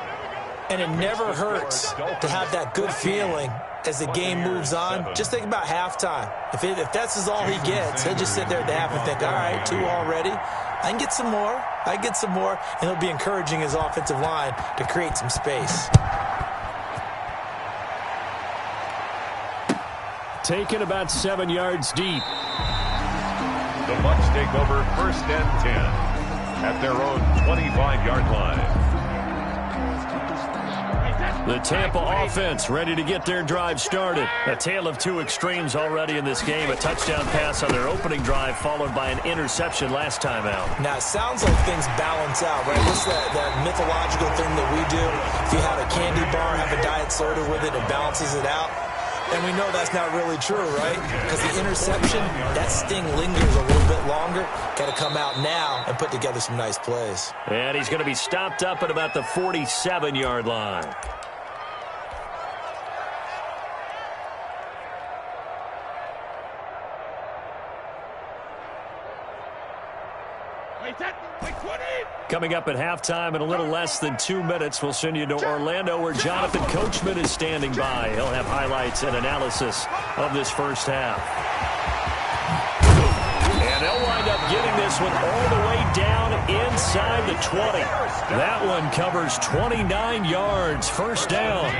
And it never hurts to have that good feeling as the game moves on. Just think about halftime. If that's all he gets, he'll just sit there at the half and think, all right, 2 already. I can get some more. And it'll be encouraging his offensive line to create some space. Taken about 7 yards deep. The Bucs take over 1st and 10 at their own 25-yard line. The Tampa offense ready to get their drive started. A tale of two extremes already in this game. A touchdown pass on their opening drive followed by an interception last time out. Now, it sounds like things balance out, right? What's that mythological thing that we do? If you have a candy bar, have a diet soda with it, it balances it out. And we know that's not really true, right? Because the interception, that sting lingers a little bit longer. Got to come out now and put together some nice plays. And he's going to be stopped up at about the 47-yard line. Coming up at halftime in a little less than 2 minutes, we'll send you to Orlando where Jonathan Coachman is standing by. He'll have highlights and analysis of this first half. And they'll wind up getting this one all the way down inside the 20. That one covers 29 yards, first down.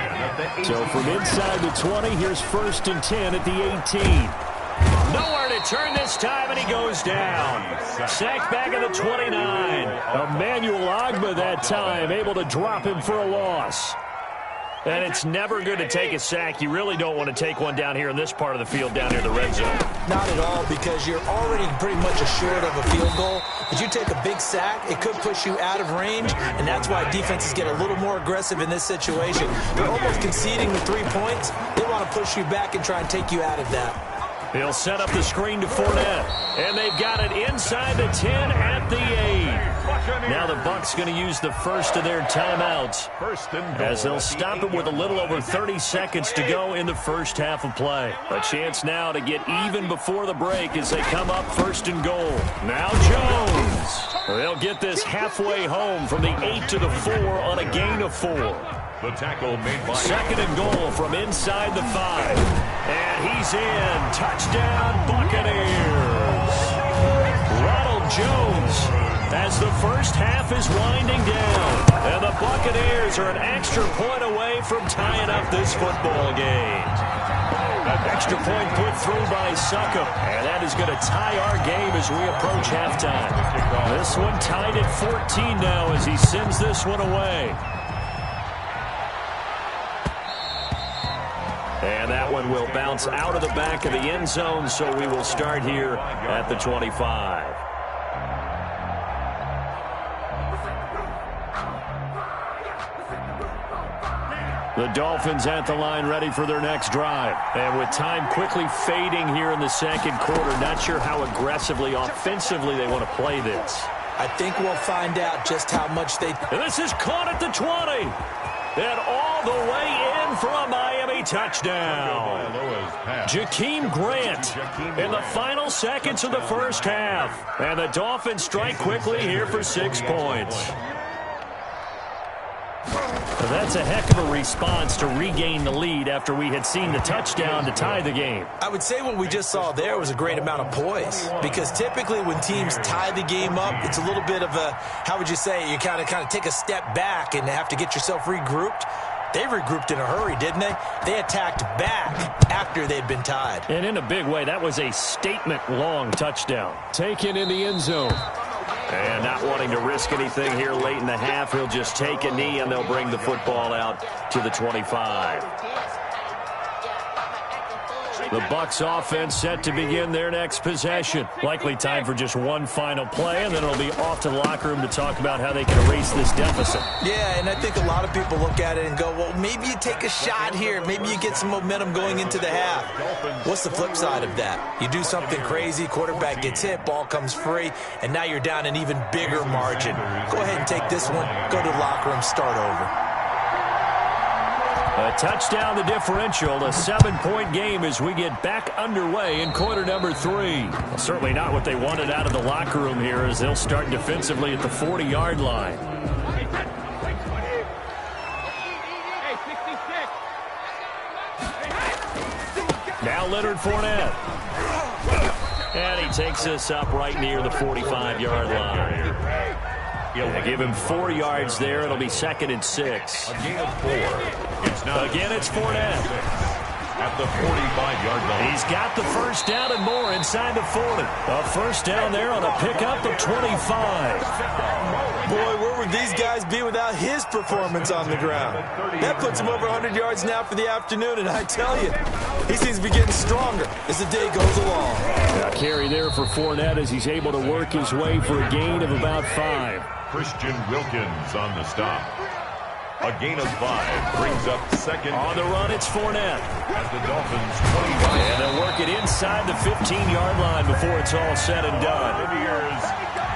So from inside the 20, here's 1st and 10 at the 18. Nowhere to turn this time, and he goes down. Sacked back at the 29. Emmanuel Ogbah that time, able to drop him for a loss. And it's never good to take a sack. You really don't want to take one down here in this part of the field, down near the red zone. Not at all, because you're already pretty much assured of a field goal. If you take a big sack, it could push you out of range, and that's why defenses get a little more aggressive in this situation. They're almost conceding the 3 points. They want to push you back and try and take you out of that. He'll set up the screen to Fournette. And they've got it inside the 10 at the 8. Now the Bucs going to use the first of their timeouts as they'll stop it with a little over 30 seconds to go in the first half of play. A chance now to get even before the break as they come up 1st and goal. Now Jones. They'll get this halfway home from the 8 to the 4 on a gain of 4. The tackle made by 2nd and goal from inside the 5. And he's in. Touchdown, Buccaneers. Ronald Jones as the first half is winding down. And the Buccaneers are an extra point away from tying up this football game. An extra point put through by Succop. And that is going to tie our game as we approach halftime. This one tied at 14 now as he sends this one away. And that one will bounce out of the back of the end zone, so we will start here at the 25. The Dolphins at the line ready for their next drive. And with time quickly fading here in the second quarter, not sure how aggressively, offensively they want to play this. I think we'll find out just how much they... And this is caught at the 20. And all the way in for a Miami touchdown. Jakeem Grant in the final seconds of the first half. And the Dolphins strike quickly here for 6 points. That's a heck of a response to regain the lead after we had seen the touchdown to tie the game. I would say what we just saw there was a great amount of poise, because typically when teams tie the game up, it's a little bit of a, how would you say, you kind of take a step back and have to get yourself regrouped. They regrouped in a hurry, didn't they? They attacked back after they'd been tied. And in a big way, that was a statement-long touchdown. Taken in the end zone. And not wanting to risk anything here late in the half, he'll just take a knee and they'll bring the football out to the 25. The Bucs offense set to begin their next possession. Likely time for just one final play, and then it'll be off to the locker room to talk about how they can erase this deficit. Yeah, and I think a lot of people look at it and go, well, maybe you take a shot here. Maybe you get some momentum going into the half. What's the flip side of that? You do something crazy, quarterback gets hit, ball comes free, and now you're down an even bigger margin. Go ahead and take this one, go to the locker room, start over. A touchdown, the differential, a 7-point game as we get back underway in quarter number 3. Well, certainly not what they wanted out of the locker room here as they'll start defensively at the 40-yard line. Now Leonard Fournette. And he takes this up right near the 45-yard line. They give him 4 yards there. It'll be 2nd and 6. A gain of 4. It's now again, it's Fournette. At the 45-yard line. He's got the first down and more inside the 40. A first down there on a pickup of 25. Boy, where would these guys be without his performance on the ground? That puts him over 100 yards now for the afternoon, and I tell you, he seems to be getting stronger as the day goes along. A carry there for Fournette as he's able to work his way for a gain of about 5. Christian Wilkins on the stop. A gain of 5 brings up 2nd. On the run, it's Fournette. At the Dolphins' 25. And they'll work it inside the 15-yard line before it's all said and done.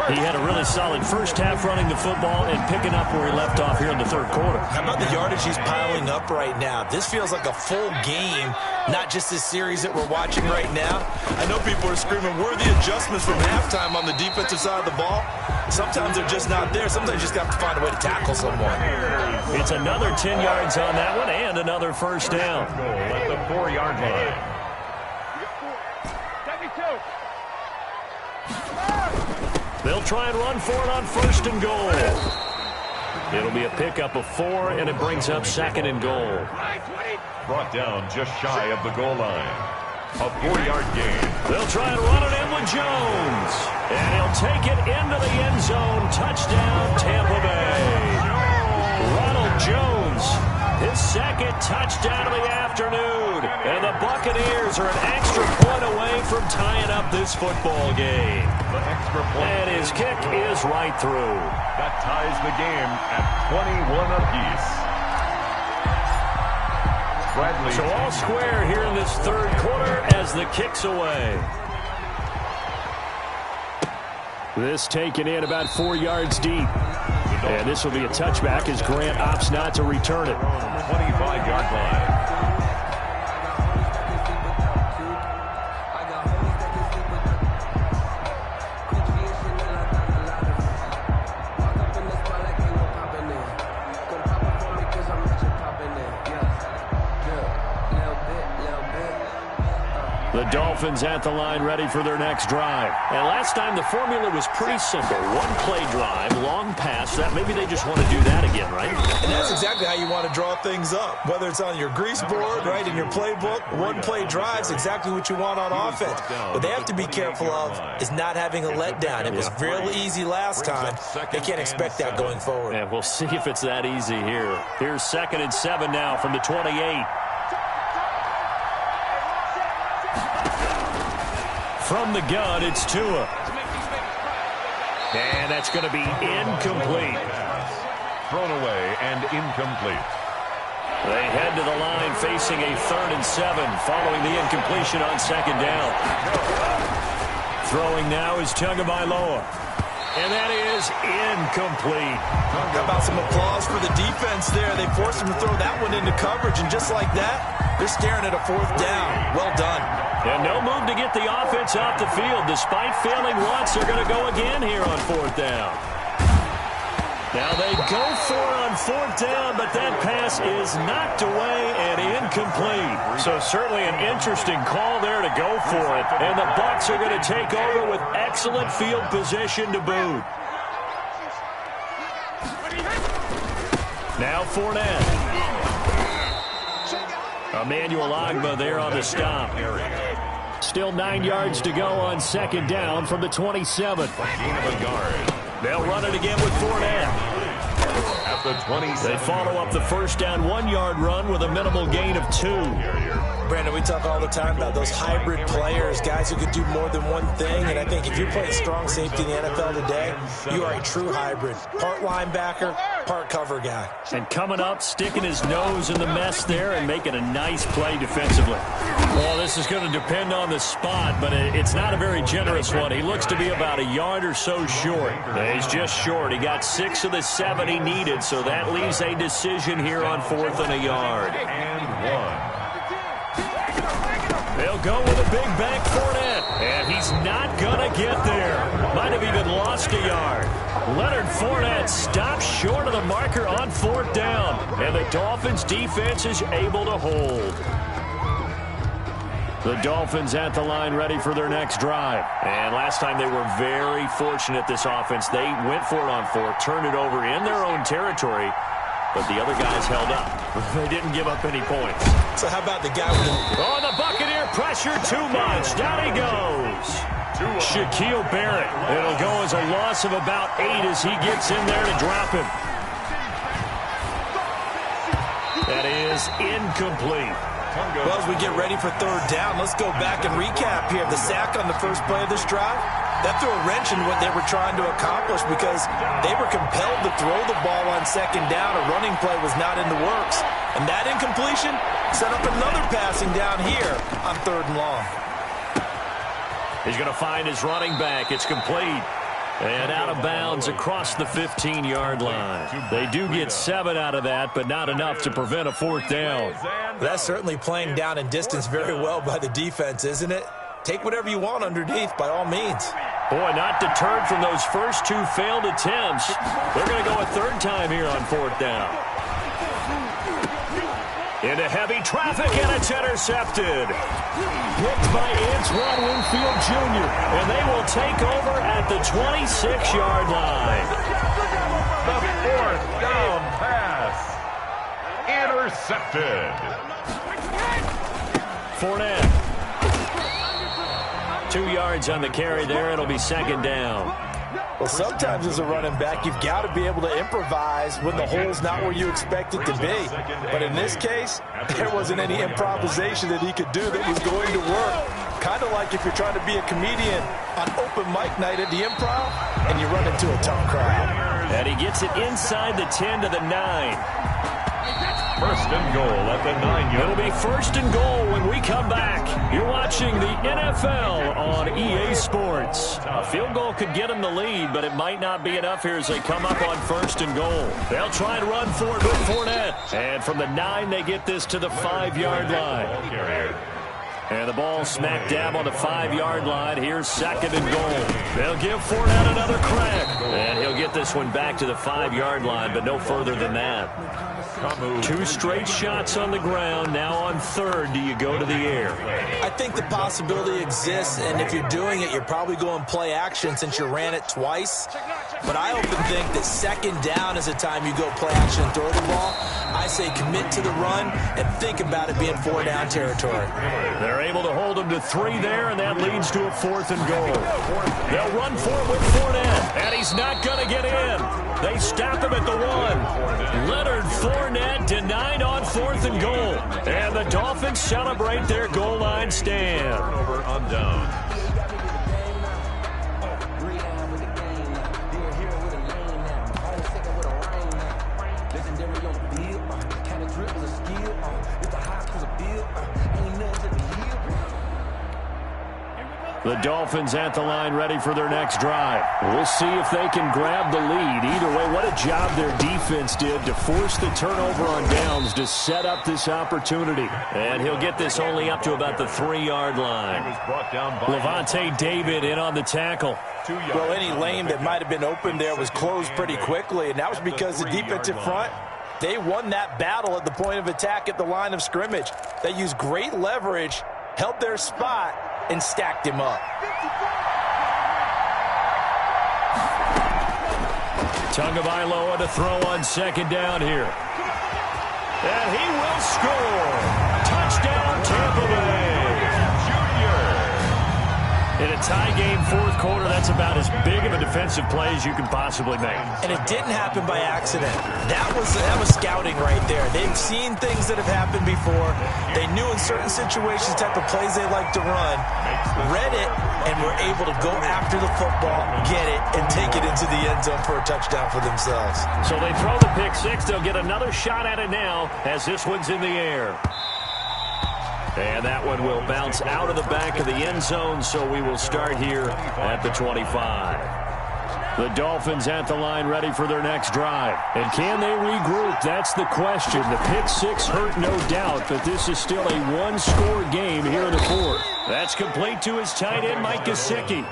He had a really solid first half running the football and picking up where he left off here in the 3rd quarter. How about the yardage he's piling up right now? This feels like a full game, not just this series that we're watching right now. I know people are screaming, where are the adjustments from halftime on the defensive side of the ball? Sometimes they're just not there. Sometimes you just got to find a way to tackle someone. It's another 10 yards on that one and another first down. At the 4-yard line. They'll try and run for it on 1st and goal. It'll be a pickup of 4, and it brings up 2nd and goal. Brought down just shy of the goal line. A 4-yard gain. They'll try and run it in with Jones. And he'll take it into the end zone. Touchdown, Tampa Bay. Ronald Jones, his 2nd touchdown of the afternoon. And the Buccaneers are an extra point away from tying up this football game. The extra point. And his kick is right through. That ties the game at 21 apiece. Bradley. So all square here in this 3rd quarter as the kick's away. This taken in about 4 yards deep. And this will be a touchback as Grant opts not to return it. 25-yard line. The Dolphins at the line ready for their next drive. And last time the formula was pretty simple. 1-play drive, long pass. That maybe they just want to do that again, right? And that's exactly how you want to draw things up. Whether it's on your grease board, right, in your playbook, 1-play drive is exactly what you want on offense. What they have to be careful of is not having a letdown. It was real easy last time. They can't expect that going forward. And we'll see if it's that easy here. Here's 2nd and 7 now from the 28. From the gun, it's Tua. And that's going to be incomplete. Thrown away and incomplete. They head to the line facing a 3rd and 7 following the incompletion on 2nd down. Throwing now is Tagovailoa. And that is incomplete. How about some applause for the defense there? They forced him to throw that one into coverage, and just like that, they're staring at a 4th down. Well done. And no move to get the offense off the field. Despite failing once, they're going to go again here on 4th down. Now they go for it on 4th down, but that pass is knocked away and incomplete. So certainly an interesting call there to go for it. And the Bucs are going to take over with excellent field position to boot. Now Fournette. Emmanuel Ogbah there on the stop. Still 9 yards to go on 2nd down from the 27. Gain of a yard. They'll run it again with Fournette. At the 27. They follow up the first down 1-yard run with a minimal gain of 2. Brandon, we talk all the time about those hybrid players, guys who could do more than one thing. And I think if you're playing strong safety in the NFL today, you are a true hybrid. Part linebacker, part cover guy. And coming up, sticking his nose in the mess there and making a nice play defensively. Well, this is going to depend on the spot, but it's not a very generous one. He looks to be about a yard or so short. He's just short. He got 6 of the 7 he needed, so that leaves a decision here on 4th and a yard. And 1. They'll go with a big bank Fournette, and he's not going to get there. Might have even lost a yard. Leonard Fournette stops short of the marker on 4th down, and the Dolphins defense is able to hold. The Dolphins at the line ready for their next drive. And last time they were very fortunate, this offense. They went for it on 4, turned it over in their own territory, but the other guys held up. They didn't give up any points. So how about the guy with the... Oh, the Buccaneer pressure too much. Down he goes. Shaquille Barrett. It'll go as a loss of about 8 as he gets in there to drop him. That is incomplete. Well, as we get ready for third down, let's go back and recap here. The sack on the first play of this drive, that threw a wrench in what they were trying to accomplish because they were compelled to throw the ball on second down. A running play was not in the works. And that incompletion set up another passing down here on 3rd and long. He's going to find his running back. It's complete. And out of bounds across the 15-yard line. They do get 7 out of that, but not enough to prevent a 4th down. That's certainly playing down and distance very well by the defense, isn't it? Take whatever you want underneath, by all means. Boy, not deterred from those first 2 failed attempts. They're going to go a 3rd time here on 4th down. Into heavy traffic, and it's intercepted. Picked by Antoine Winfield Jr., and they will take over at the 26-yard line. The 4th down pass. Intercepted. Fournette. 2 yards on the carry there. It'll be 2nd down. Well, sometimes as a running back, you've got to be able to improvise when the hole's not where you expect it to be. But in this case, there wasn't any improvisation that he could do that was going to work. Kind of like if you're trying to be a comedian on open mic night at the Improv and you run into a tough crowd. And he gets it inside the 10 to the 9. 1st and goal at the 9-yard. It'll be 1st and goal when we come back. You're watching the NFL on EA Sports. A field goal could get them the lead, but it might not be enough here as they come up on 1st and goal. They'll try and run for it with Fournette. And from the 9, they get this to the 5-yard line. And the ball smack dab on the 5-yard line. Here's 2nd and goal. They'll give Fournette another crack. And he'll get this one back to the 5-yard line, but no further than that. 2 straight shots on the ground. Now on 3rd, do you go to the air? I think the possibility exists, and if you're doing it, you're probably going play action since you ran it twice. But I often think that 2nd down is the time you go play action and throw the ball. I say commit to the run and think about it being 4-down territory. They're able to hold him to 3 there, and that leads to a 4th and goal. They'll run for it with Fournette, and he's not going to get in. They stop him at the 1. Leonard Fournette denied on 4th and goal. And the Dolphins celebrate their goal line stand. Turnover on down. The Dolphins at the line ready for their next drive. We'll see if they can grab the lead. Either way, what a job their defense did to force the turnover on downs to set up this opportunity. And he'll get this only up to about the 3-yard line. Levante David in on the tackle. Well, any lane that might have been open there was closed pretty quickly, and that was because the defensive front, they won that battle at the point of attack at the line of scrimmage. They used great leverage, held their spot, and stacked him up. Tagovailoa to throw on 2nd down here. And he will score. Touchdown, Tampa Bay. In a tie game, 4th quarter, that's about as big of a defensive play as you can possibly make. And it didn't happen by accident. That was scouting right there. They've seen things that have happened before. They knew in certain situations the type of plays they like to run, read it, and were able to go after the football, get it, and take it into the end zone for a touchdown for themselves. So they throw the pick 6. They'll get another shot at it now as this one's in the air. And that one will bounce out of the back of the end zone, so we will start here at the 25. The Dolphins at the line ready for their next drive. And can they regroup? That's the question. The pick 6 hurt, no doubt, but this is still a 1-score game here in the 4th. That's complete to his tight end, Mike Gesicki.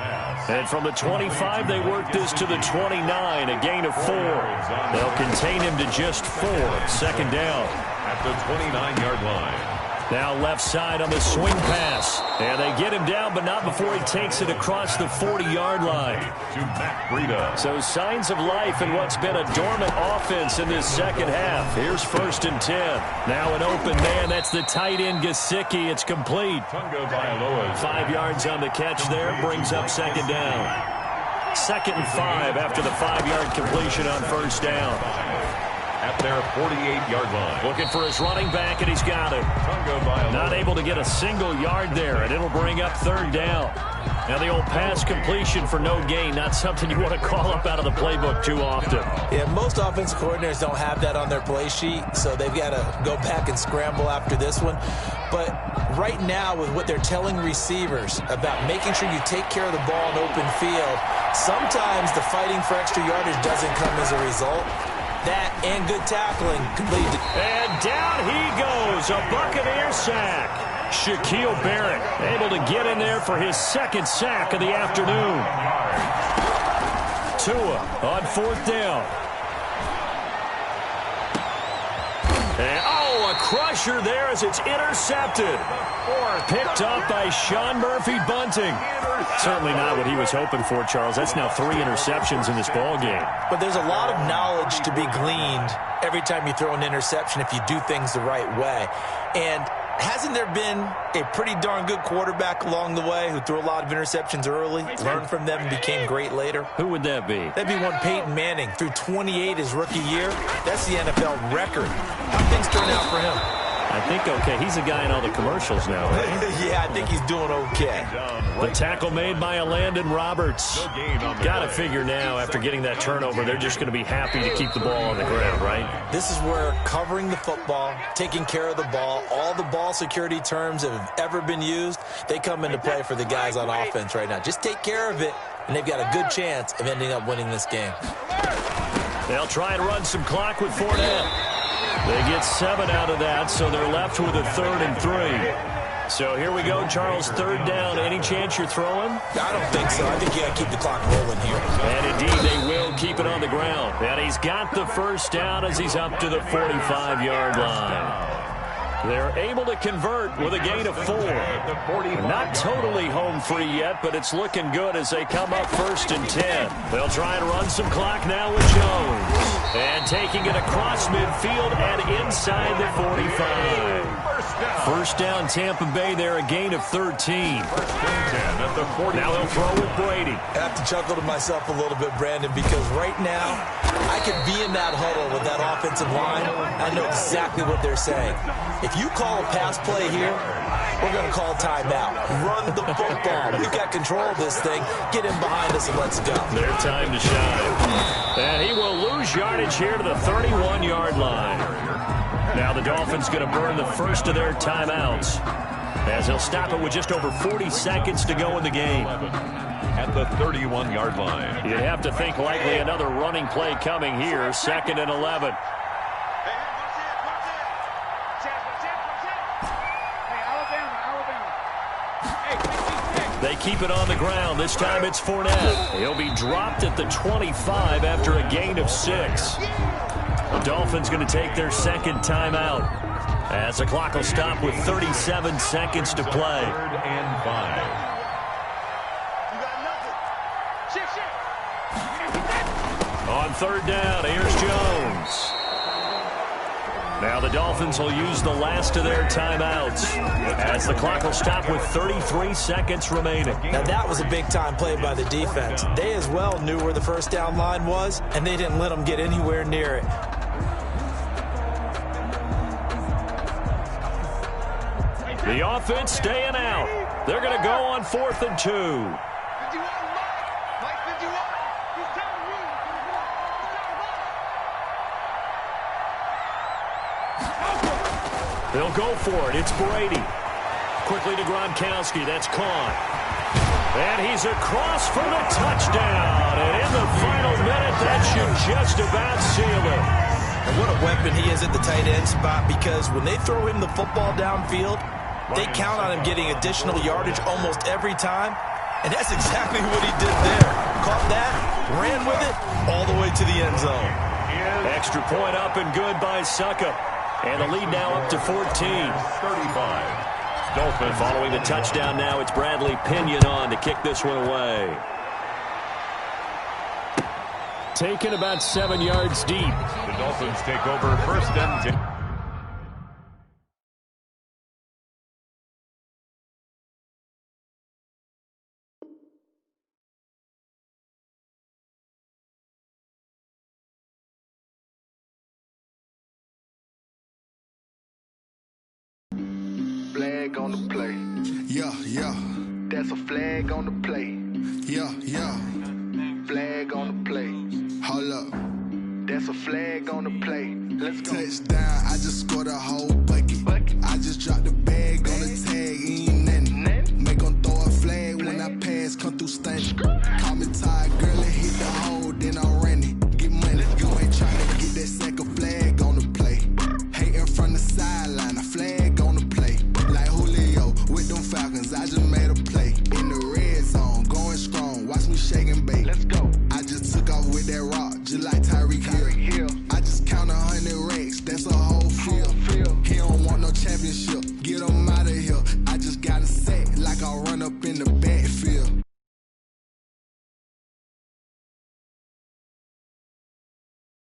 And from the 25, they work this to the 29, a gain of 4. They'll contain him to just 4. 2nd down. At the 29-yard line. Now left side on the swing pass. And they get him down, but not before he takes it across the 40-yard line. To Matt Breida. So signs of life in what's been a dormant offense in this second half. Here's 1st and 10. Now an open man. That's the tight end, Gesicki. It's complete. 5 yards on the catch there. Brings up 2nd down. 2nd and 5 after the 5-yard completion on 1st down. At their 48-yard line. Looking for his running back, and he's got it. Not able to get a single yard there, and it'll bring up 3rd down. Now the old pass completion for no gain, not something you want to call up out of the playbook too often. Yeah, most offensive coordinators don't have that on their play sheet, so they've got to go back and scramble after this one. But right now, with what they're telling receivers about making sure you take care of the ball in open field, sometimes the fighting for extra yardage doesn't come as a result. That and good tackling completed. And down he goes, a Buccaneer sack. Shaquille Barrett able to get in there for his 2nd sack of the afternoon. Tua on 4th down. And, a crusher there as it's intercepted. Picked up by Sean Murphy-Bunting. Certainly not what he was hoping for, Charles. That's now 3 interceptions in this ball game. But there's a lot of knowledge to be gleaned every time you throw an interception if you do things the right way. And hasn't there been a pretty darn good quarterback along the way who threw a lot of interceptions early, learned from them, and became great later? Who would that be? That'd be one Peyton Manning. Threw 28 his rookie year. That's the NFL record. How things turn out for him? I think okay. He's a guy in all the commercials now, right? Yeah, I think he's doing okay. The tackle made by Landon Roberts. Got to figure now, after getting that turnover, they're just going to be happy to keep the ball on the ground, right? This is where covering the football, taking care of the ball, all the ball security terms that have ever been used, they come into play for the guys on offense right now. Just take care of it, and they've got a good chance of ending up winning this game. They'll try and run some clock with Fournette. They get 7 out of that, so they're left with a 3rd and 3. So here we go, Charles, 3rd down. Any chance you're throwing? I don't think so. I think you got to keep the clock rolling here. And indeed, they will keep it on the ground. And he's got the 1st down as he's up to the 45-yard line. They're able to convert with a gain of 4. Not totally home free yet, but it's looking good as they come up 1st and 10. They'll try and run some clock now with Jones. And taking it across midfield and inside the 45. 1st down, Tampa Bay there, a gain of 13. Now they'll throw with Brady. I have to chuckle to myself a little bit, Brandon, because right now I could be in that huddle with that offensive line. I know exactly what they're saying. If you call a pass play here, we're going to call timeout. Run the football. We've got control of this thing. Get in behind us and let's go. Their time to shine. And he will lose yardage here to the 31-yard line. Now the Dolphins going to burn the 1st of their timeouts as they'll stop it with just over 40 seconds to go in the game. At the 31-yard line. You'd have to think likely another running play coming here. 2nd and 11. They keep it on the ground. This time it's Fournette. He'll be dropped at the 25 after a gain of 6. The Dolphins going to take their 2nd timeout as the clock will stop with 37 seconds to play. 3rd and 5. On 3rd down, here's Jones. Now the Dolphins will use the last of their timeouts as the clock will stop with 33 seconds remaining. Now that was a big-time play by the defense. They as well knew where the 1st down line was, and they didn't let them get anywhere near it. The offense staying out. They're going to go on 4th and 2. They'll go for it. It's Brady. Quickly to Gronkowski. That's caught. And he's across for the touchdown. And in the final minute, that should just about seal it. And what a weapon he is at the tight end spot, because when they throw him the football downfield, they count on him getting additional yardage almost every time. And that's exactly what he did there. Caught that, ran with it, all the way to the end zone. Extra point up and good by Suckup. And the lead now up to 14. 35. Dolphins. Following the touchdown now, it's Bradley Pinion on to kick this one away. Taken about 7 yards deep. The Dolphins take over first and 10. Flag on the play. Yeah, yeah. That's a flag on the play. Yeah, yeah. Flag on the play. Hold up. That's a flag on the play. Let's go. Touchdown, I just scored a whole